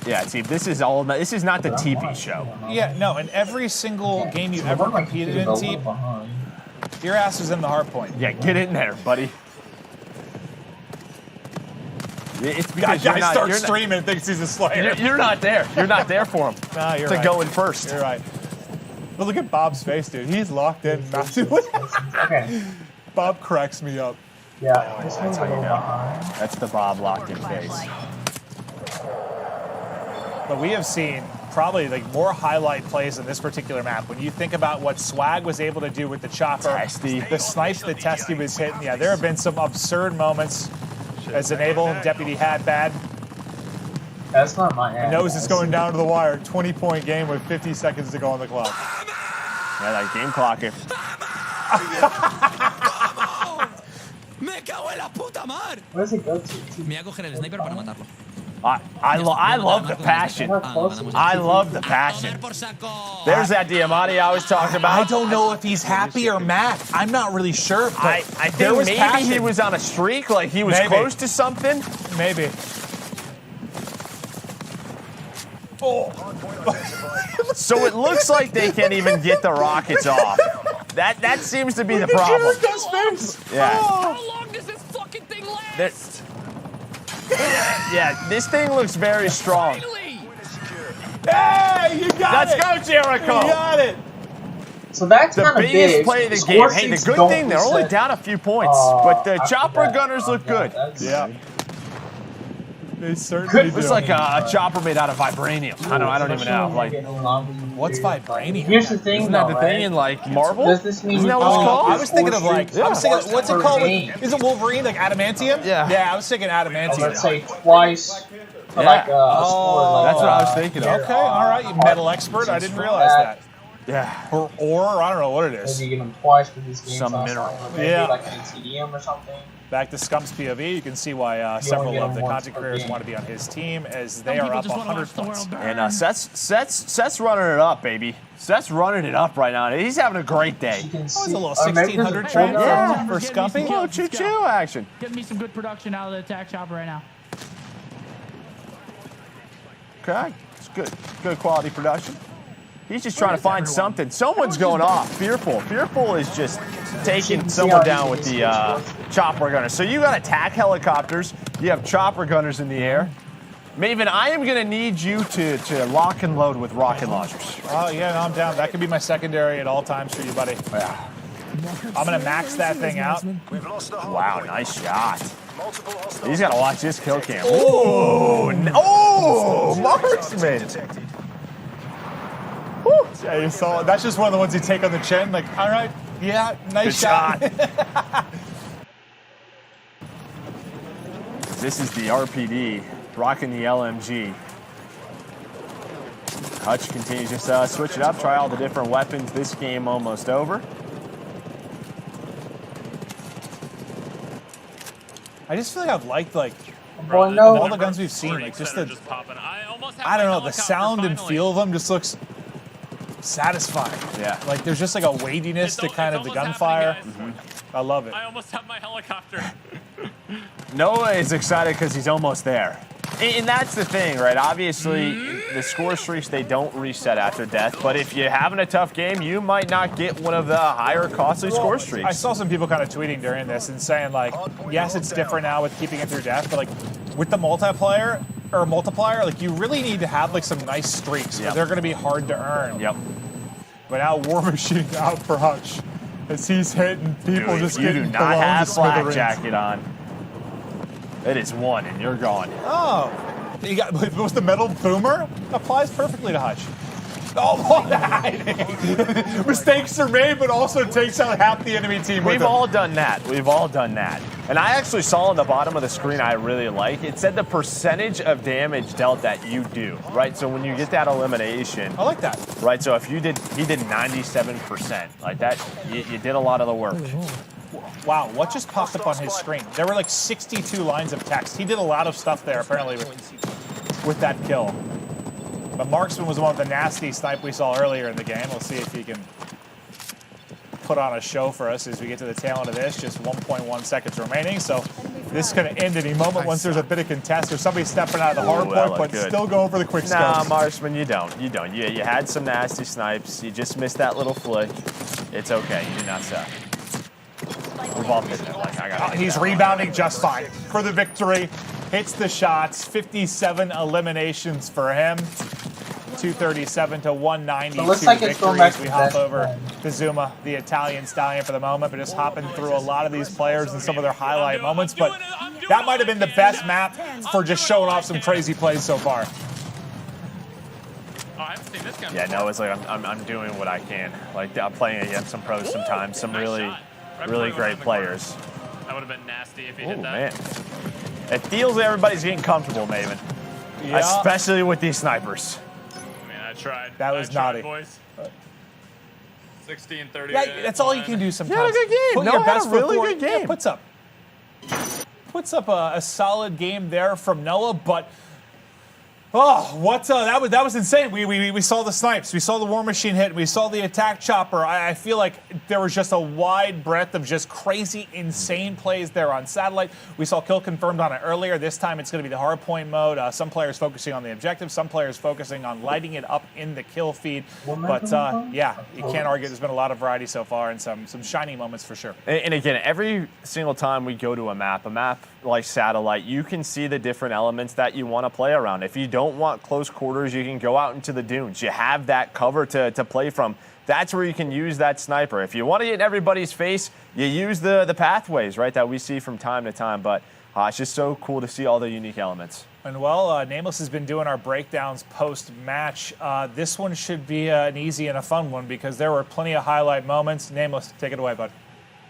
Yeah, see, this is all. This is not the TV show. Yeah, no, in every single game you've ever competed in, Teep, your ass is in the hard point. Yeah, get in there, buddy. It's because Guy starts you're streaming and thinks he's a Slayer. You're not there. You're not there for him. Nah, you're to right. go in first. You're right. But look at Bob's face, dude. He's locked in massively. Okay. Bob cracks me up. Yeah, this one's a That's how you little know. behind. That's the Bob locked in face. But we have seen probably like more highlight plays in this particular map. When you think about what Swag was able to do with the chopper, Testy. the snipes that Testy was hitting, yeah, there have been some absurd moments as Enable, Deputy had bad. That's not my ad. Nose is going down to the wire. 20-point game with 50 seconds to go on the clock. Yeah, that game clocker. Me cago en la puta madre. Where does it go to? Me voy a coger el sniper para matarlo. I love the passion. I love the passion. There's that Diamante I was talking about. I don't know if he's happy or mad. I'm not really sure. But I there think was maybe passion. he was on a streak, like he was Maybe. close to something. Maybe. Oh. So it looks like they can't even get the rockets off. That seems to be the problem. Yeah. How long does this fucking thing last? Yeah, this thing looks very strong. Hey, you got Let's it. go, Jericho. You got it. So that's The kind of biggest big. play of the Score game. Hey, the six good don't thing, they're only reset. down a few points, but the chopper gunners look good. Yeah. They certainly do. It's like a chopper made out of vibranium. I don't even know. Like, What's vibranium? Here's the thing, Isn't that though, the right? thing in like Marvel? Does this mean Isn't that what it's called? I was thinking of like, I was thinking, what's it called? Wolverine. Is it Wolverine, like adamantium? Yeah. Yeah, I was thinking adamantium. Let's say twice. Yeah. Like a sport, That's what I was thinking of. Okay, all right, you metal expert. I didn't realize that. Yeah. Or I don't know what it is. Maybe you get them twice for these games. Some also. mineral. Maybe Yeah. like an TDM or something. Back to Scump's POV, you can see why several of the content creators want to be on his team, as they are up 100 points. And Seth's running it up, baby. Seth's running it up right now. He's having a great day. Oh, it's a little 1600 trade for Scumpy. A little choo-choo action. Getting me some good production out of the attack chopper right now. Okay, it's good. Good quality production. He's just trying to find something. Someone's going off. Fearful. Fearful is just taking someone down with the chopper gunner. So you got attack helicopters. You have chopper gunners in the air. Maven, I am going to need you to lock and load with rocket launchers. Oh, yeah, no, I'm down. That could be my secondary at all times for you, buddy. Yeah. I'm going to max that thing out. Wow, nice shot. He's got to watch this kill cam. Oh, marksman. Yeah, you saw it. That's just one of the ones you take on the chin. Like, all right, yeah, nice shot. This is the RPD rocking the LMG. Hutch continues to switch it up, try all the different weapons. This game almost over. I just feel like I've liked Well, all the guns we've seen. Like just the, I don't know, the sound and feel of them just looks satisfying. Yeah. Like there's just like a weightiness to kind of the gunfire. I love it. I almost have my helicopter. Noah is excited because he's almost there. And that's the thing, right? Obviously, the score streaks, they don't reset after death. But if you're having a tough game, you might not get one of the higher costly score streaks. I saw some people kind of tweeting during this and saying, like, yes, it's different now with keeping it through death, but, like, with the multiplier, like, you really need to have, like, some nice streaks. Yep. They're going to be hard to earn. Yep. But now War Machine out for Hutch as he's hitting people. Dude, just you getting do not have flak smithereens. jacket on. It is one, and you're gone. Oh, you got was the metal boomer applies perfectly to Hutch. Oh, mistakes are made, but also takes out half the enemy team. We've all done that. We've all done that. And I actually saw on the bottom of the screen, I really like, it said the percentage of damage dealt that you do, right? So when you get that elimination. I like that. Right, so if he did 97%, like that, you did a lot of the work. Wow, what just popped up on his screen? There were like 62 lines of text. He did a lot of stuff there, apparently, with that kill. But Marksman was the one with the nasty snipe we saw earlier in the game. We'll see if he can put on a show for us as we get to the tail end of this. Just 1.1 seconds remaining, so this could end any moment once there's a bit of contest or somebody stepping out of the hard point, but still going for the quick scopes. Nah, Marksman, you don't. You had some nasty snipes. You just missed that little flick. It's okay. You did not suck. We've all been there. Like, he's rebounding just fine for the victory. Hits the shots. 57 eliminations for him. 237 to 192 looks like it's going back victories. to We hop that over to Zuma, the Italian stallion, for the moment, but just hopping through a lot of these players and some of their highlight moments. But that might have been the best map for just showing off some crazy plays so far. Yeah, no, it's like I'm doing what I can. Like I'm playing against some pros sometimes, some really great players. That would have been nasty if he Oh hit that. man, it feels like everybody's getting comfortable, Maven. Yeah. Especially with these snipers. I mean, I tried. That was naughty. Boys. 16-30. Yeah, that's all you can do sometimes. Yeah, good game. Put No, your had best a foot really forward. good game. Yeah, puts up a solid game there from Noah, but that was insane. We saw the snipes, we saw the War Machine hit, we saw the attack chopper. I feel like there was just a wide breadth of just crazy, insane plays there on satellite. We saw kill confirmed on it earlier. This time it's going to be the hard point mode. Some players focusing on the objective, some players focusing on lighting it up in the kill feed. But yeah, you can't argue. There's been a lot of variety so far and some shiny moments for sure. And again, every single time we go to a map like satellite, you can see the different elements that you want to play around. If you don't want close quarters, you can go out into the dunes. You have that cover to play from. That's where you can use that sniper. If you want to get in everybody's face, you use the pathways, right, that we see from time to time. But It's just so cool to see all the unique elements. And well, Nameless has been doing our breakdowns post-match. This one should be an easy and a fun one because there were plenty of highlight moments. Nameless, take it away, bud.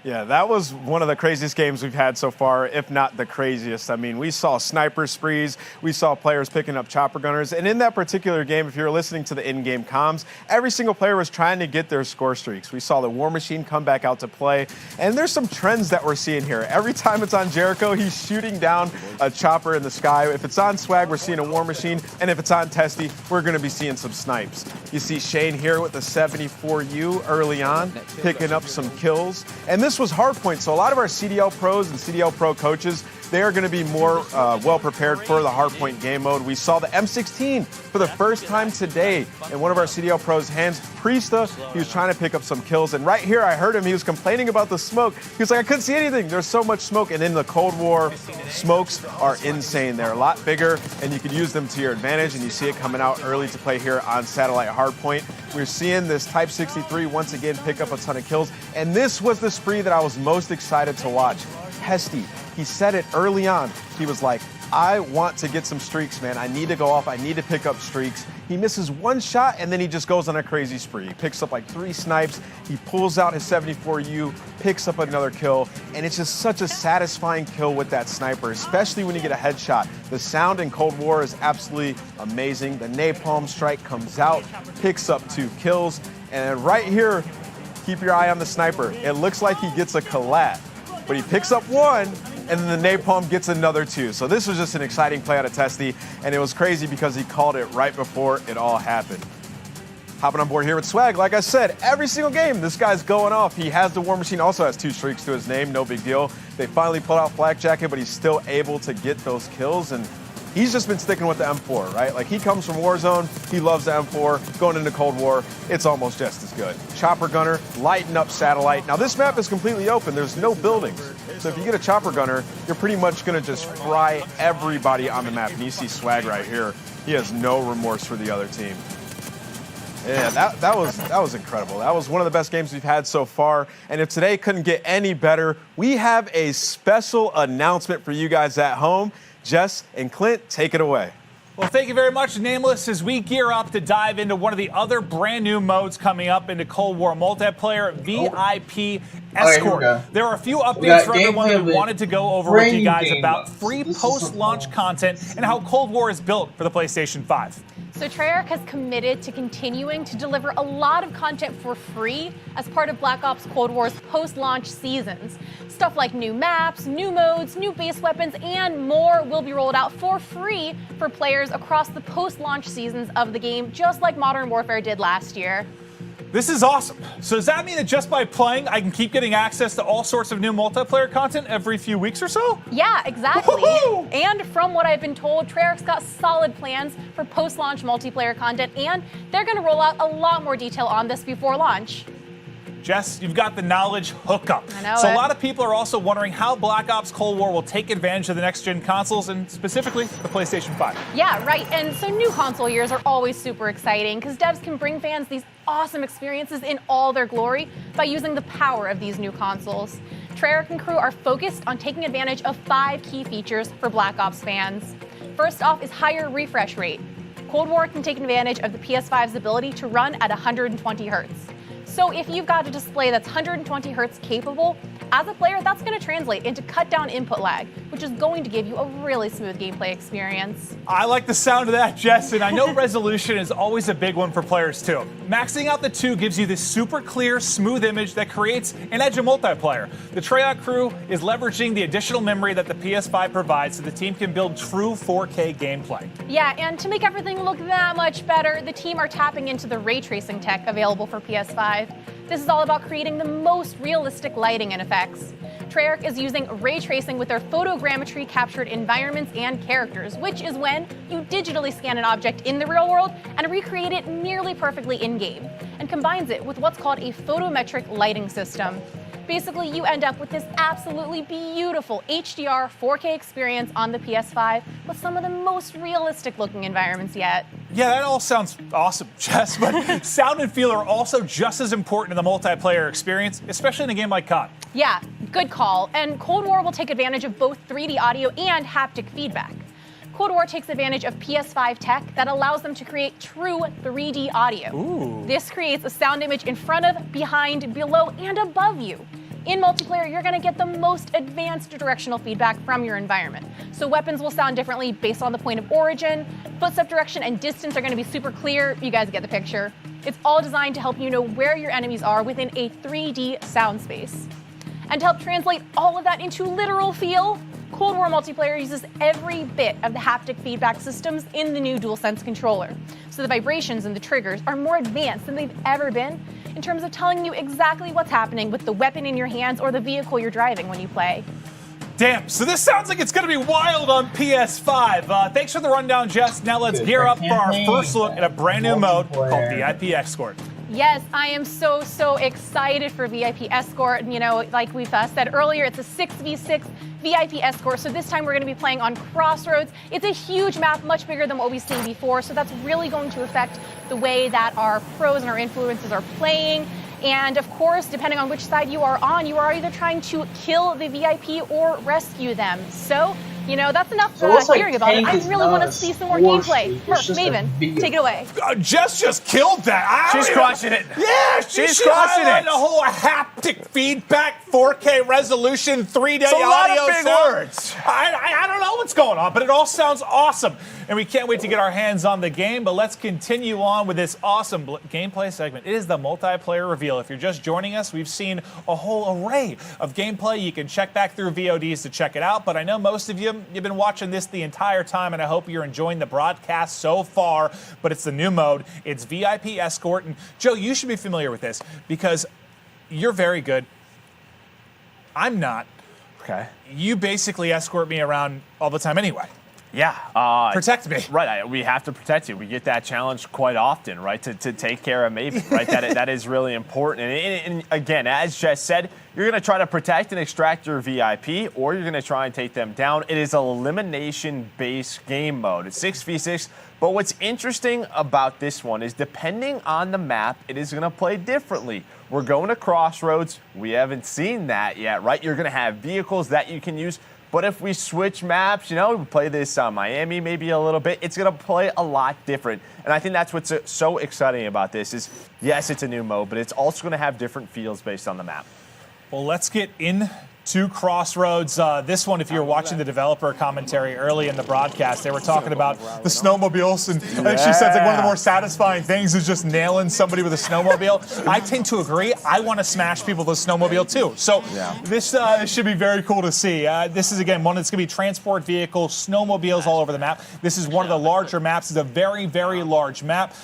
Yeah, that was one of the craziest games we've had so far, if not the craziest. I mean, we saw sniper sprees, we saw players picking up chopper gunners, and in that particular game, if you're listening to the in-game comms, every single player was trying to get their score streaks. We saw the War Machine come back out to play, and there's some trends that we're seeing here. Every time it's on Jericho, he's shooting down a chopper in the sky. If it's on Swag, we're seeing a War Machine, and if it's on Testy, we're going to be seeing some snipes. You see Shane here with the 74U early on, picking up some kills, and this was Hardpoint, so a lot of our CDL pros and CDL pro coaches, they are going to be more well prepared for the Hardpoint game mode. We saw the M16 for the first time today in one of our CDL pros' hands. Priesta, he was trying to pick up some kills, and right here I heard him, he was complaining about the smoke. He was like, I couldn't see anything. There's so much smoke, and in the Cold War, smokes are insane. They're a lot bigger, and you can use them to your advantage, and you see it coming out early to play here on Satellite Hardpoint. We're seeing this Type 63 once again pick up a ton of kills, and this was the spree that I was most excited to watch. Testy, he said it early on. He was like, I want to get some streaks, man. I need to go off. I need to pick up streaks. He misses one shot, and then he just goes on a crazy spree. He picks up like 3 snipes. He pulls out his 74U, picks up another kill, and it's just such a satisfying kill with that sniper, especially when you get a headshot. The sound in Cold War is absolutely amazing. The napalm strike comes out, picks up 2 kills, and right here, keep your eye on the sniper. It looks like he gets a collat, but he picks up 1, and then the napalm gets another 2. So this was just an exciting play out of Testy, and it was crazy because he called it right before it all happened. Hopping on board here with Swag, like I said, every single game, this guy's going off. He has the War Machine, also has 2 streaks to his name, no big deal. They finally pulled out Flak Jacket, but he's still able to get those kills, and he's just been sticking with the M4, right? Like, he comes from Warzone, he loves the M4, going into Cold War, it's almost just as good. Chopper Gunner, lighting up Satellite. Now, this map is completely open, there's no buildings. So if you get a Chopper Gunner, you're pretty much gonna just fry everybody on the map. And you see Swag right here, he has no remorse for the other team. Yeah, that was incredible. That was one of the best games we've had so far. And if today couldn't get any better, we have a special announcement for you guys at home. Jess and Clint, take it away. Well, thank you very much, Nameless, as we gear up to dive into one of the other brand new modes coming up into Cold War multiplayer, VIP Escort. There are a few updates for everyone that we wanted to go over with you guys about free post-launch content and how Cold War is built for the PlayStation 5. So Treyarch has committed to continuing to deliver a lot of content for free as part of Black Ops Cold War's post-launch seasons. Stuff like new maps, new modes, new base weapons, and more will be rolled out for free for players across the post-launch seasons of the game, just like Modern Warfare did last year. This is awesome. So does that mean that just by playing, I can keep getting access to all sorts of new multiplayer content every few weeks or so? Yeah, exactly. Woo-hoo! And from what I've been told, Treyarch's got solid plans for post-launch multiplayer content, and they're going to roll out a lot more detail on this before launch. Jess, you've got the knowledge hookup. I know so it. A lot of people are also wondering how Black Ops Cold War will take advantage of the next-gen consoles, and specifically the PlayStation 5. Yeah, right. And so new console years are always super exciting because devs can bring fans these awesome experiences in all their glory by using the power of these new consoles. Treyarch and crew are focused on taking advantage of 5 key features for Black Ops fans. First off is higher refresh rate. Cold War can take advantage of the PS5's ability to run at 120 hertz. So if you've got a display that's 120 hertz capable, as a player, that's going to translate into cut down input lag, which is going to give you a really smooth gameplay experience. I like the sound of that, Jess, and I know resolution is always a big one for players too. Maxing out the 2 gives you this super clear, smooth image that creates an edge of multiplayer. The Treyarch crew is leveraging the additional memory that the PS5 provides so the team can build true 4K gameplay. Yeah, and to make everything look that much better, the team are tapping into the ray tracing tech available for PS5. This is all about creating the most realistic lighting and effects. Treyarch is using ray tracing with their photogrammetry captured environments and characters, which is when you digitally scan an object in the real world and recreate it nearly perfectly in-game, and combines it with what's called a photometric lighting system. Basically, you end up with this absolutely beautiful HDR 4K experience on the PS5 with some of the most realistic looking environments yet. Yeah, that all sounds awesome, Jess, but sound and feel are also just as important in the multiplayer experience, especially in a game like COD. Yeah, good call. And Cold War will take advantage of both 3D audio and haptic feedback. Cold War takes advantage of PS5 tech that allows them to create true 3D audio. Ooh. This creates a sound image in front of, behind, below, and above you. In multiplayer, you're going to get the most advanced directional feedback from your environment. So weapons will sound differently based on the point of origin. Footstep direction and distance are going to be super clear. You guys get the picture. It's all designed to help you know where your enemies are within a 3D sound space. And to help translate all of that into literal feel, Cold War multiplayer uses every bit of the haptic feedback systems in the new DualSense controller. So the vibrations and the triggers are more advanced than they've ever been in terms of telling you exactly what's happening with the weapon in your hands or the vehicle you're driving when you play. Damn, so this sounds like it's going to be wild on PS5. Thanks for the rundown, Jess. Now let's gear up for our first look at a brand new mode called VIP Escort. Yes, I am so excited for VIP Escort. And, you know, like we've said earlier, it's a 6v6 VIP Escort. So this time we're going to be playing on Crossroads. It's a huge map, much bigger than what we've seen before. So that's really going to affect the way that our pros and our influencers are playing. And of course, depending on which side you are on, you are either trying to kill the VIP or rescue them. So, you know, that's enough hearing about it. I really want to see some more gameplay. First, Maven, take it away. Jess just killed that. She's crushing it. Yeah, she's crushing it. The whole haptic feedback, 4K resolution, 3D it's a audio. lot of big words. I don't know what's going on, but it all sounds awesome. And we can't wait to get our hands on the game, but let's continue on with this awesome gameplay segment. It is the multiplayer reveal. If you're just joining us, we've seen a whole array of gameplay. You can check back through VODs to check it out, but I know most of you've been watching this the entire time, and I hope you're enjoying the broadcast so far, but it's the new mode. It's VIP Escort, and Joe, you should be familiar with this because you're very good. I'm not. Okay. You basically escort me around all the time anyway. Yeah. Protect me. Right. We have to protect you. We get that challenge quite often, right, to take care of Maven, right? that is really important. And again, as Jess said, you're going to try to protect and extract your VIP, or you're going to try and take them down. It is an elimination-based game mode. It's 6v6. But what's interesting about this one is depending on the map, it is going to play differently. We're going to Crossroads. We haven't seen that yet, right? You're going to have vehicles that you can use. But if we switch maps, you know, we play this Miami maybe a little bit, it's going to play a lot different. And I think that's what's so exciting about this is, yes, it's a new mode, but it's also going to have different feels based on the map. Well, let's get into Crossroads. This one, if you were watching the developer commentary early in the broadcast, they were talking about the snowmobiles, and I think she said like one of the more satisfying things is just nailing somebody with a snowmobile. I tend to agree. I want to smash people with a snowmobile too. So this should be very cool to see. This is, again, one that's going to be transport vehicles, snowmobiles all over the map. This is one of the larger maps. It's a very, very large map.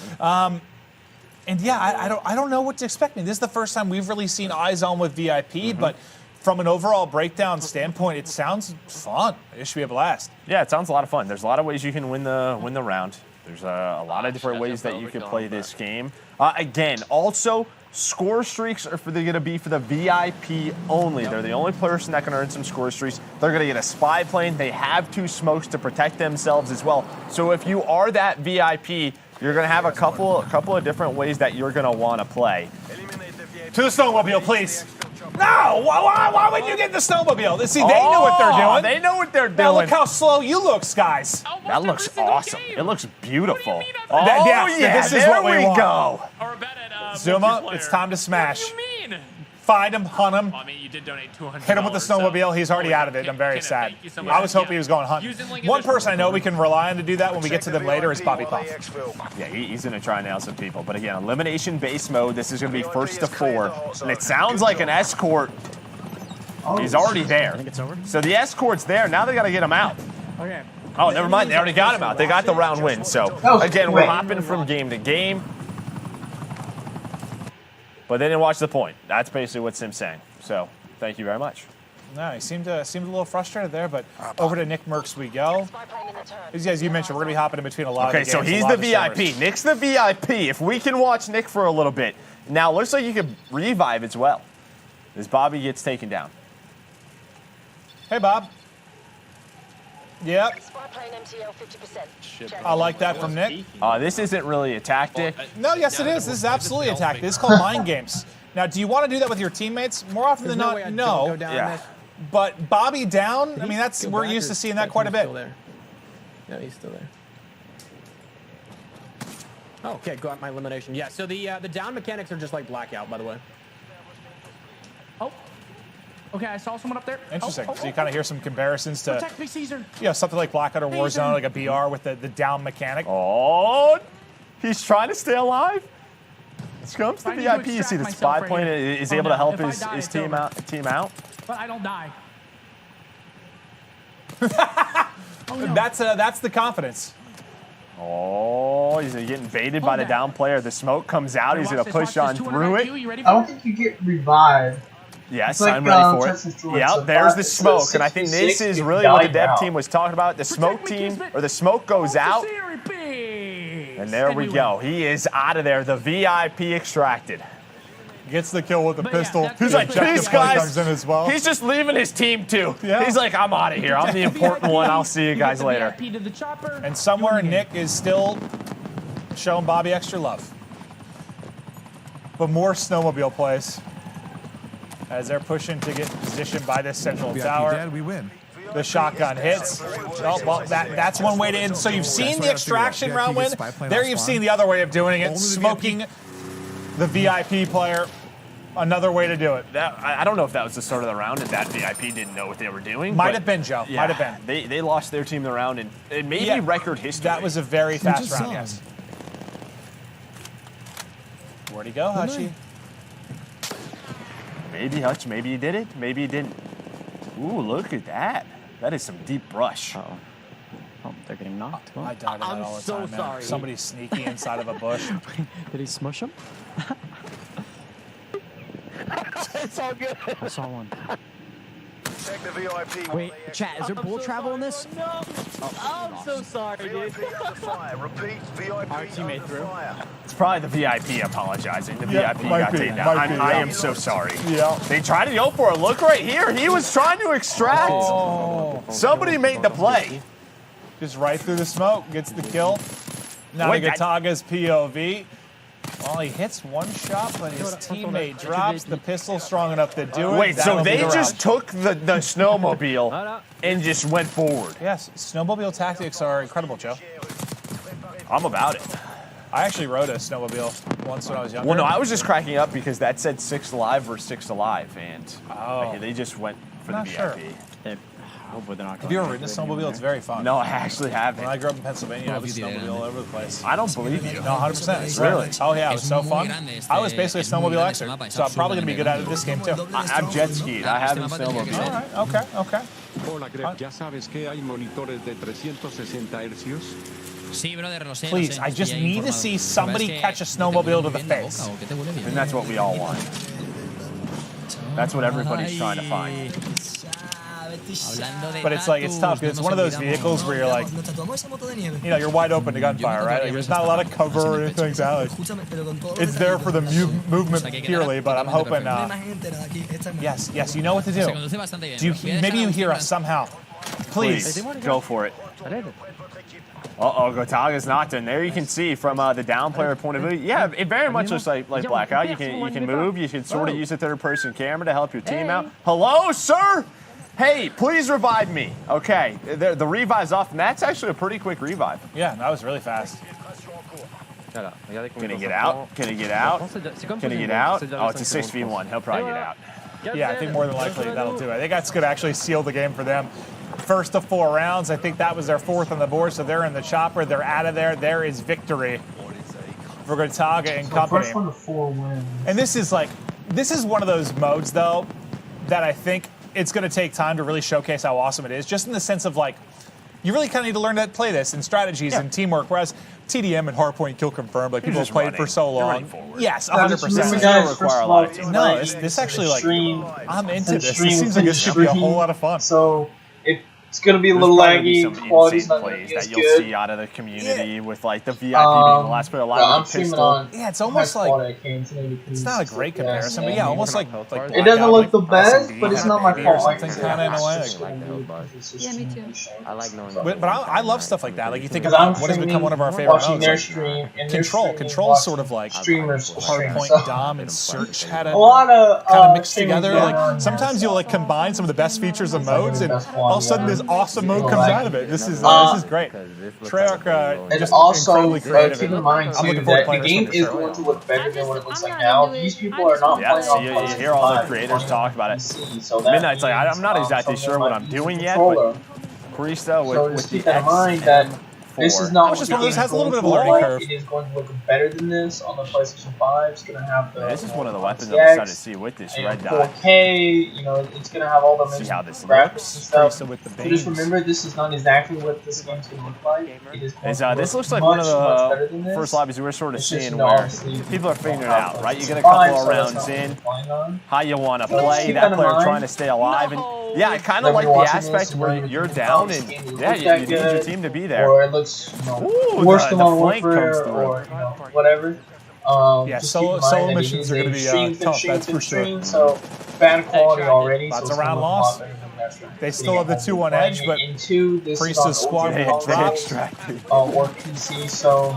And yeah, I don't know what to expect. I mean, this is the first time we've really seen Eyes On with VIP, but from an overall breakdown standpoint, it sounds fun. It should be a blast. Yeah, it sounds a lot of fun. There's a lot of ways you can win the round. There's a lot of different ways that you could play this game. Again, also, score streaks are going to be for the VIP only. They're the only person that can earn some score streaks. They're going to get a spy plane. They have 2 smokes to protect themselves as well. So if you are that VIP, you're going to have a couple of different ways that you're going to want to play. To the snowmobile, please. No! Why would you get the snowmobile? See, they know what they're doing. They know what they're doing. Now look how slow you look, guys. That looks awesome. It looks beautiful. This is what we want. Go. Zuma, it's time to smash. What do you mean? Find him, hunt him. Well, I mean, you did donate $200. Hit him with the snowmobile. He's already out of it. I'm very sad. Thank you so much. I was hoping he was going hunt. One person I know we can rely on to do that when we get to them later is Bobby Puff. Yeah, he's going to try and nail some people. But again, elimination-based mode. This is going to be first to 4. And it sounds like an escort. He's already there. So the escort's there. Now they got to get him out. Okay. Oh, never mind. They already got him out. They got the round win. So again, we're hopping from game to game. But they didn't watch the point. That's basically what Sim's saying. So, thank you very much. No, he seemed a little frustrated there, but over to Nick Merckx we go. As you mentioned, we're going to be hopping in between a lot of the games. Okay, so he's the VIP. Nick's the VIP. If we can watch Nick for a little bit. Now, looks like you could revive as well. as Bobby gets taken down. Hey, Bob. Yep. I like that from Nick. This isn't really a tactic. No, yes, it is. This is absolutely a tactic. This is called mind games. Now, do you want to do that with your teammates? More often than not, no. Yeah. But Bobby down, I mean, we're used to seeing that quite a bit. No, he's still there. Oh, okay, got my elimination. Yeah, so the down mechanics are just like blackout, by the way. Oh. Okay, I saw someone up there. Interesting. So you kind of hear some comparisons to Protect me, Caesar. something like Blackout or Warzone, like a BR with the down mechanic. Oh, he's trying to stay alive. This comes to VIP. You see the spy plane is able to help his team out. But I don't die. That's the confidence. Oh, he's getting baited by the down player. The smoke comes out. He's going to push on through it. I don't think you get revived. Yes, like, I'm ready for it. Yeah, there's the smoke, and I think this is really what the dev team was talking about. The smoke team, or the smoke goes out, and there we go. He is out of there. The VIP extracted. Gets the kill with the pistol. He's like, these guys. Comes in as well. He's just leaving his team too. Yeah. He's like, I'm out of here. I'm the important one. I'll see you guys later. And somewhere Nick is still showing Bobby extra love. But more snowmobile plays as they're pushing to get positioned by this central tower. Dad, we win. The shotgun hits. Oh, well, that's one way to end. So you've seen the extraction round win. There you've seen the other way of doing it, smoking the VIP player. Another way to do it. I don't know if that was the start of the round and that VIP didn't know what they were doing. Might have been, Joe. Yeah, Might have been. They lost their team the round and it may be record history. That was a very fast round, yes. Where'd he go, Hutchie? Maybe Hutch, maybe he did it, maybe he didn't. Ooh, look at that. That is some deep brush. Uh-oh. Oh, they're getting knocked. Oh, I die to that all the time, man. sorry. Somebody's sneaky inside of a bush. Did he smush him? It's all good. I saw one. Check the VIP. Wait, chat, is there bull travel in this? No. I'm so sorry, dude. Repeat, VIP Our teammate threw. It's probably the VIP apologizing. The Yeah, VIP might got be, taken down. might be, I yeah. am so sorry. Yeah. They tried to go for it. Look right here. He was trying to extract. Somebody made the play. Just right through the smoke. Gets the kill. Nagataga's POV. Well, he hits one shot, but his teammate drops the pistol strong enough to do it. Wait, so That'll be they the just round. took the snowmobile and just went forward. Yes, snowmobile tactics are incredible, Joe. I'm about it. I actually rode a snowmobile once when I was younger. Well, no, I was just cracking up because that said 6 alive versus 6 alive, and they just went for the Not VIP. sure. Hopefully they're not. Have you ever ridden a snowmobile? It's very fun. No, I actually haven't. When I grew up in Pennsylvania, I was snowmobile all over the place. I don't believe you. No, 100%. It's Really? Oh, yeah, it was so fun. I was basically a snowmobile expert, so I'm probably going to be good at it this game, too. I've jet skied. I haven't snowmobiled. All right, okay. Hola, Greg. ¿Ya sabes que hay monitores de 360 hercios? Please, I just need to see somebody catch a snowmobile to the face. And that's what we all want. That's what everybody's trying to find. But it's like, it's tough, because it's one of those vehicles where you're like, you know, you're wide open to gunfire, right? Like, there's not a lot of cover or anything like that. Like, it's there for the movement purely, but I'm hoping, yes, you know what to do. Maybe you hear us somehow. Please. Go for it. Uh-oh, Gotaga's knocked in. There you can see from the down player point of view. Yeah, it very much looks like Blackout. You can move. You can sort of use a third-person camera to help your team out. Hello, sir? Hey, please revive me. Okay, the revive's off, and that's actually a pretty quick revive. Yeah, that was really fast. Can he get out? Can he get out? Can he get out? Oh, it's a 6v1. He'll probably get out. Yeah, I think more than likely that'll do it. I think that's going to actually seal the game for them. First of 4 rounds. I think that was their 4th on the board, so they're in the chopper. They're out of there. There is victory for Gotaga and company. First one to 4 wins. And this is one of those modes, though, that I think it's going to take time to really showcase how awesome it is, just in the sense of, like, you really kind of need to learn to play this and strategies and teamwork, whereas TDM and Hardpoint Kill Confirmed, like, people have played for so long. Yes, 100%. Remember, guys, require a lot of teamwork. No, this actually, like, I'm into this. This seems like it should be a whole lot of fun. So, if It's gonna be a little laggy. Quality's not gonna plays be as that you'll good. see out of the community with like the VIP being the last player alive I'm with the streaming pistol. on. Yeah, it's almost like it's not a great comparison, but yeah, almost like it doesn't look the best, but it's not my fault. Something kind of in a way. Yeah, me too. I like knowing. But I love stuff like that. Like you think Because I'm about what has become one of our favorite watching modes. their Like, stream and Control's sort of like streamers Hardpoint, so Dom, and Search had a lot of kind of mixed streaming together. going on Like sometimes you'll like combine some of the best features of modes, and best all of a sudden this awesome mode comes out of it. This is great. Treyarch, And just also, incredibly creative. keep in mind I'm too looking forward to that the playing this game one is for sure. going to look better than what it looks I'm like not now. gonna do These it. people I are just not want Yeah, playing so on you PlayStation hear all the 5, creators playing talk on about it. PC, so that Midnight's like, I'm means, not exactly something sure what like I'm using doing yet, controller. but Priesta So with just the keep that in mind that this is not It's what just the one of game those is has a little going bit of a to look learning like. curve. It is going to look better than this on the PlayStation 5. It's going to have the This is one of the weapons I'm RTX excited to see with this and red dot. 4K. You know, it's going to have all the See how this graphics looks. and stuff. Priesta with the So just beams. remember, this is not exactly what this game's going to look like. It is going to This look looks like much, one of much better the than this. first lobbies we're sort of It's just, seeing you know, where obviously, people are figuring it don't out, have right? You get a PlayStation 5, couple of so that's rounds not what in, we're playing on. how you want to So just play, keep that that in player mind. trying to stay alive, and yeah, I kind of Whenever like you're the watching aspect this, where you you're know, down this and game doesn't yeah, look you that need your good, team to be there. Or it looks, you know, Ooh, worse the than Modern flank comes Warfare, through. or you know, whatever. Yeah, Just solo- keep in mind solo that it missions is are a gonna be, stream, tough, stream, that's for sure. stream, so bad quality already. Lots so of it's gonna round look a lot loss. better than that's right. They So still you have the guys 2-1 are edge, playing but it into this is Priesta's on squad OG will drop. extracted. or PC, so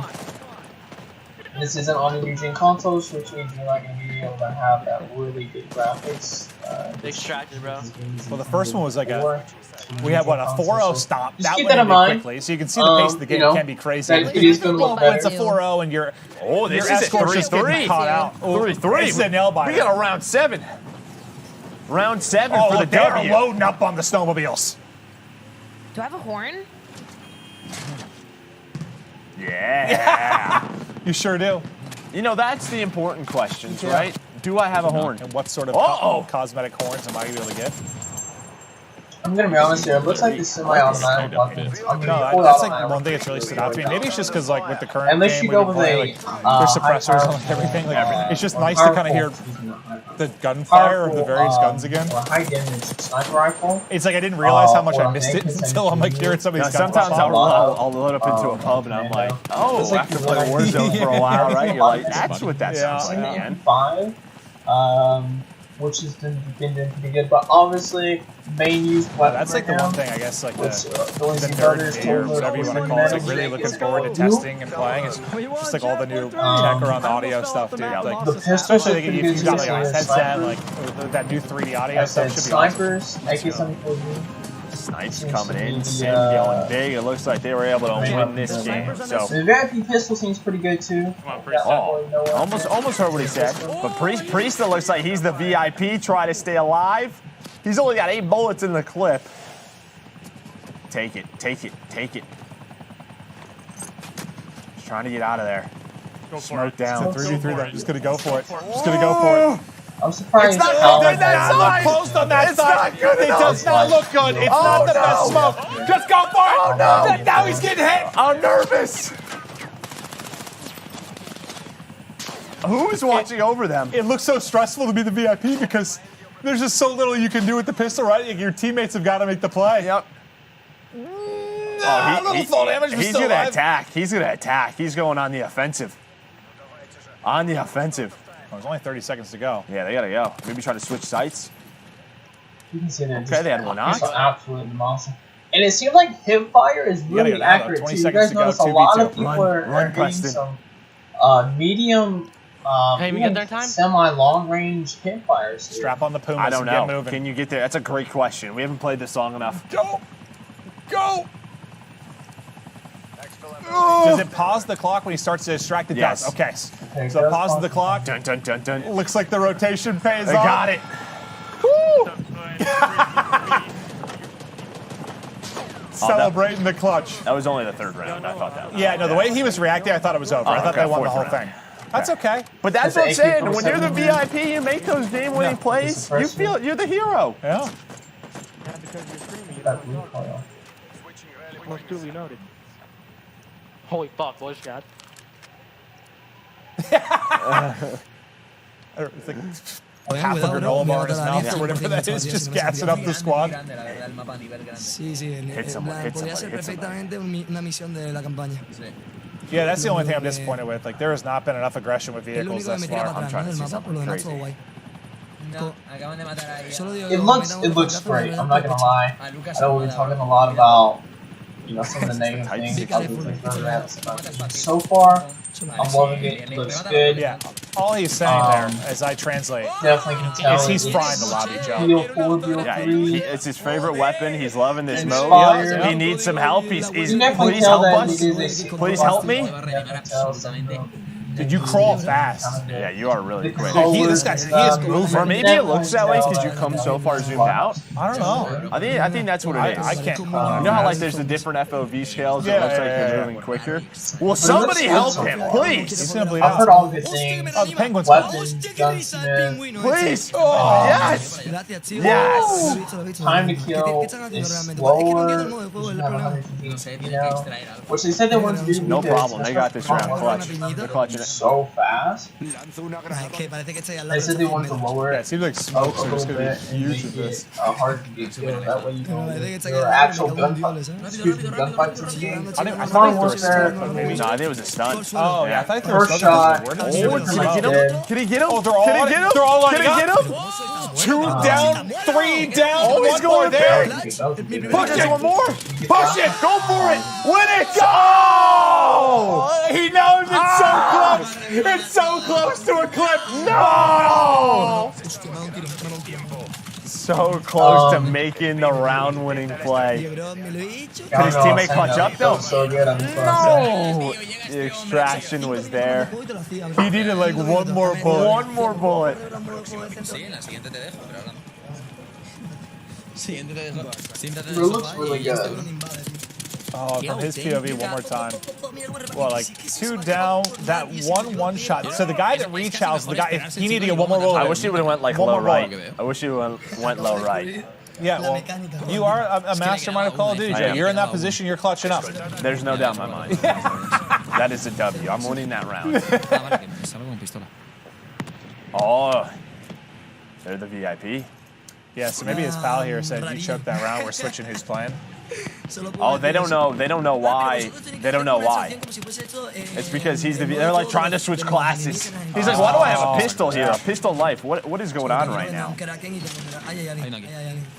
this isn't on the new gen consoles, which means you're not going to be able to have that really good graphics. Extracted, bro. Well, the first one was like we had what, a 4-0 stop. Just That keep went that in in mind. quickly, so you can see the pace of the You game know, can be crazy. that it is gonna look When it's a better. 4-0 and you're Oh, this your is a escort's just getting 3-3. caught out. Oh, 3-3. This is a nail biter. We got a round 7. Round 7 Oh, for the look, they're W. loading up on the snowmobiles. Do I have a horn? Yeah. You sure do. You know, that's the important questions, right? Do I have a horn? And what sort of cosmetic horns am I able to get? I'm gonna be honest here. It looks like the semi-automatic weapons. I mean, No, full that's like automatic one thing that's really stood out to me. Maybe it's just because like with the current Unless game you we go would with play, a, like there's suppressors and like everything. Like it's just nice to kind of hear the gunfire of the various guns again. Or high damage sniper rifle. It's like I didn't realize how much I or missed it naked until I'm like hearing some of Now, these guns. sometimes pop up. I'll load up into a pub and I'm like, oh, It's like after the playing one I- Warzone for a while, right? You're like, that's what that Yeah, sounds like yeah. again. 5, which has been doing pretty good. But obviously, main used weapon That's like the right one now, thing I guess like which, the Noisy nerd Brothers day or told whatever you want to us call it. Like was really looking forward to Nope. testing and playing. It's just like all the new tech around the audio stuff, dude. Like The pistols especially are like, pretty if good you've got like too, a so headset, snipers. like that new 3D audio I stuff said should be awesome. snipers, AK-74. Snipes coming in, Sim going big. It looks like they were able to win this game. So The VIP pistol seems pretty good too. almost heard what he said. But Priesta looks like he's the VIP. Try to stay alive. He's only got 8 bullets in the clip. Take it, take it, take it. He's trying to get out of there. Smoke down. 3v3 there. Just gonna go for it. Just gonna go for it. I'm surprised. It's not how good on that Look side. close on that It's side. not good It enough. does not look good. It's Oh, not the no. best smoke. Just go for it. Oh, no. Now he's getting hit. I'm nervous. Who is watching over them? It looks so stressful to be the VIP because there's just so little you can do with the pistol, right? Your teammates have got to make the play. Yep. A little fall damage, but He's still gonna alive. attack. He's gonna attack. He's going on the offensive. On the offensive. Oh, there's only 30 seconds to go. Yeah, they gotta go. Maybe try to switch sights. You can see that. Okay, they had one knocked. Absolutely monster. And it seemed like hip fire is gotta really go now, though. accurate 20 too. You seconds guys to go, notice a lot of 2v2. people Run, are run, getting Preston. some medium, Hey, we get there in time? semi-long range hip fires. Here. Strap on the Pumas I don't and get know. moving. Can you get there? That's a great question. We haven't played this long enough. Go! Go! Does it pause the clock when he starts to distract? It Yes. does. Okay. Okay, So it that's pauses the fine. clock. Dun dun dun dun. Looks like the rotation pays They off. got it. Celebrating the clutch. That was only the 3rd round. I thought that was. Yeah, no, the way he was reacting, I thought it was over. I thought okay, they won the 4th whole round. thing. That's okay. But that's That's what I'm saying. the When you're the 87 VIP, you make those game-winning No, plays. this is the You first feel you're the hero. Yeah. That recoil. Most duly noted. Holy fuck, voice chat. It's like half a granola bar in his mouth or whatever that is, just gassing up the squad. Hit someone, podría ser perfectamente una misión de la campaña. Yeah, that's the only thing I'm disappointed with. Like, there has not been enough aggression with vehicles thus far. I'm trying to see something crazy. It looks great. I'm not gonna lie. I know we've been talking a lot about, you know, some of the negative things about the programs, but so far, I'm loving it. It looks good. Yeah. All he's saying there, as I translate, definitely can tell is he's frying the lobby, Joe. Yeah, it's his favorite weapon. He's loving this mode. He needs some help. Please help us. Please help me. Did you crawl fast? Yeah, you are really quick. He is moving. Or maybe it looks that way because you come so far zoomed out. I don't know. I think that's what it is. I can't. You know how like there's the different FOV scales? It looks like you're moving quicker. Will somebody help him, please? I've heard all good things. Oh, the Penguin's weapons, gunsmith. Please. Yes. Yes. Time to kill is slower. Which they said they wanted to do. No problem. They got this round clutch. They're clutching it. So fast. They said they wanted to lower it. It seems like smokes are just going to be huge with this. Hard to get killed. That way you know there are actual gunfights in the game. I thought it was No, I think it was a stunt. Oh, yeah. I thought they were First shot. Can he get him? Can he get him? Oh, they're all Can he get him? They're all Can he get him? 2 down, 3 down, Oh, he's 1 going more there. Push it. One more. Push it. Go for it. Win it. Go! He knows it's so close. It's so close to a clip. No! So close to making the round-winning play. Could his teammate clutch up though? No! The extraction was there. He needed like one more bullet. One more bullet. It looks really good. Oh, from his POV one more time. Well, like 2 down, that one shot. So the guy that rechows, the guy, if he needed to get one more bullet. I wish he would have went like low right. I wish he went low right. Yeah, well, you are a mastermind of Call of Duty, Joe. You're in that position, you're clutching up. There's no doubt in my mind. That is a W. I'm winning that round. Oh, they're the VIP. Yeah, so maybe his pal here said you choked that round, we're switching who's playing. Oh, they don't know. They don't know why. They don't know why. It's because they're like trying to switch classes. He's like, why do I have a pistol here? A pistol life. What is going on right now?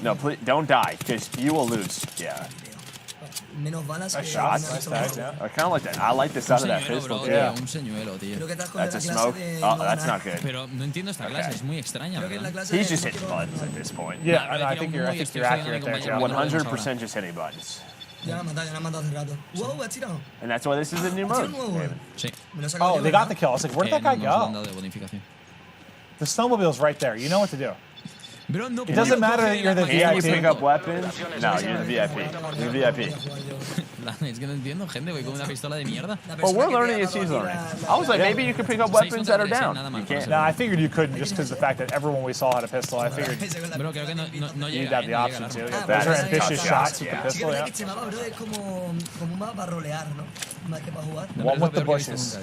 No, please don't die, because you will lose. Yeah. A shot. Nice tag, yeah. I kind of like that. I like the sound of that pistol. Yeah. That's a smoke. Oh, that's not good. Okay. He's just hitting buttons at this point. Yeah, I think you're accurate there, Joe. 100% just hitting buttons. And that's why this is a new mode. Oh, they got the kill. I was like, where did that guy go? The snowmobile's right there. You know what to do. It doesn't matter that you're the VIP. Can you pick up weapons? No, you're the VIP. You're the VIP. Well, we're learning as he's learning. I was like, maybe you could pick up weapons that are down. You can't. No, I figured you couldn't just because the fact that everyone we saw had a pistol. I figured you'd have the option to. Those are ambitious shots with the pistol, yeah. One with the bushes.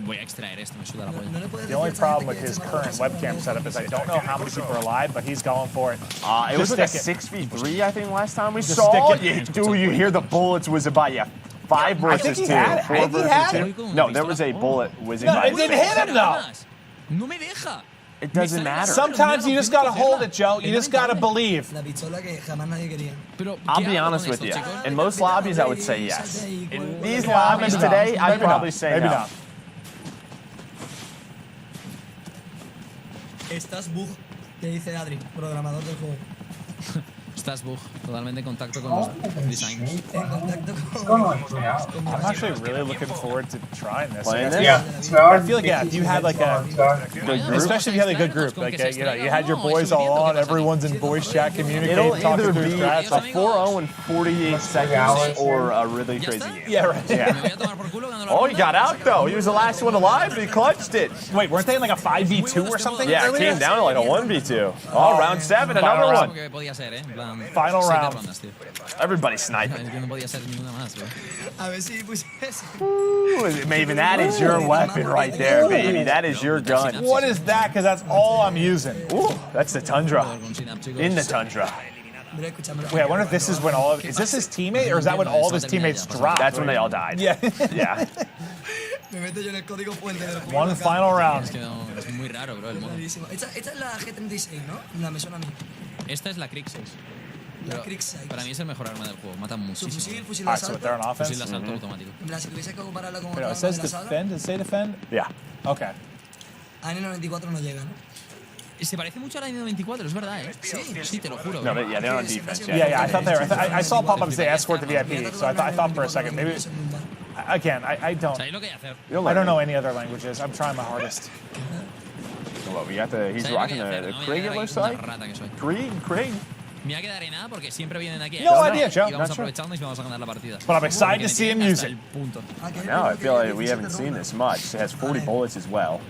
The only problem with his current webcam setup is I don't know how many people are alive, but he's going for it. It was like a 6v3, I think, last time we saw it. Dude, you hear the bullets whizzing by you. 5 versus 2. 4 versus 2. No, there was a bullet whizzing by. It didn't hit him, though. It doesn't matter. Sometimes you just gotta hold it, Joe. You just gotta believe. I'll be honest with you. In most lobbies, I would say yes. In these lobbies today, I'd probably say no. Maybe not. Estás bug, te dice Adri, programador del juego. Estás bug, totalmente en contacto con los designers. I'm actually really looking forward to trying this. Yeah. I feel like, if you had like a good group, especially if you had a good group, like you know, you had your boys all on, everyone's in voice chat, communicating, it'll either be a 4-0 in 48 seconds or a really crazy game. Yeah, right. Yeah. Oh, he got out though. He was the last one alive, but he clutched it. Wait, weren't they in like a 5v2 or something? Yeah, it came down to like a 1v2. Oh, round 7, another one. Final 7 round. rondas, tío. Everybody's sniping. Yo no podía ser ninguna más, bro. A ver si puse eso. Maven, that is your weapon right there, baby. That is your gun. What is that? Because that's all I'm using. Ooh, that's the Tundra. In the Tundra. Wait, I wonder if this is when all of... Is this his teammate, or is that when all of his teammates dropped? That's when they all died. Yeah. Yeah. One final round. Es que no, es muy raro, bro, el modo. Esta es la G36, ¿no? Me suena a mí. Esta es la Krieg 6. La Krieg 6. Para mí es el mejor arma del juego. Mata muchísimo. Fusil Alright, so they're on offense? Fusil de asalto automático. En plan, si tuviese que compararla con Pero otra it says arma de la saga, defend. Does it say defend? Yeah. Okay. a N94 no llega, ¿no? Se parece mucho a la N94, es verdad, ¿eh? Sí, te lo juro. No, yeah, they're on defense. Yeah, I thought they were. I saw pop-up say escort the VIP, so I thought for a second maybe. Again, I don't know any other languages. I'm trying my hardest. So what, we got he's rocking the regular side? Krieg? Mira que daré nada porque siempre vienen aquí. No idea, Joe. Y vamos aprovechando y vamos a ganar la partida. But I'm excited to see him use it. No, I feel like we haven't seen this much. It has 40 bullets as well.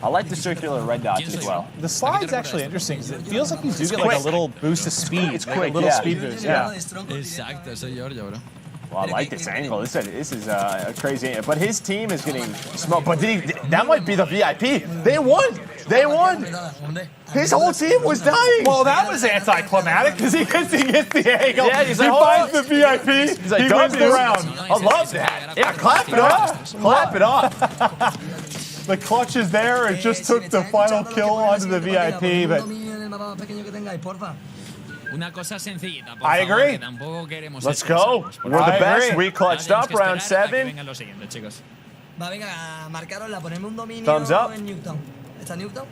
I like the circular red dots as well. The slide's actually interesting because it feels like you do get like a little boost of speed. It's like quick, a little yeah. speed boost, yeah. Exacto, soy Giorgio, bro. Well, I like this angle. This is a crazy angle. But his team is getting smoked. But that might be the VIP. They won. They won. His whole team was dying. Well, that was anticlimactic because he gets the angle. Yeah, he's he like, finds the VIP. He's like, he wins the round. I love that. Yeah, clap it up. Clap it up. The clutch is there. It just took the final kill onto the VIP, but. Una cosa sencillita, por I favor, agree. que tampoco queremos Let's excusas. go. We're the best. We clutched up round Tenemos que esperar a que 7. vengan los siguientes, chicos. Va, venga, marcarosla, ponerme un dominio Thumbs up. en Newtown. ¿Está Newtown?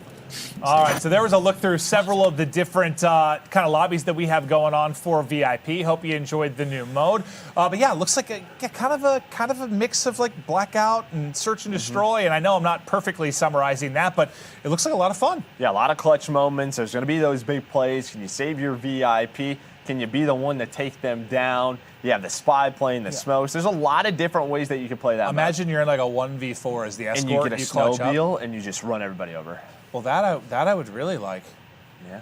All right, so there was a look through several of the different kind of lobbies that we have going on for VIP. Hope you enjoyed the new mode. But yeah, it looks like a kind of a mix of like Blackout and Search and Destroy. And I know I'm not perfectly summarizing that, but it looks like a lot of fun. Yeah, a lot of clutch moments. There's going to be those big plays. Can you save your VIP? Can you be the one to take them down? You have the spy playing the smokes. There's a lot of different ways that you can play that. Imagine you're in like a 1v4 as the escort. And you get a clutch up. snowmobile and you just run everybody over. Well, that I would really like. Yeah.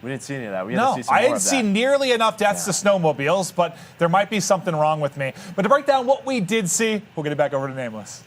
We didn't see any of that. I didn't see nearly enough deaths to snowmobiles, but there might be something wrong with me. But to break down what we did see, we'll get it back over to Nameless.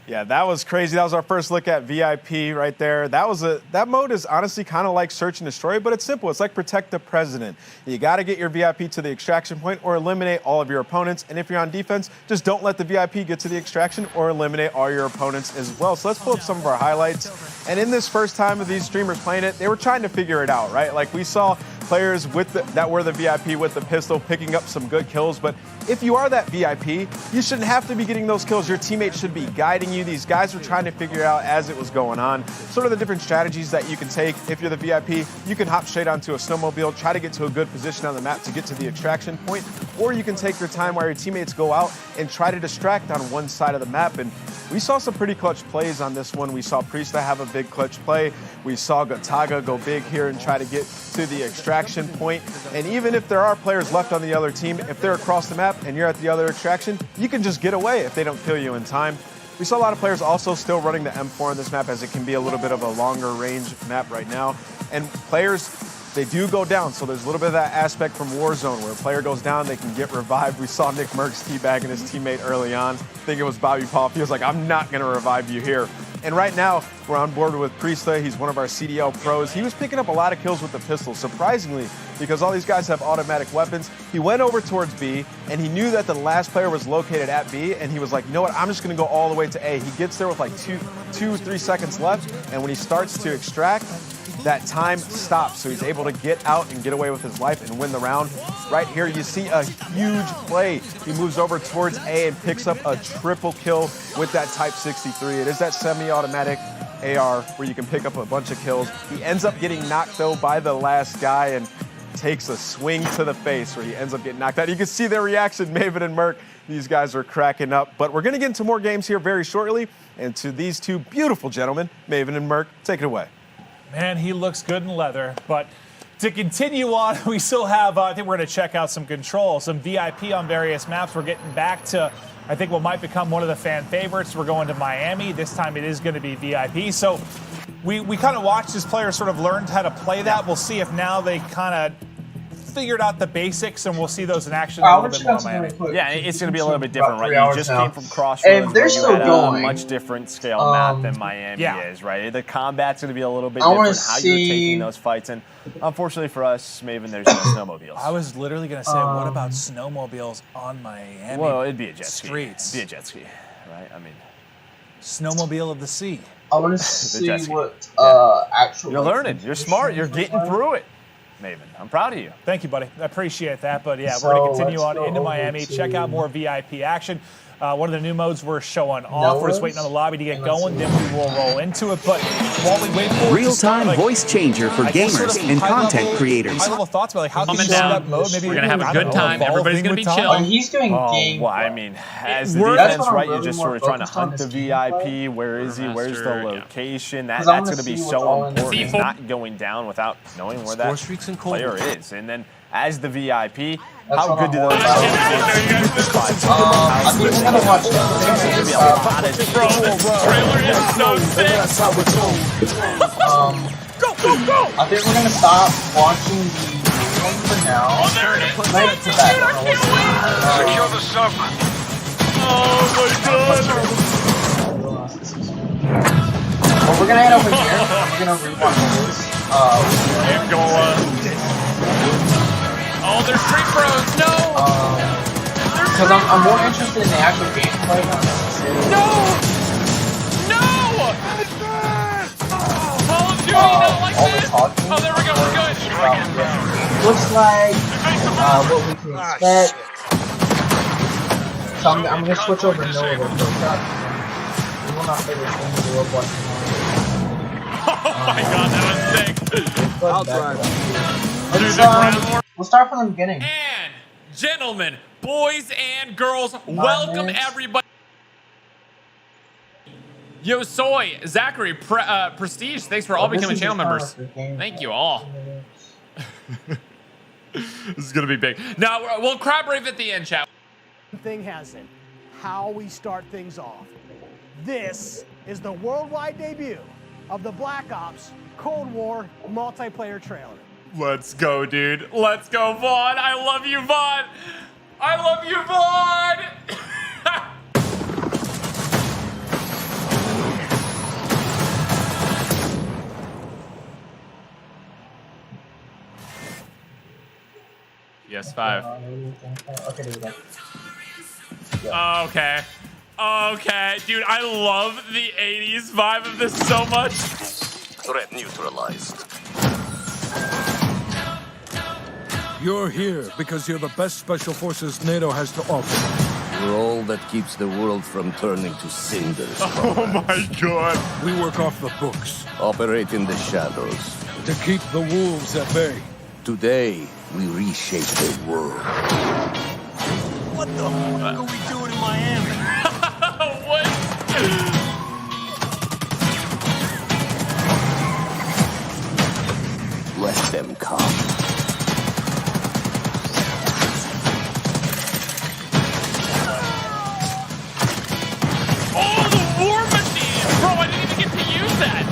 Yeah, that was crazy. That was our first look at VIP right there. That mode is honestly kind of like Search and Destroy, but it's simple. It's like Protect the President. You got to get your VIP to the extraction point or eliminate all of your opponents. And if you're on defense, just don't let the VIP get to the extraction or eliminate all your opponents as well. So let's pull up some of our highlights. And in this first time of these streamers playing it, they were trying to figure it out, right? Like we saw players that were the VIP with the pistol picking up some good kills, but if you are that VIP, you shouldn't have to be getting those kills. Your teammates should be guiding you. These guys were trying to figure out as it was going on, sort of the different strategies that you can take. If you're the VIP, you can hop straight onto a snowmobile, try to get to a good position on the map to get to the extraction point, or you can take your time while your teammates go out and try to distract on one side of the map. And we saw some pretty clutch plays on this one. We saw Priestahh have a big clutch play. We saw Gotaga go big here and try to get to the extraction point. And even if there are players left on the other team, if they're across the map and you're at the other extraction, you can just get away if they don't kill you in time. We saw a lot of players also still running the M4 on this map, as it can be a little bit of a longer range map right now. And players, they do go down, so there's a little bit of that aspect from Warzone where a player goes down, they can get revived. We saw Nick Merckx teabagging his teammate early on. I think it was Bobby Poff. He was like, I'm not going to revive you here. And right now, we're on board with Priestahh. He's one of our CDL pros. He was picking up a lot of kills with the pistol, surprisingly, because all these guys have automatic weapons. He went over towards B, and he knew that the last player was located at B, and he was like, you know what, I'm just going to go all the way to A. He gets there with like 3 seconds left, and when he starts to extract, that time stops, so he's able to get out and get away with his life and win the round. Right here, you see a huge play. He moves over towards A and picks up a triple kill with that Type 63. It is that semi-automatic AR where you can pick up a bunch of kills. He ends up getting knocked, though, by the last guy and takes a swing to the face where he ends up getting knocked out. You can see their reaction, Maven and Merc. These guys are cracking up. But we're going to get into more games here very shortly. And to these two beautiful gentlemen, Maven and Merc, take it away. Man, he looks good in leather. But to continue on, we still have, I think we're going to check out some Control, some VIP on various maps. We're getting back to, I think, what might become one of the fan favorites. We're going to Miami. This time it is going to be VIP. So we kind of watched his players sort of learned how to play that. We'll see if now they kind of figured out the basics, and we'll see those in action a little bit more in Miami. Yeah, it's going to be a little bit different, right? You just came from Crossroads, and they're still going. A much different scale map than Miami is, right? The combat's going to be a little bit different. How you're taking those fights, and unfortunately for us, Maven, there's no snowmobiles. I was literally going to say, what about snowmobiles on Miami? Well, it'd be a jet ski. Streets. It'd be a jet ski, right? I mean, snowmobile of the sea. I want to see what actually. You're learning. You're smart. You're getting through it. Maven, I'm proud of you. Thank you, buddy. I appreciate that. But yeah, we're going to continue on into Miami. Check out more VIP action. One of the new modes we're showing off. We're just waiting on the lobby to get going. Then we will roll into it. But while we wait for real-time voice changer for gamers and content creators. High-level thoughts about how can you set up mode? Maybe we're going to have a good time. Everybody's going to be chill. He's doing game. Well, I mean, as the defense, right, you're just sort of trying to hunt the VIP. Where is he? Where's the location? That's going to be so important. It's not going down without knowing where that player is. And then as the VIP, how good do those I think we're gonna watch this. I think we're gonna stop watching the one for now. Might put that. Secure the sub. Oh my god. Well, we're gonna head over here. We're gonna rewatch this. I'm going. Oh, they're Street Bros! No! Because I'm more interested in the actual gameplay. No! No! Call of Duty, not like this! Oh, there we go, we're good! Looks like what we can expect. So I'm going to switch over to Nova real quick. We will not play this game in the Roblox Oh my god, that was sick! I'll drive. We'll start from the beginning. And, gentlemen, boys and girls, welcome everybody. Yo, Soy, Zachary, Prestige, thanks for all becoming channel members. Thank you all. This is going to be big. Now, we'll crab rave at the end, chat. Thing has it. How we start things off. This is the worldwide debut of the Black Ops Cold War multiplayer trailer. Let's go, dude. Let's go, Vaughn. I love you, Vaughn. I love you, Vaughn. PS5. Okay. Okay. Dude, I love the 80s vibe of this so much. Threat neutralized. You're here because you're the best special forces NATO has to offer. We're all that keeps the world from turning to cinders. Oh my god. We work off the books. Operate in the shadows. To keep the wolves at bay. Today, we reshape the world. What the fuck are we doing in Miami? What? Let them come. Oh, the war machine! Bro, I didn't even get to use that!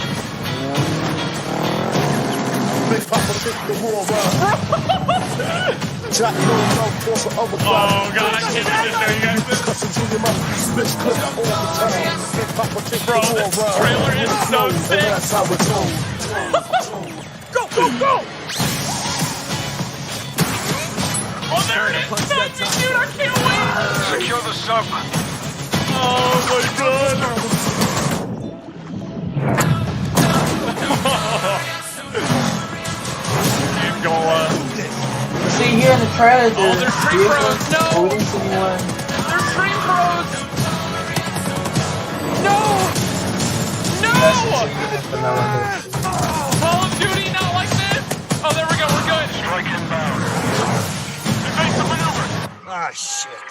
Oh god, I can't even show you guys this. Bro, this trailer is so sick! Go, go, go! Oh, there it is! Thank you, dude, I can't wait! Secure the sub. Oh my god! Keep going. See here in the trailer, oh, there's Street Bros! No! We didn't see anyone. There's Street Bros! No! No! Call of Duty, not like this! Oh, there we go, we're good! Strike inbound. Evasive maneuver. Ah, shit.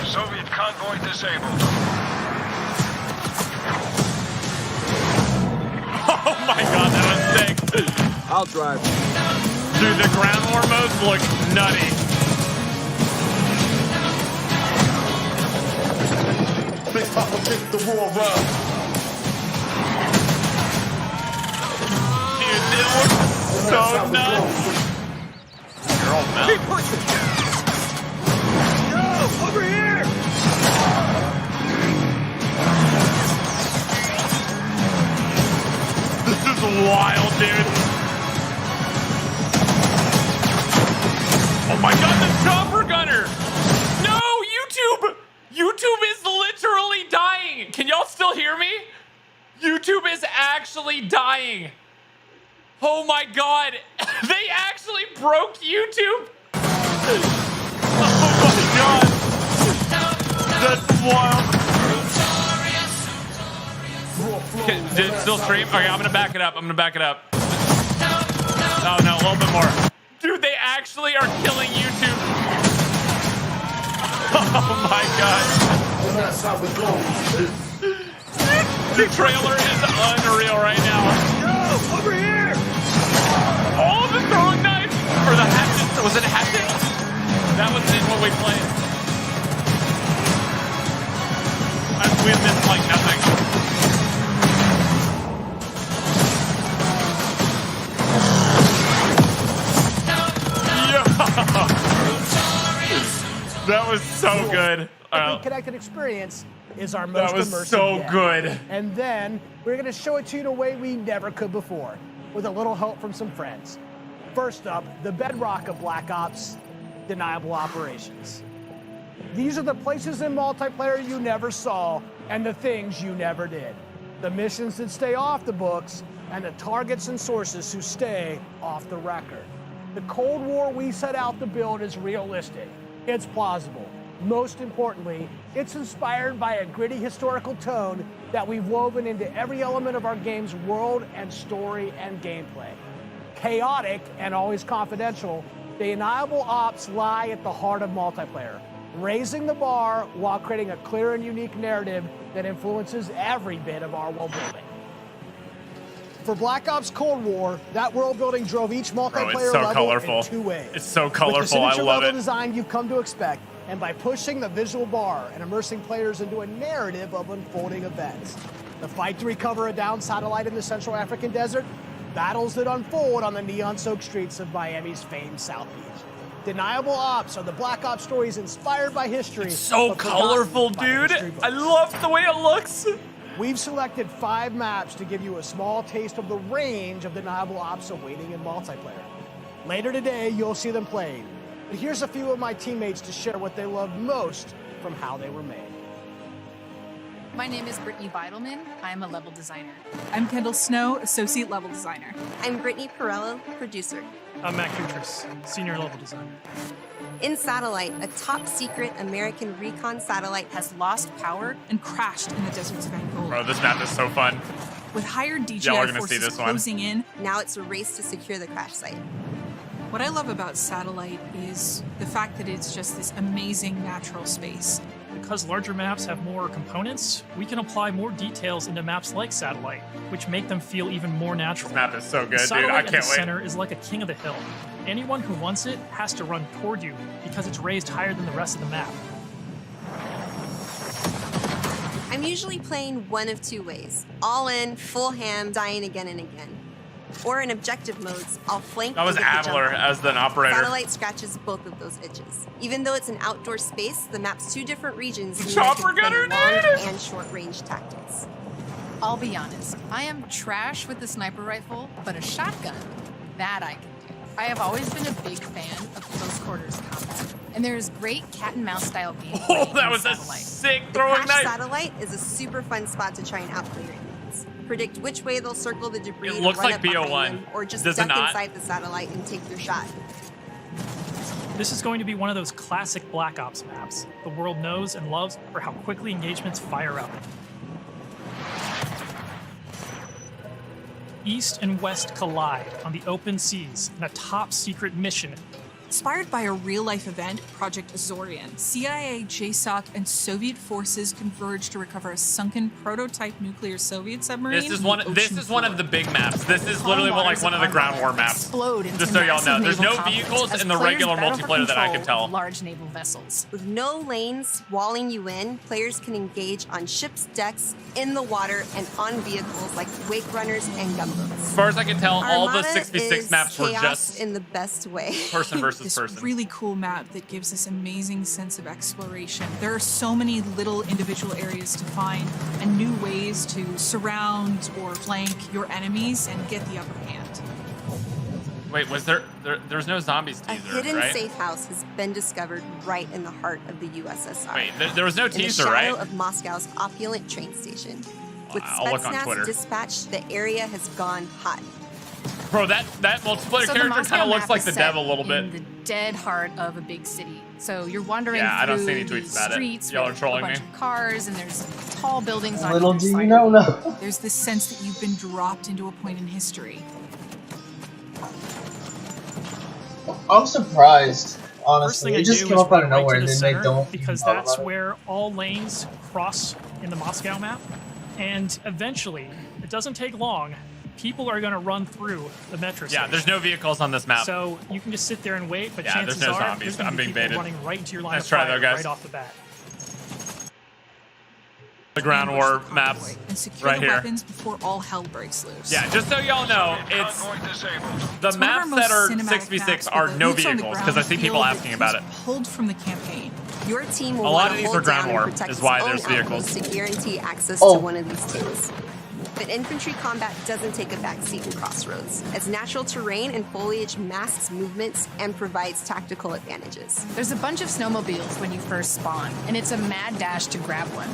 Soviet convoy disabled. Oh my god, that was sick! I'll drive. Dude, the ground war modes look nutty. Big Papa, take the war round. looks so nuts. You're all melted. No, over here! This is wild, dude. Oh my god, the chopper gunner! No, YouTube! YouTube is literally dying! Can y'all still hear me? YouTube is actually dying. Oh my god, they actually broke YouTube! Oh my god. That's wild. Did it still stream? Okay, I'm gonna back it up. Oh no, a little bit more. Dude, they actually are killing YouTube. Oh my god. The trailer is unreal right now. No, over here! Oh, the throwing knife! Or the hatchet. Was it a hatchet? That was in what we played. We missed like nothing. That was so good. The Connected experience is our most immersive. That was so yet. good. And then we're going to show it to you in a way we never could before, with a little help from some friends. First up, the bedrock of Black Ops, deniable operations. These are the places in multiplayer you never saw and the things you never did. The missions that stay off the books and the targets and sources who stay off the record. The Cold War we set out to build is realistic. It's plausible. Most importantly, it's inspired by a gritty historical tone that we've woven into every element of our game's world and story and gameplay. Chaotic and always confidential, the deniable ops lie at the heart of multiplayer, raising the bar while creating a clear and unique narrative that influences every bit of our world building. For Black Ops Cold War, that world building drove each multiplayer level colorful. in two ways. It's so colorful. With the signature I love level it. design you've come to expect, and by pushing the visual bar and immersing players into a narrative of unfolding events. The fight to recover a downed satellite in the Central African desert, battles that unfold on the neon-soaked streets of Miami's famed South Beach. Deniable Ops are the Black Ops stories inspired by history. It's so colorful, dude. I love the way it looks. We've selected 5 maps to give you a small taste of the range of deniable ops awaiting in multiplayer. Later today, you'll see them played. But here's a few of my teammates to share what they loved most from how they were made. My name is Brittany Beidelman. I'm a level designer. I'm Kendall Snow, associate level designer. I'm Brittany Perello, producer. I'm Matt Kutris, senior level designer. In Satellite, a top-secret American recon satellite has lost power and crashed in the deserts of Angola. Bro, this map is so fun. With hired DJI Y'all are gonna forces see this closing in. Now it's a race to secure the crash site. What I love about Satellite is the fact that it's just this amazing natural space. Because larger maps have more components, we can apply more details into maps like Satellite, which make them feel even more natural. This map is so good, dude. Satellite I at can't the wait. center is like a king of the hill. Anyone who wants it has to run toward you because it's raised higher than the rest of the map. I'm usually playing one of 2 ways. All in, full ham, dying again and again. Or in objective modes, I'll flank. That was with the Adler jumper. as an operator. Satellite scratches both of those itches. Even though it's an outdoor space, the map's 2 different regions mean I Chopper can play gunner, long dude! and short-range tactics. I'll be honest, I am trash with the sniper rifle, but a shotgun, that I can do. I have always been a big fan of close quarters combat, and there is great cat and mouse style gameplay. Oh, that was a Satellite. sick The throwing crash knife. satellite is a super fun spot to try and outplay your enemies. Predict which way they'll circle the debris. It and looks run like up behind BO1. them, or just Does it duck not? inside the satellite and take your shot. This is going to be one of those classic Black Ops maps the world knows and loves for how quickly engagements fire up. East and West collide on the open seas in a top-secret mission Inspired by a real-life event, Project Azorian, CIA, JSOC, and Soviet forces converged to recover a sunken prototype nuclear Soviet submarine. This is one of the big maps. This is literally like one of the ground war maps. Just so y'all know, there's no vehicles in the regular multiplayer that I can tell. Large naval vessels. With no lanes walling you in, players can engage on ships' decks, in the water, and on vehicles like wake runners and gunboats. As far as I can tell, all the Armada 66 is maps were chaos just in the best way. person versus this person. really cool map that gives this amazing sense of exploration. There are so many little individual areas to find and new ways to surround or flank your enemies and get the upper hand. Wait, was there's no zombies A teaser, hidden right? safe house has been discovered right in the heart of the USSR. Wait, there was no teaser, in the right? shadow of Moscow's opulent train station. With I'll look on Twitter. Spetsnaz dispatched, the area has gone hot. Bro, that multiplayer So the character Moscow kind of looks map like is the set dev a little bit. in the dead heart of a big city. So you're wandering Yeah, I don't through see any the tweets about it. streets Y'all are with trolling a bunch me. of cars, and there's tall buildings on Little either do you side. know, no. There's this sense that you've been dropped into a point in history. I'm surprised, First honestly. thing I It just do came is up out run of right nowhere, to and the then they center don't because talk that's about it. where all lanes cross in the Moscow map, and eventually, it doesn't take long. People are going to run through the metro Yeah, station. there's no vehicles on this map. So you can just sit there and wait, but Yeah, chances there's no are zombies. there's gonna I'm be being people baited. running right into your line Nice of try, fire though, guys. right off the bat. The ground war maps And secure right the here. weapons before all hell breaks loose. Yeah, just so y'all know, it's the It's one of our maps most that are cinematic 6v6 maps are with no boots on the vehicles ground because I see people feel asking that about it. was pulled from the campaign. Your team will A lot want of to these hold are ground down war, and protect is its why own there's vehicles. outposts to guarantee access Oh. to one of these towns. But infantry combat doesn't take a backseat in Crossroads, as natural terrain and foliage masks movements and provides tactical advantages. There's a bunch of snowmobiles when you first spawn, and it's a mad dash to grab one.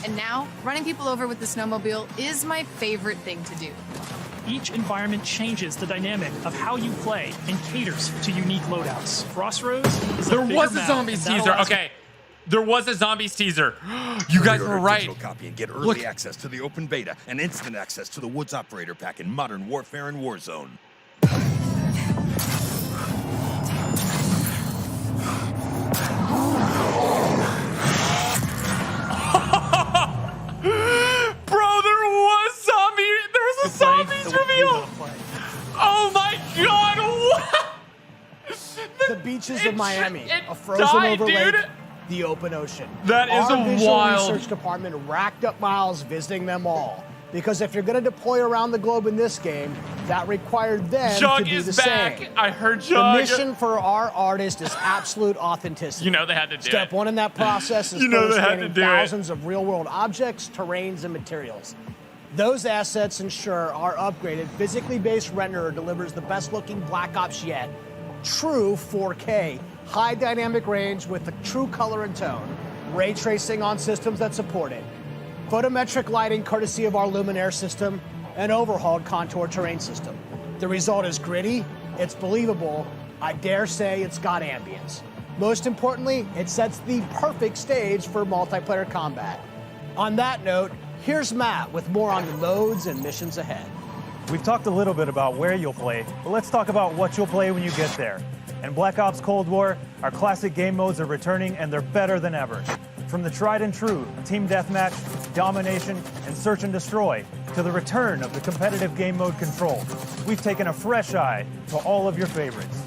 And now, running people over with the snowmobile is my favorite thing to do. Each environment changes the dynamic of how you play and caters to unique loadouts. Crossroads is There bigger was a map, zombies and that teaser. allows you- Okay, there was a zombies teaser. You guys were Pre-order a right. digital copy and get early Look. access to the open beta and instant access to the Woods Operator Pack in Modern Warfare and Warzone. Bro, there was a zombies reveal. Oh my god, what? The beaches of Miami, it a frozen died, over lake, dude. the open ocean. That is Our a visual wild- research department racked up miles visiting them all. Because if you're going to deploy around the globe in this game, that required them Jug to do is the back. same. I heard The Jug. mission for our artist is absolute authenticity. You know they had to do Step it. one in that process is You know they had to scanning do it. thousands of real-world objects, terrains, and materials. Those assets ensure our upgraded, physically based renderer delivers the best-looking Black Ops yet. True 4K, high dynamic range with a true color and tone, ray tracing on systems that support it, photometric lighting courtesy of our Luminaire system, and overhauled contour terrain system. The result is gritty, it's believable, I dare say it's got ambience. Most importantly, it sets the perfect stage for multiplayer combat. On that note, here's Matt with more on the modes and missions ahead. We've talked a little bit about where you'll play, but let's talk about what you'll play when you get there. In Black Ops Cold War, our classic game modes are returning and they're better than ever. From the tried and true Team Deathmatch, Domination, and Search and Destroy, to the return of the competitive game mode Control, we've taken a fresh eye to all of your favorites.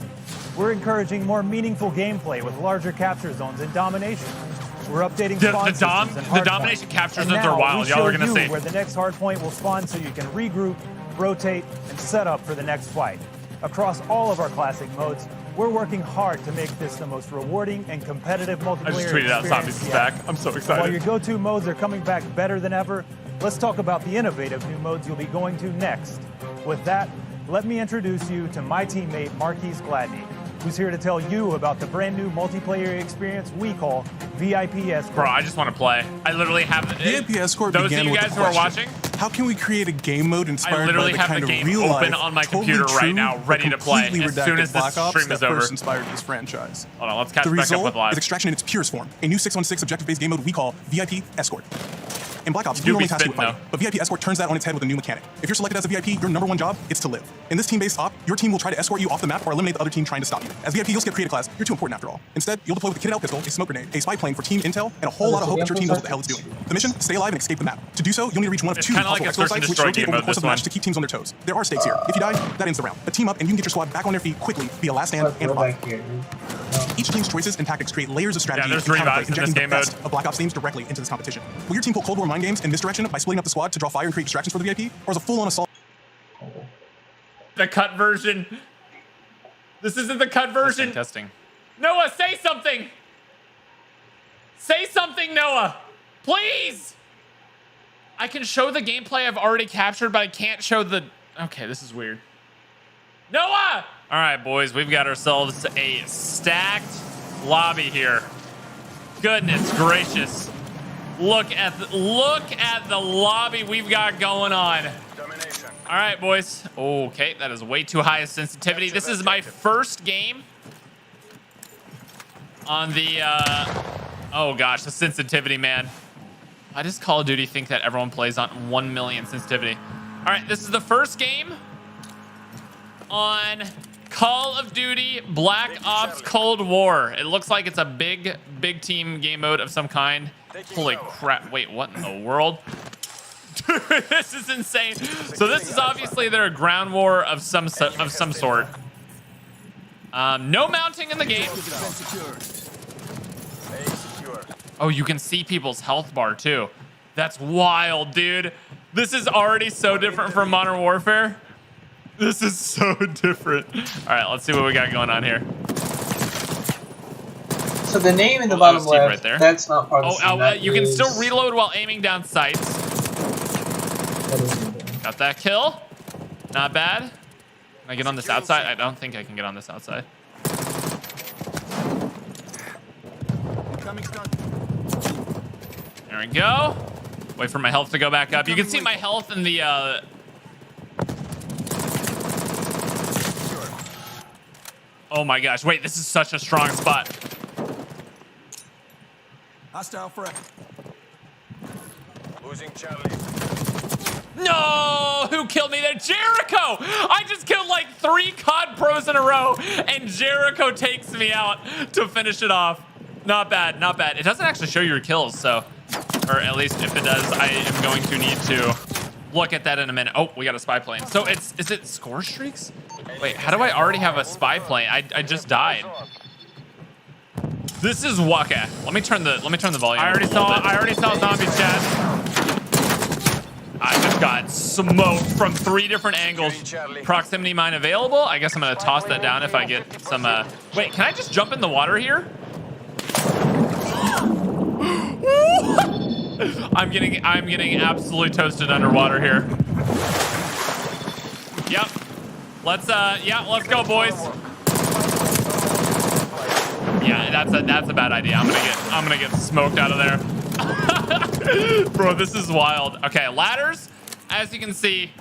We're encouraging more meaningful gameplay with larger capture zones and Domination. We're updating spawn systems and the Domination capture zones are wild. Y'all Y'all are gonna you see. where the next hard point will spawn so you can regroup, rotate, and set up for the next fight. Across all of our classic modes, we're working hard to make this the most rewarding and competitive multiplayer I just tweeted out experience Zombies is yet. back. I'm so While excited. your go-to modes are coming back better than ever, let's talk about the innovative new modes you'll be going to next. With that, let me introduce you to my teammate Marquise Gladney, who's here to tell you about the brand new multiplayer experience we call VIP Escort. Bro, I just want to play. I literally have VIP Escort those of began you with guys the who are question, watching. How can we create a game mode I inspired by literally the have kind the of game real open life, on my totally computer right true, now, but ready to play completely as soon redacted as this Black Ops stream is that over. first inspired this franchise? Hold on, let's catch The back up result with live. is Extraction in its purest form, a new 616 objective-based game mode we call VIP Escort. In Black Ops, You you only be task you with spitting, fighting, but VIP Escort turns that on its head with a new mechanic. If you're selected as a VIP, your #1 job is to live. In this team-based op, your team will try to escort you off the map or eliminate the other team trying to stop you. As VIP, you'll skip create a class. You're too important after all. Instead, you'll deploy with a kitted out pistol, a smoke grenade, a spy plane for team intel, and a whole lot of hope that your team knows what the hell it's doing. The mission: stay alive and escape the map. To do so, you'll need to reach one of two possible exfil sites which rotate over the course of the match to keep teams on their toes. There are stakes here. If you die, that ends the round. But team up and you can get your squad back on their feet quickly via last stand and revive. Each team's choices and tactics create layers of strategy and counterplay, injecting the best of Black Ops themes directly into this competition. Will your team pull Cold War mind games in this direction by splitting up the squad to draw fire and create distractions for the VIP, or is a full-on assault? The cut version. This isn't the cut version. Testing. Noah, say something. Say something, Noah. Please. I can show the gameplay I've already captured, but I can't show the... Okay, this is weird. Noah! All right, boys, we've got ourselves a stacked lobby here. Goodness gracious. Look at the lobby we've got going on. All right, boys. Okay, that is way too high a sensitivity. This is my first game on the, oh gosh, the sensitivity, man. Why does Call of Duty think that everyone plays on 1 million sensitivity? All right, this is the first game on Call of Duty Black Ops Cold War. It looks like it's a big team game mode of some kind. Holy crap. Wait, what in the world? Dude, this is insane. So this is obviously their ground war of some sort. No mounting in the game. Oh, you can see people's health bar too. That's wild, dude. This is already so different from Modern Warfare. This is so different. All right, let's see what we got going on here. So the name in the bottom left, right there. that's not part of the scene. You can still reload while aiming down sights. Got that kill. Not bad. Can I get on this outside? I don't think I can get on this outside. There we go. Wait for my health to go back up. You can see my health in the... Oh my gosh, wait, this is such a strong spot. Hostile threat. Losing Charlie. No, who killed me there? Jericho! I just killed like 3 COD pros in a row, and Jericho takes me out to finish it off. Not bad, not bad. It doesn't actually show your kills, so, or at least if it does, I am going to need to look at that in a minute. Oh, we got a spy plane. So is it score streaks? Wait, how do I already have a spy plane? I just died. This is Waka. Let me turn the volume. I already saw zombies, chat. I just got smoked from 3 different angles. Proximity mine available. I guess I'm gonna toss that down if I get some. Wait, can I just jump in the water here? I'm getting absolutely toasted underwater here. Yep. Let's go, boys. Yeah, that's a bad idea. I'm gonna get smoked out of there. Bro, this is wild. Okay, ladders, as you can see,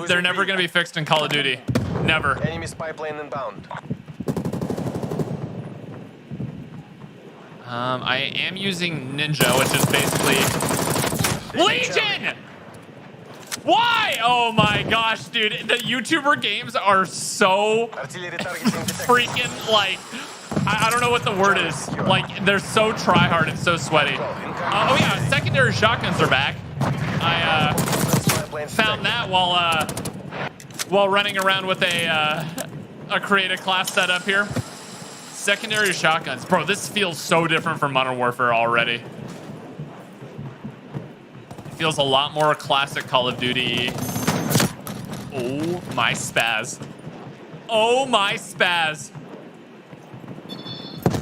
they're never gonna be fixed in Call of Duty. Never. Enemy spy plane inbound. I am using Ninja, which is basically Legion! Why? Oh my gosh, dude. The YouTuber games are so freaking, like, I don't know what the word is. Like, they're so try-hard and so sweaty. Oh yeah, secondary shotguns are back. I found that while running around with a create a class setup here. Secondary shotguns. Bro, this feels so different from Modern Warfare already. It feels a lot more classic Call of Duty. Oh my spaz. Oh my spaz.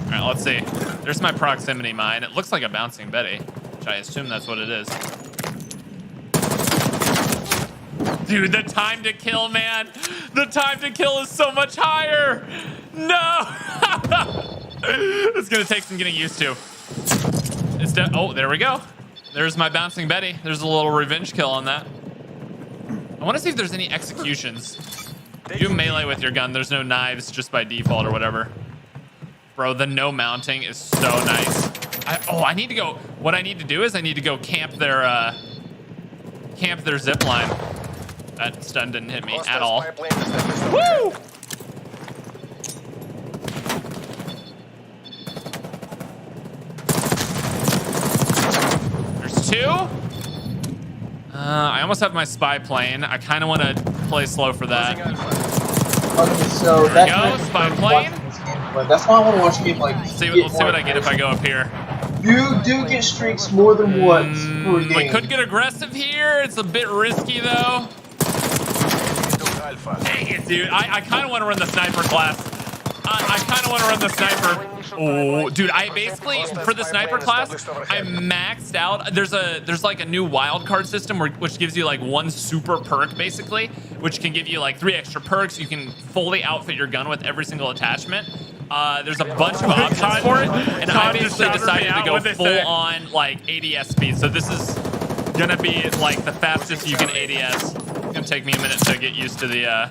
All right, let's see. There's my proximity mine. It looks like a bouncing Betty, which I assume that's what it is. Dude, the time to kill, man. The time to kill is so much higher. No. It's gonna take some getting used to. Oh, there we go. There's my bouncing Betty. There's a little revenge kill on that. I want to see if there's any executions. You do melee with your gun. There's no knives just by default or whatever. Bro, the no mounting is so nice. I need to go. What I need to do is I need to go camp their zip line. That stun didn't hit me at all. Woo! There's 2. I almost have my spy plane. I kind of want to play slow for that. Okay, so there we go, spy plane. But that's why I want to watch game like. Let's see what I get if I go up here. You do get streaks more than once per game. We could get aggressive here. It's a bit risky though. Dang it, dude. I kind of want to run the sniper class. I kind of want to run the sniper. Oh, dude, I basically, for the sniper class, I maxed out. There's like a new wild card system which gives you like 1 super perk basically, which can give you like 3 extra perks. You can fully outfit your gun with every single attachment. There's a bunch of options for it, and I basically decided to go full on like ADS speed. So this is gonna be like the fastest you can ADS. It's gonna take me a minute to get used to the.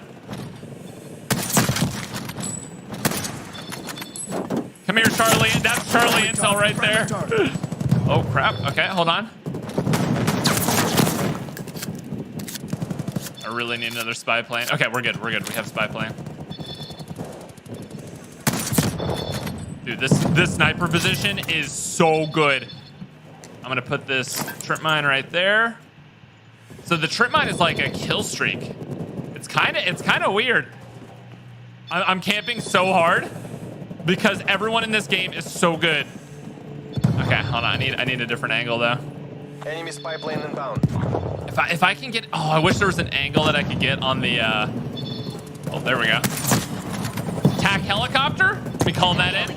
Come here, Charlie. That's Charlie Intel right there. Oh crap. Okay, hold on. I really need another spy plane. Okay, we're good. We're good. We have spy plane. Dude, this sniper position is so good. I'm gonna put this trip mine right there. So the trip mine is like a kill streak. It's kind of weird. I'm camping so hard because everyone in this game is so good. Okay, hold on. I need a different angle though. Enemy spy plane inbound. If I can get, I wish there was an angle that I could get on the. Oh, there we go. TAC helicopter. We call that in.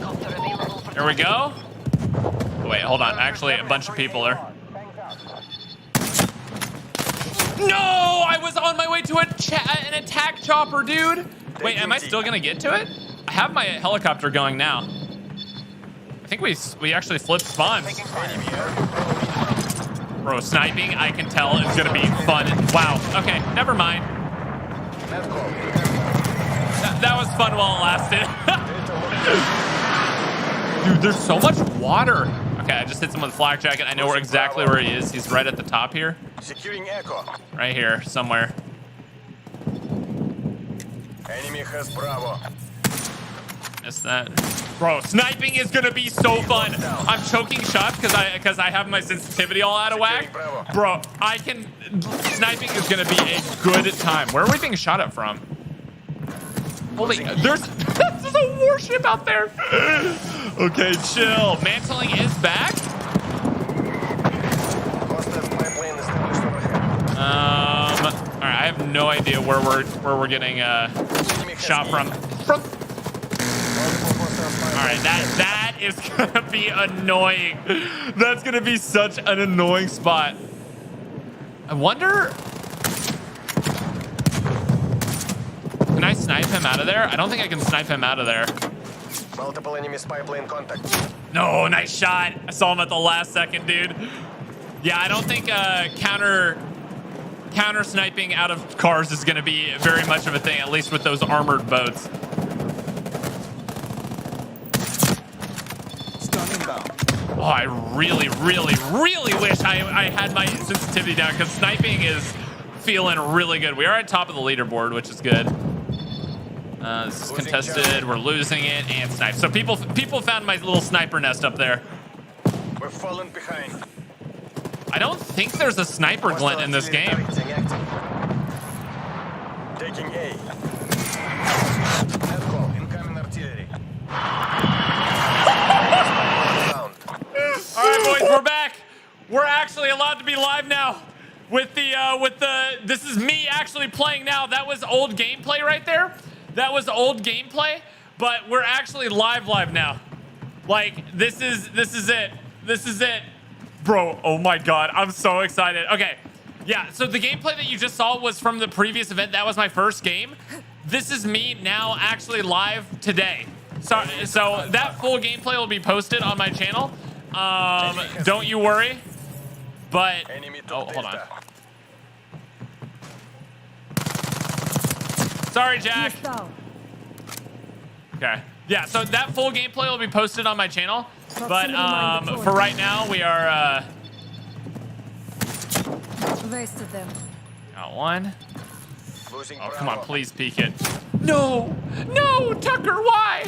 There we go. Wait, hold on. Actually, a bunch of people are. No, I was on my way to an attack chopper, dude. Wait, am I still gonna get to it? I have my helicopter going now. I think we actually flipped spawns. Bro, sniping, I can tell is gonna be fun. Wow. Okay, never mind. That was fun while it lasted. Dude, there's so much water. Okay, I just hit someone with a flak jacket. I know exactly where he is. He's right at the top here. Securing Echo. Right here, somewhere. Enemy has Bravo. Missed that. Bro, sniping is gonna be so fun. I'm choking shots because I have my sensitivity all out of whack. Bro, sniping is gonna be a good time. Where are we being shot at from? Holy, there's a warship out there. Okay, chill. Mantling is back. All right, I have no idea where we're getting shot from. All right, that is gonna be annoying. That's gonna be such an annoying spot. I wonder. Can I snipe him out of there? I don't think I can snipe him out of there. Multiple enemy spy plane contact. No, nice shot. I saw him at the last second, dude. Yeah, I don't think counter sniping out of cars is going to be very much of a thing, at least with those armored boats. Oh, I really, really, really wish I had my sensitivity down because sniping is feeling really good. We are at top of the leaderboard, which is good. This is contested. We're losing it and snipe. So people found my little sniper nest up there. We're falling behind. I don't think there's a sniper glint in this game. Taking A. Incoming artillery. All right, boys, we're back. We're actually allowed to be live now with the this is me actually playing now. That was old gameplay right there. That was old gameplay, but we're actually live now. Like this is it. This is it. Bro, oh my god, I'm so excited. Okay. Yeah, so the gameplay that you just saw was from the previous event. That was my first game. This is me now actually live today. So that full gameplay will be posted on my channel. Don't you worry. But oh, hold on. Sorry, Jack. Okay. Yeah, so that full gameplay will be posted on my channel. But for right now, we are. Wasted them. Got one. Oh, come on, please peek it. No, no, Tucker, why?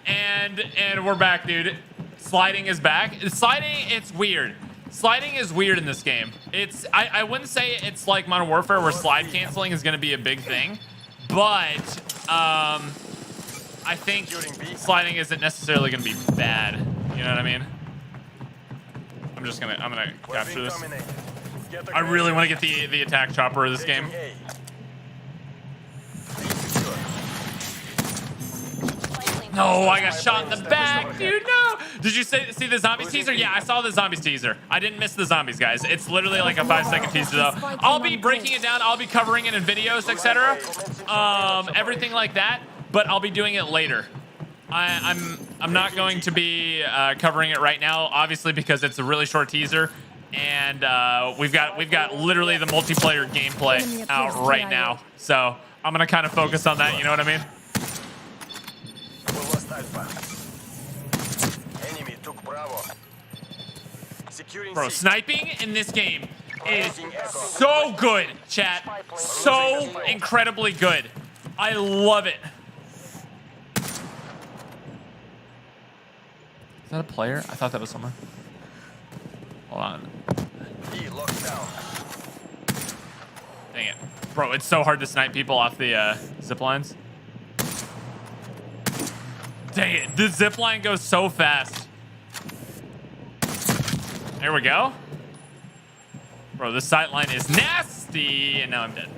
And we're back, dude. Sliding is back. Sliding, it's weird. Sliding is weird in this game. I wouldn't say it's like Modern Warfare where slide canceling is going to be a big thing, but I think sliding isn't necessarily going to be bad. You know what I mean? I'm gonna capture this. I really want to get the attack chopper of this game. No, I got shot in the back, dude. No. Did you see the zombies teaser? Yeah, I saw the zombies teaser. I didn't miss the zombies, guys. It's literally like a 5-second teaser, though. I'll be breaking it down. I'll be covering it in videos, etc. Everything like that. But I'll be doing it later. I'm not going to be covering it right now, obviously, because it's a really short teaser, and we've got literally the multiplayer gameplay out right now. So I'm gonna kind of focus on that. You know what I mean? Bro, sniping in this game is so good, chat. So incredibly good. I love it. Is that a player? I thought that was someone. Hold on. Dang it. Bro, it's so hard to snipe people off the zip lines. Dang it. The zip line goes so fast. There we go. Bro, the sight line is nasty. And now I'm dead.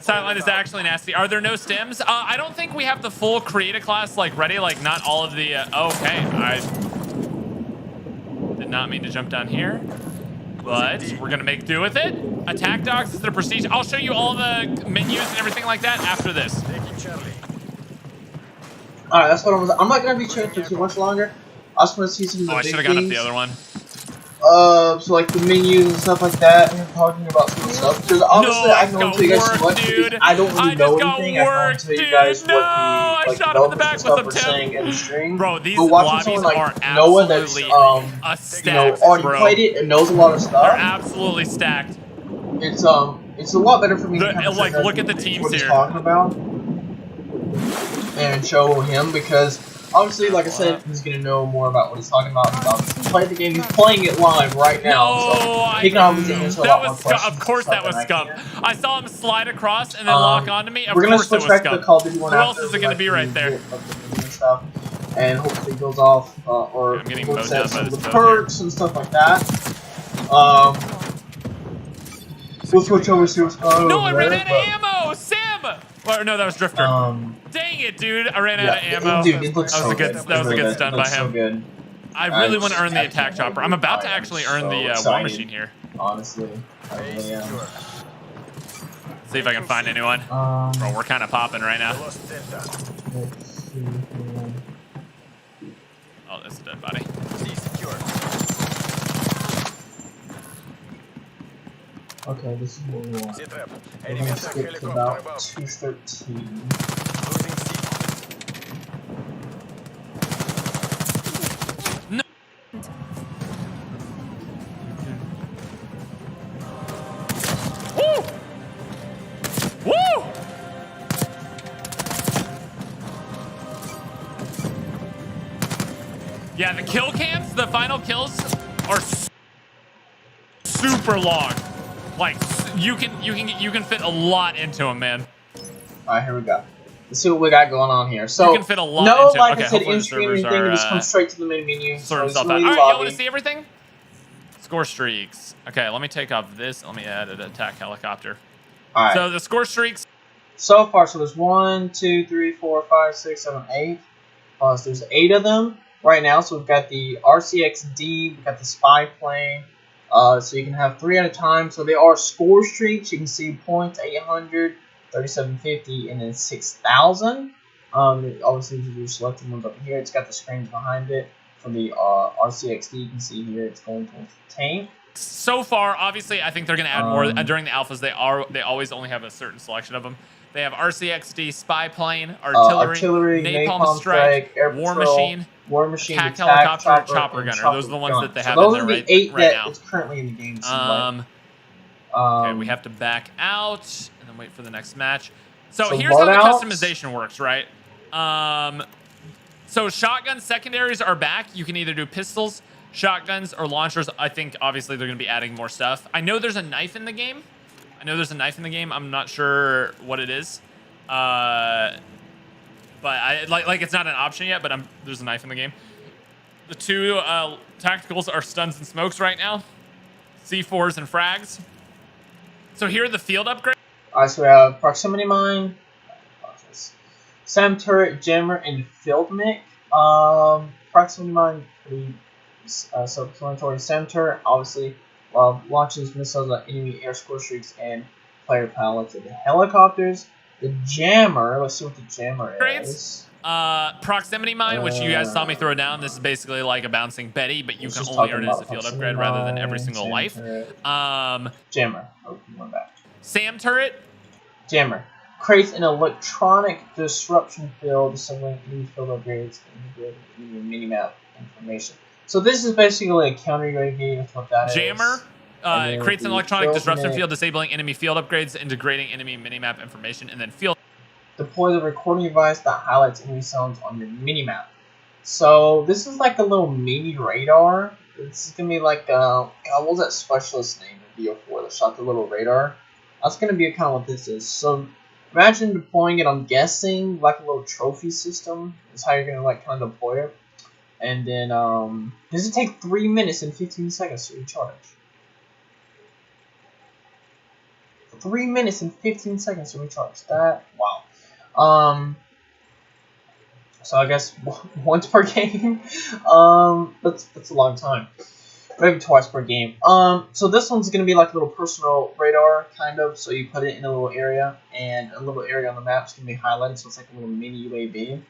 Sideline is actually nasty. Are there no stems? I don't think we have the full create a class like ready. Like not all of the. Okay, I did not mean to jump down here, but we're gonna make do with it. Attack dogs is the prestige. I'll show you all the menus and everything like that after this. All right, that's what I'm not gonna be chewing for too much longer. I just want to see some of the I big should have gone up things. the other one. So like the menus and stuff like that, and talking about some stuff. Because obviously I can only tell you guys so much. Dude. I don't really know anything. I can only tell you guys what the developers and stuff are saying in the stream. Bro, these but watching lobbies someone are like Noah that's already played it and knows a lot of stuff. They're absolutely stacked. It's a lot better for me to kind of like look at the teams what he's here. talking about and show him, because obviously, like I said, he's gonna know more about what he's talking about. He's obviously played the game. He's playing it live right now, so he can obviously answer a lot more questions. Of course, that was Scum. I saw him slide across and then lock onto me. Of we're gonna course, it was switch back to Scum. the Call of Duty one. Who else is it gonna be right there? And hopefully it goes off, or I'm getting looks mowed at down some by of the this boat perks and stuff like that. We'll switch over to see what's going on. No, I ran out of ammo, Sam. Well, no, that was Drifter. Dang it, dude! I ran out of ammo. Dude, it looks so good. That was a good stun by him. Good. I really want to earn the attack chopper. I'm about to actually earn the war machine here. Honestly, I really am. See if I can find anyone. Bro, we're kind of popping right now. Oh, that's a dead body. Okay, this is what we want. We're gonna skip to about 213. No. Woo! Woo! Yeah, the kill cams, the final kills are super long. Like you can fit a lot into them, man. All right, here we go. Let's see what we got going on here. So you can fit a lot no, into, like okay, I said, hopefully in the stream servers anything, are, just come straight to the main menu. Sort So himself out. All right, y'all want to see everything? Score streaks. Okay, let me take off this. Let me add an attack helicopter. All right. So the score streaks. So far, so there's 1, 2, 3, 4, 5, 6, 7, 8. So there's 8 of them right now. So we've got the RCXD, we've got the spy plane. So you can have 3 at a time. So there are score streaks. You can see points 800, 3750, and then 6,000. Obviously, you're selecting ones up here. It's got the screens behind it. For the RCXD, you can see here it's going towards the tank. So far, obviously, I think they're going to add more during the alphas. They always only have a certain selection of them. They have RCXD, spy plane, artillery, napalm strike, Air war Patrol, machine, War Machine, Tac Attack, Helicopter, Chopper and Gunner. Chopper Those are the ones Gun. that they So have those in are there the right, 8 right that now. is currently in the game. Okay, we have to back out and then wait for the next match. So here's loadouts. how the customization works, right? So shotgun secondaries are back. You can either do pistols, shotguns, or launchers. I think obviously they're going to be adding more stuff. I know there's a knife in the game. I'm not sure what it is. But I like it's not an option yet, but there's a knife in the game. The two tacticals are stuns and smokes right now. C4s and frags. So here are the field upgrades. Alright, so we have Proximity Mine, SAM Turret, Jammer, and Field Mic. Proximity Mine, pretty self-explanatory. SAM Turret, obviously, launches missiles at enemy air score streaks and player pilots of the helicopters. The Jammer, let's see what the Jammer is. Proximity Mine, which you guys saw me throw down. This is basically like a bouncing Betty, but you can only earn it as a field upgrade rather than every single life. Jammer. Oh, one back. SAM Turret. Jammer. Creates an electronic disruption field, assembling enemy field upgrades and enemy minimap information. So this is basically a counter UAV. That's what that Jammer. is. Creates an electronic disruption field, disabling enemy field upgrades and degrading enemy minimap information, and then field. Deploy the recording device that highlights enemy sounds on your minimap. So this is like a little mini radar. This is gonna be like God, what was that specialist name in BO4 that shot the little radar? That's gonna be kind of what this is. So imagine deploying it. I'm guessing like a little trophy system is how you're gonna like kind of deploy it. And then does it take 3 minutes and 15 seconds to recharge? 3 minutes and 15 seconds to recharge. That wow. So I guess once per game. That's a long time. Maybe twice per game. So this one's gonna be like a little personal radar kind of. So you put it in a little area, and a little area on the map's gonna be highlighted. So it's like a little mini UAV.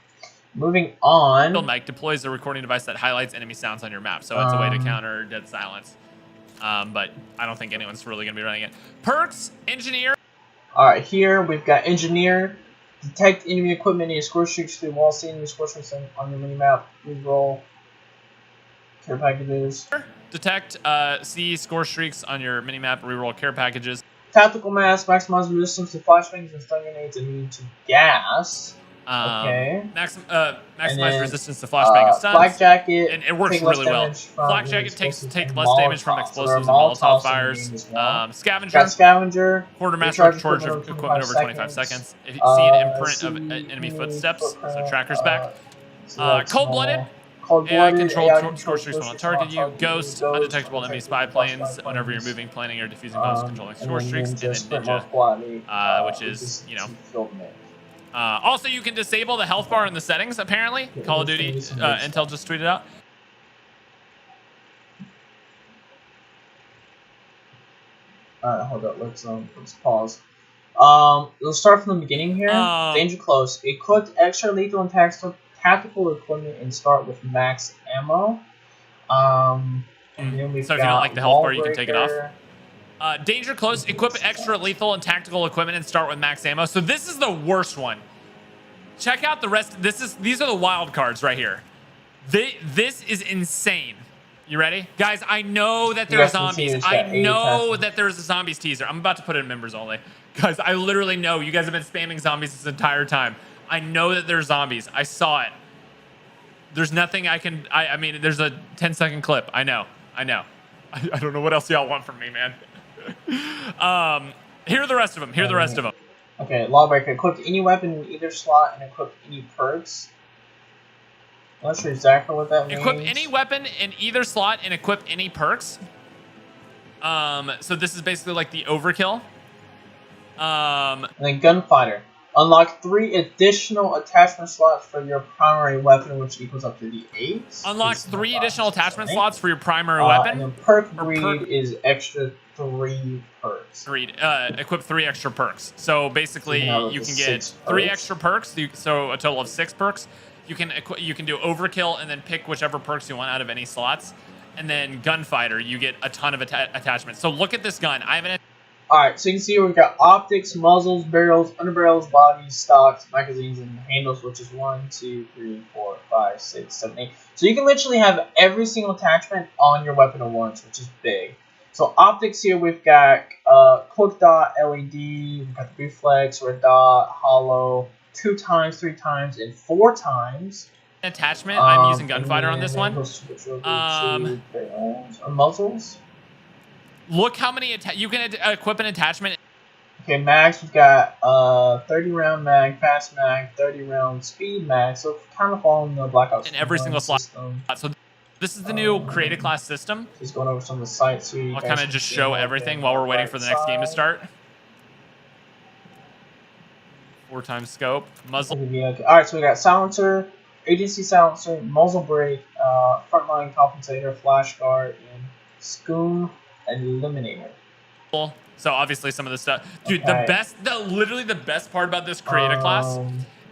Moving on. Field Mic deploys a recording device that highlights enemy sounds on your map. So it's a way to counter dead silence. But I don't think anyone's really gonna be running it. Perks, Engineer. All right, here we've got Engineer. Detect enemy equipment and score streaks through wall. See enemy score streaks on your minimap. Reroll. Care packages. Detect, see score streaks on your minimap. Reroll care packages. Tactical mask. Maximize resistance to flashbangs and stun grenades immune to gas. Okay. Maximize resistance to flashbang and stuns. Flak jacket. And it works really well. Flak jacket take less damage from explosives and Molotov fires. Scavenger. Got Scavenger. Quartermaster charge of equipment over 25 seconds. If you see an imprint of enemy footsteps, so tracker's back. Cold-blooded. AI controlled score streaks will not target you. Ghost, undetectable enemy spy planes whenever you're moving, planning, or defusing bombs, controlling score streaks. And then Ninja, which is, you know. Also, you can disable the health bar in the settings, apparently. Call of Duty Intel just tweeted out. Alright, hold up. Let's pause. Let's start from the beginning here. Danger close. Equip extra lethal and tactical equipment and start with max ammo. And then we've so if you don't like the health bar, you can take it off. Danger close. Equip extra lethal and tactical equipment and start with max ammo. So this is the worst one. Check out the rest. These are the wild cards right here. This is insane. You ready? Guys, I know that there are zombies. I know that there's a zombies teaser. I'm about to put it in members only. Guys, I literally know. You guys have been spamming zombies this entire time. I know that there's zombies. I saw it. There's nothing I can... I mean, there's a 10-second clip. I know. I don't know what else y'all want from me, man. Here are the rest of them. Okay, Lawbreaker. Equip any weapon in either slot and equip any perks. I'm not sure exactly what that means. Equip any weapon in either slot and equip any perks. So this is basically like the overkill. And then Gunfighter. Unlock 3 additional attachment slots for your primary weapon, which equals up to the 8. Unlock 3 additional attachment slots for your primary weapon. And then perk breed is extra 3 perks. Equip 3 extra perks. So basically, you can get 3 extra perks. So a total of 6 perks. You can do overkill and then pick whichever perks you want out of any slots. And then Gunfighter, you get a ton of attachments. So look at this gun. I have an Alright, so you can see we've got optics, muzzles, barrels, underbarrels, bodies, stocks, magazines, and handles, which is 1, 2, 3, 4, 5, 6, 7, 8. So you can literally have every single attachment on your weapon at once, which is big. So optics here, we've got quick dot, LED, we've got the reflex, red dot, hollow, 2 times, 3 times, and 4 times. Attachment. I'm using gunfighter on this one. Muzzles. Look how many you can equip an attachment. Okay, mags, we've got 30 round mag, fast mag, 30 round speed mag, so kind of following the Black Ops in every single slot. So this is the new created class system. Just going over some of the sites here. I'll kind of just show everything while we're waiting for the next game to start. 4 times scope, muzzle. Alright, so we got silencer, agency silencer, muzzle brake, frontline compensator, flash guard, and scoon eliminator. So obviously some of the stuff, dude. Okay. Literally the best part about this creator class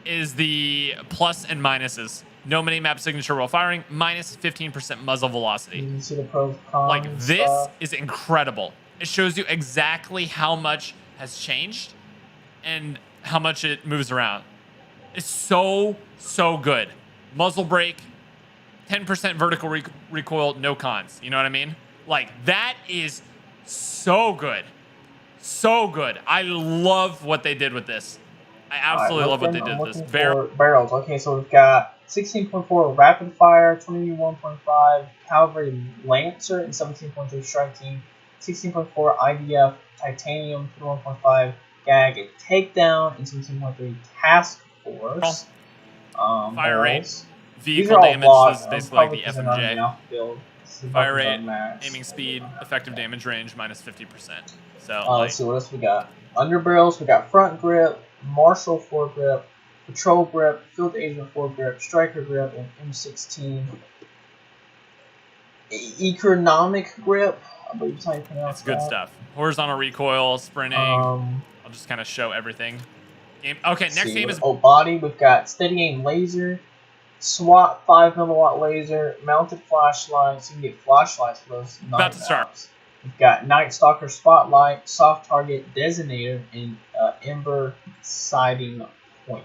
is the plus and minuses. No mini-map signature while firing, minus 15% muzzle velocity. You can see the pros, cons, like this is incredible. It shows you exactly how much has changed and how much it moves around. It's so good. Muzzle brake, 10% vertical recoil, no cons. You know what I mean? Like that is so good. So good. I love what they did with this. I absolutely love what they did with this. Barrels. Okay, so we've got 16.4 rapid fire, 21.5 cavalry lancer, and 17.3 strike team. 16.4 IDF titanium, 21.5 gag and takedown, and 17.3 task force. Fire rate, vehicle damage. This is basically like the FMJ. Fire rate, aiming speed, effective damage range like, -50%. So let's see what else we got. Underbarrels, we got front grip, marshal foregrip, patrol grip, field agent foregrip, striker grip, and M16. Economic grip, I believe that's how you pronounce It's good stuff. Horizontal recoil, sprinting. I'll just kind of show everything. Okay, next game is body. We've got steady aim laser, SWAT 5 milliwatt laser, mounted flashlights. You can get flashlights for those. About to start. We've got Night Stalker spotlight, soft target designator, and Ember sighting point.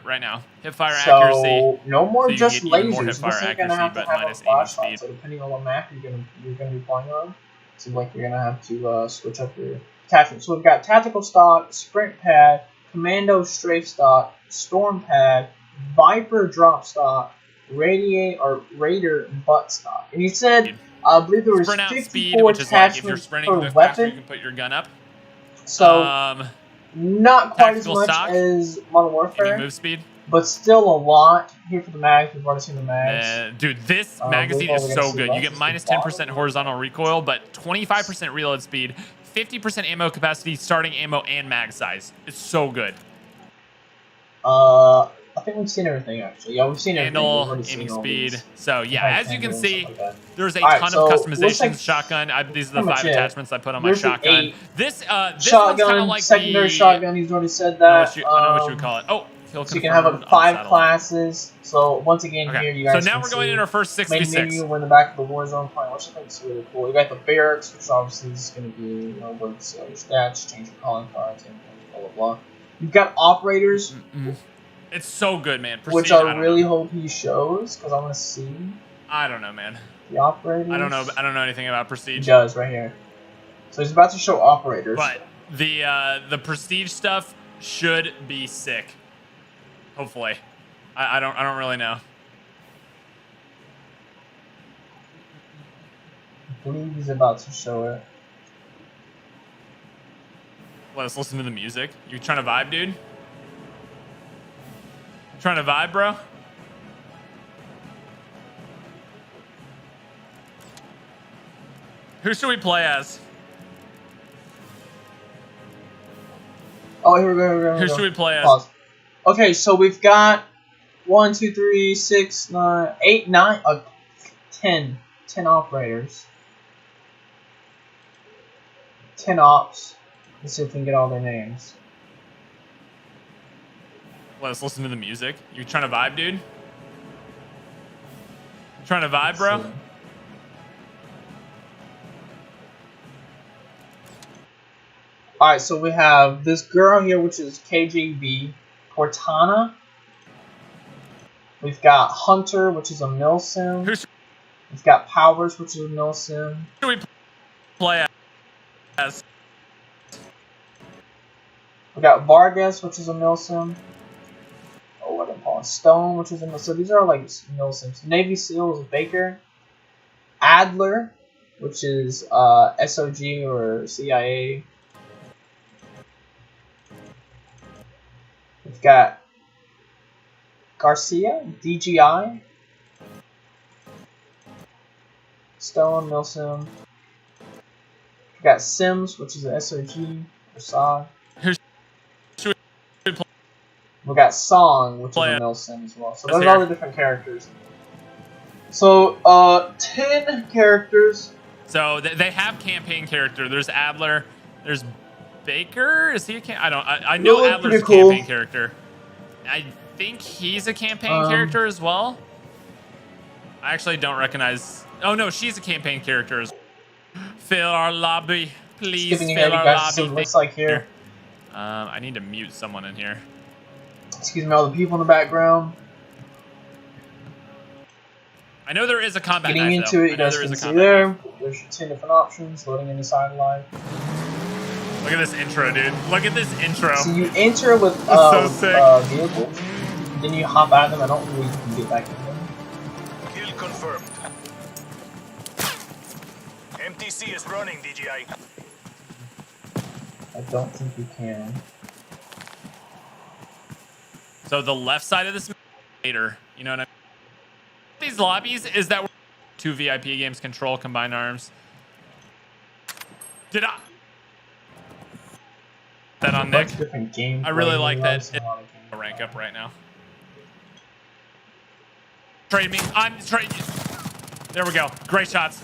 Right now, hipfire accuracy. No more so just lasers. More hipfire accuracy, but minus aiming speed. So depending on what map you're gonna be playing on, seems like you're gonna have to switch up your attachments. So we've got tactical stock, sprint pad, commando strafe stock, storm pad, Viper drop stock, Raider butt stock. And he said, I believe there was 54 speed, which is like if you're sprinting per weapon. You can put your gun up. So not quite as much as Modern Warfare. Move speed, but still a lot. Here for the mags, we've already seen the mags. Dude, this magazine is so good. You get minus 10% horizontal recoil, but 25% reload speed, 50% ammo capacity, starting ammo, and mag size. It's so good. I think we've seen everything, actually. Yeah, we've seen handle, everything. aiming speed. So, yeah, as you can see, there's a ton of customizations. Shotgun. These are the 5 attachments I put on my shotgun. This shotgun, kind of like secondary shotgun. He's already said that. I know what you would call it. Oh, so you can have 5 classes. So once again, here you guys. So now we're going in our first 6v6. Main menu in the back of the Warzone point, which I think is really cool. You got the barracks, which obviously is going to be where you see all your stats, change your calling cards, and blah blah blah. You've got operators. It's so good, man. Prestige, which I really hope he shows, because I want to see. I don't know, man. The operators. I don't know anything about Prestige. He does right here. So he's about to show operators. But the Prestige stuff should be sick. Hopefully, I don't really know. I believe he's about to show it. Let's listen to the music. You trying to vibe, dude? Trying to vibe, bro? Who should we play as? Oh, here we go. Who should we play as? Pause. Okay, so we've got 1, 2, 3, 6, 9, 8, 9, 10 operators. 10 ops. Let's see if we can get all their names. Let's listen to the music. You trying to vibe, dude? Trying to vibe, bro? Alright, so we have this girl here, which is KJV, Cortana. We've got Hunter, which is a milsim. We've got Powers, which is a milsim. Who do we play as? We got Vargas, which is a milsim. Oh, what am I calling? Stone, which is a milsim. So these are like milsims. Navy SEAL is Baker. Adler, which is SOG or CIA. We've got Garcia, DGI. Stone, milsim. We've got Sims, which is an SOG or SOG. We got Song, which is a milsim as well. So those are all the different characters. So, 10 characters. So they have campaign character. There's Adler. There's Baker. Is he a I know Adler's a campaign character. I think he's a campaign character as well. I actually don't recognize. Oh no, she's a campaign character. Fill our lobby, please. Fill our lobby. Looks like here. I need to mute someone in here. Excuse me, all the people in the background. I know there is a combat Getting knife, into though. it, you guys can see there. There's your 10 different options. Loading into Satellite. Look at this intro, dude. Look at this intro. So you enter with so sick. vehicles. Then you hop out of them. I don't believe you can get back in them. Kill confirmed. MTC is running, DGI. I don't think you can. So the left side of this later, you know what I mean? These lobbies is that 2 VIP games control combined arms. Did I that on Nick? I really like that. I'll rank up right now. Trade me. I'm trade. There we go. Great shots.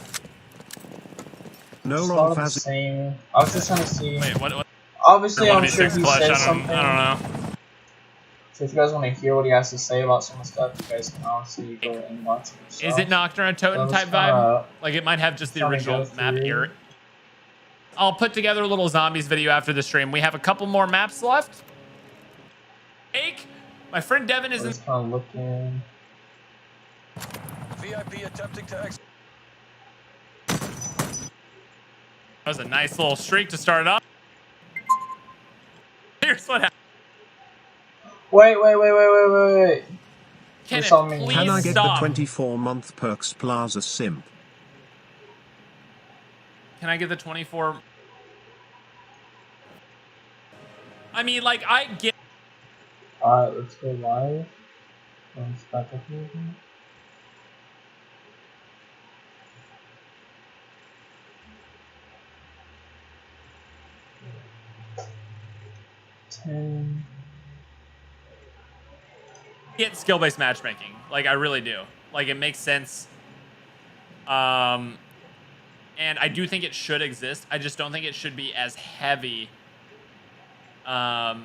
No long fast. I was just trying to see. Wait, what? Obviously, I'm sure he clutch. said something. I don't know. So if you guys want to hear what he has to say about some of the stuff, you guys can obviously go and watch it. Is it Nocturne Totem type vibe? Like it might have just the original map here. I'll put together a little zombies video after the stream. We have a couple more maps left. Ake, my friend Devin is in. Just kind of looking. VIP attempting to exit. That was a nice little streak to start off. Here's what happened. Wait. Kenneth, please Can I get stop. the 24-month Perks Plaza simp? Can I get the 24? I mean, like, I get. Alright, let's go live. Let's back up here again. Get skill-based matchmaking. Like, I really do. Like, it makes sense. And I do think it should exist. I just don't think it should be as heavy. I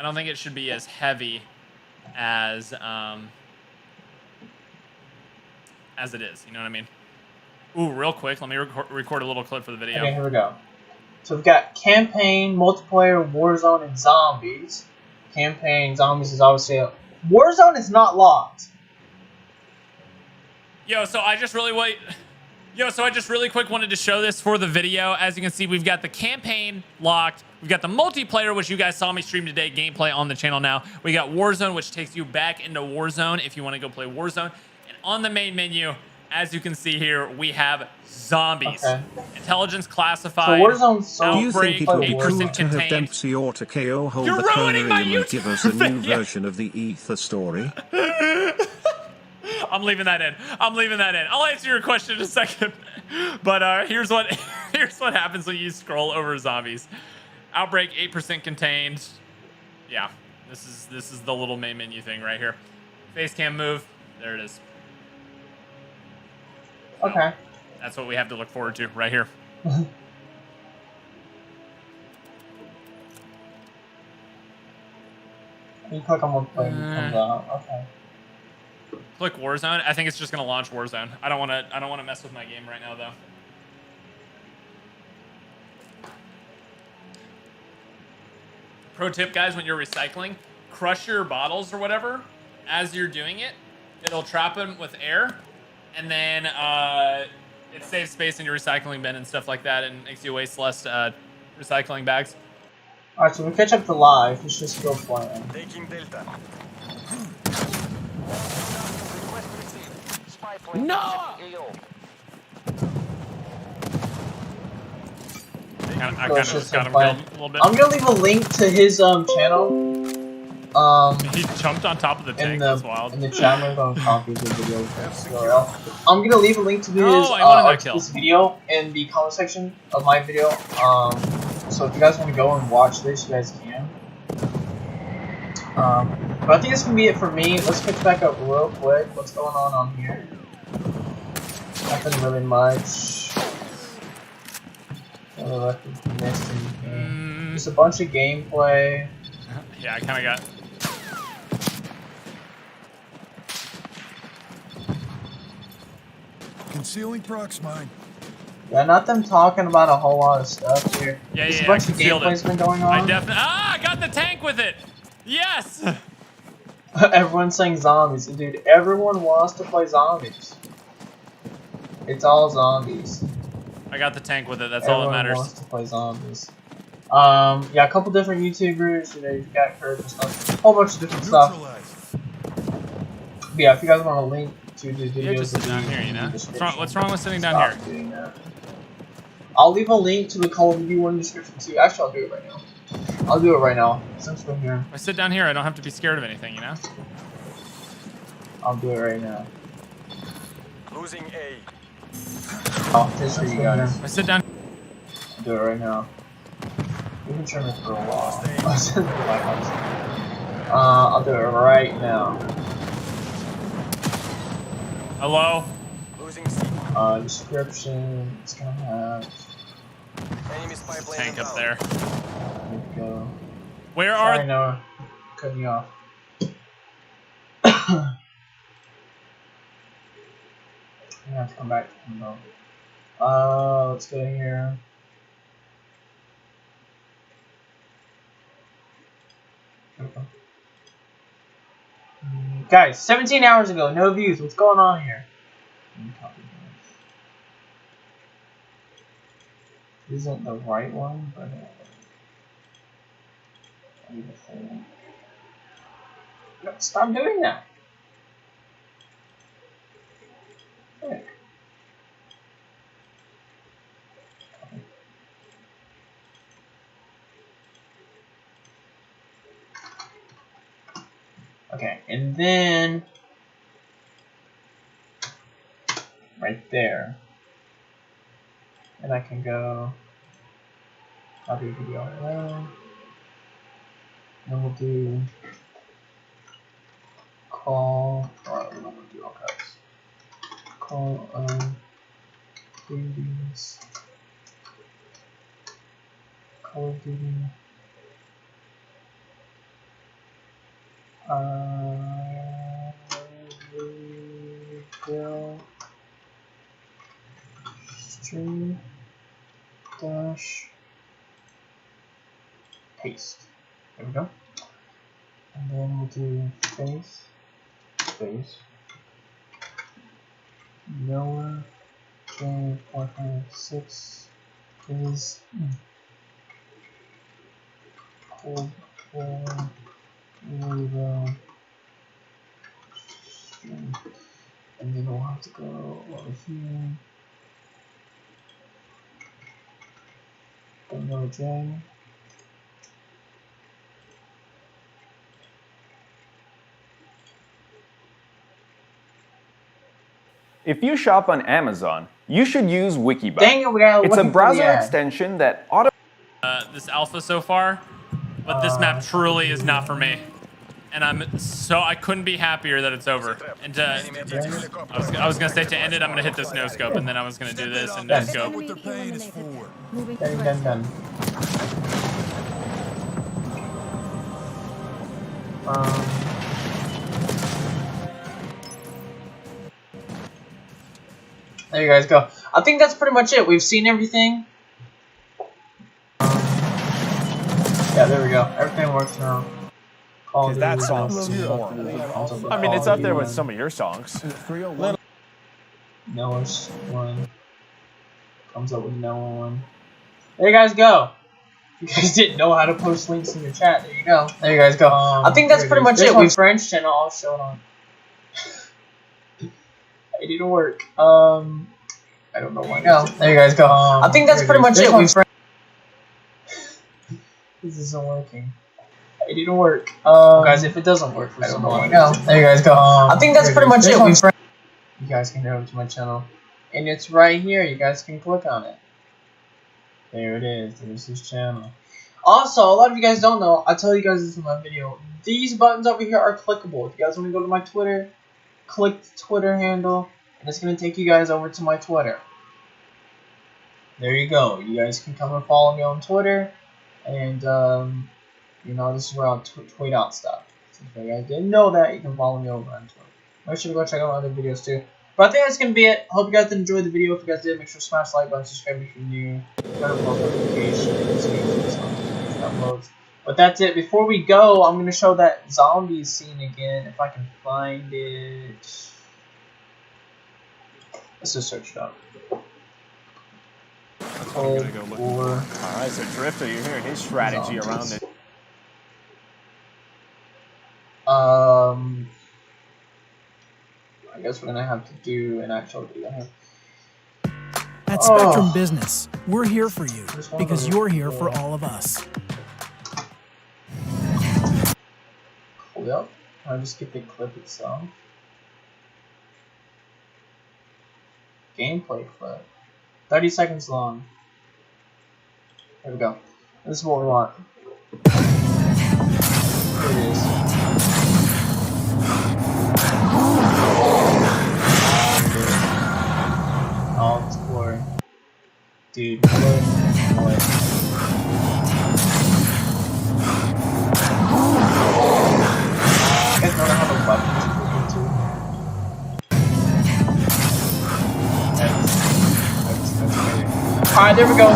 don't think it should be as heavy as it is. You know what I mean? Ooh, real quick, let me record a little clip for the video. Okay, here we go. So we've got campaign, multiplayer, Warzone, and zombies. Campaign, zombies is obviously a... Warzone is not locked. So I just really quick wanted to show this for the video. As you can see, we've got the campaign locked. We've got the multiplayer, which you guys saw me stream today, gameplay on the channel now. We got Warzone, which takes you back into Warzone if you want to go play Warzone. And on the main menu, as you can see here, we have zombies. Okay. Intelligence classified. So Warzone's Do you think it would be cool 8% to have contained. Dempsey or Takeo hold You're the ruining my Conarium and give us a new YouTube version of the Ether story? I'm leaving that in. I'll answer your question in a second. But here's what happens when you scroll over zombies. Outbreak 8% contained. Yeah, this is the little main menu thing right here. Face cam move. There it is. Okay. That's what we have to look forward to right here. You click on one play and it comes out. Okay. Click Warzone. I think it's just gonna launch Warzone. I don't wanna mess with my game right now though. pro tip, guys, when you're recycling, crush your bottles or whatever as you're doing it. It'll trap them with air, and then it saves space in your recycling bin and stuff like that, and makes you waste less recycling bags. Alright, so we catch up to live. Let's just go flying. Taking Delta. No! I kind of just got him killed a little bit. I'm gonna leave a link to his channel. He jumped on top of the tank. That's wild. In the chat, I'm going to copy the video. I'm gonna leave a link to this video in the comment section of my video. So if you guys want to go and watch this, you guys can. But I think this can be it for me. Let's pick back up real quick. What's going on here? Nothing really much. Just a bunch of gameplay. Yeah, I kind of got. Concealing prox mine. Yeah, not them talking about a whole lot of stuff here. Yeah, Just yeah, a bunch of gameplay's been going on. I definitely. I got the tank with it. Yes. Everyone's saying zombies, dude. Everyone wants to play zombies. It's all zombies. I got the tank with it. That's all that matters. Everyone wants to play zombies. Yeah, a couple different YouTubers. You know, you've got Kurt and stuff. A whole bunch of different stuff. But yeah, if you guys want a link to these videos, just sit down here. You know. What's wrong with sitting down here? Doing that. I'll leave a link to the Call of Duty 1 description too. Actually, I'll do it right now. I'll do it right now since we're here. If I sit down here, I don't have to be scared of anything. You know. I'll do it right now. Losing A. Oh, this for you guys. I sit down. I'll do it right now. We've been trying to for a while. I'll do it right now. Hello? Losing C. Description. It's gonna have. Tank up there. There we go. Where are? Sorry, Noah. Cutting you off. I have to come back to him though. Let's go here. Guys, 17 hours ago, no views. What's going on here? Isn't the right one, but stop doing that. Heck. Okay, and then right there, and I can go copy video alone. Then we'll do call. Or we don't want to do all caps. Call Duties. Call of Duty. Go stream dash paste. There we go. And then we'll do space Noah J456 is Cold War Louisville stream. And then we'll have to go over here. Go Noah J. If you shop on Amazon, you should use Wikibite. Dang it, we gotta it's a look browser for the ad. extension that auto. This alpha so far, but this map truly is not for me, and I couldn't be happier that it's over. And I was gonna say to end it, I'm gonna hit this no scope, and then I was gonna do this and no scope. Done. There you guys go. I think that's pretty much it. We've seen everything. Yeah, there we go. Everything works now. Because that song's boring. I mean, it's up there with some of your songs. Noah's one. Comes up with Noah one. There you guys go. If you guys didn't know how to post links in your chat, there you go. There you guys go. I think that's pretty much it. We French channel I'll show it on. It didn't work. I don't know why. No, there you guys go. I think that's pretty much it. We French. This isn't working. It didn't work. Guys, if it doesn't work for some reason, there you guys go. I think that's pretty much it. We French. You guys can go over to my channel, and it's right here. You guys can click on it. There it is. There's his channel. Also, a lot of you guys don't know. I tell you guys this in my video. These buttons over here are clickable. If you guys want to go to my Twitter, click the Twitter handle, and it's going to take you guys over to my Twitter. There you go. You guys can come and follow me on Twitter, and you know, this is where I'll tweet out stuff. So if you guys didn't know that, you can follow me over on Twitter. Make sure to go check out my other videos too. But I think that's going to be it. Hope you guys did enjoy the video. If you guys did, make sure to smash the like button, subscribe if you're new, turn on post notifications, uploads. But that's it. Before we go, I'm going to show that zombie scene again, if I can find it. Let's just search it up. Cold War. Alright, so Drifter, you're hearing his strategy around it. I guess we're gonna have to do an actual video. At Spectrum Business, we're here for you because you're here for all of us. Hold up. I'll just get the clip itself. Gameplay clip. 30 seconds long. There we go. This is what we want. Here it is. All its glory. Dude, what? You guys know how the weapons click into? That's crazy. Alright, there we go. I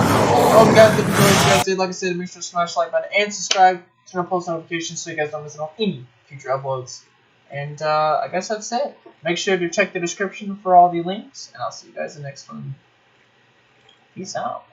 hope you guys did enjoy. If you guys did, like I said, make sure to smash the like button and subscribe. Turn on post notifications so you guys don't miss out on any future uploads. And I guess that's it. Make sure to check the description for all the links, and I'll see you guys in the next one. Peace out.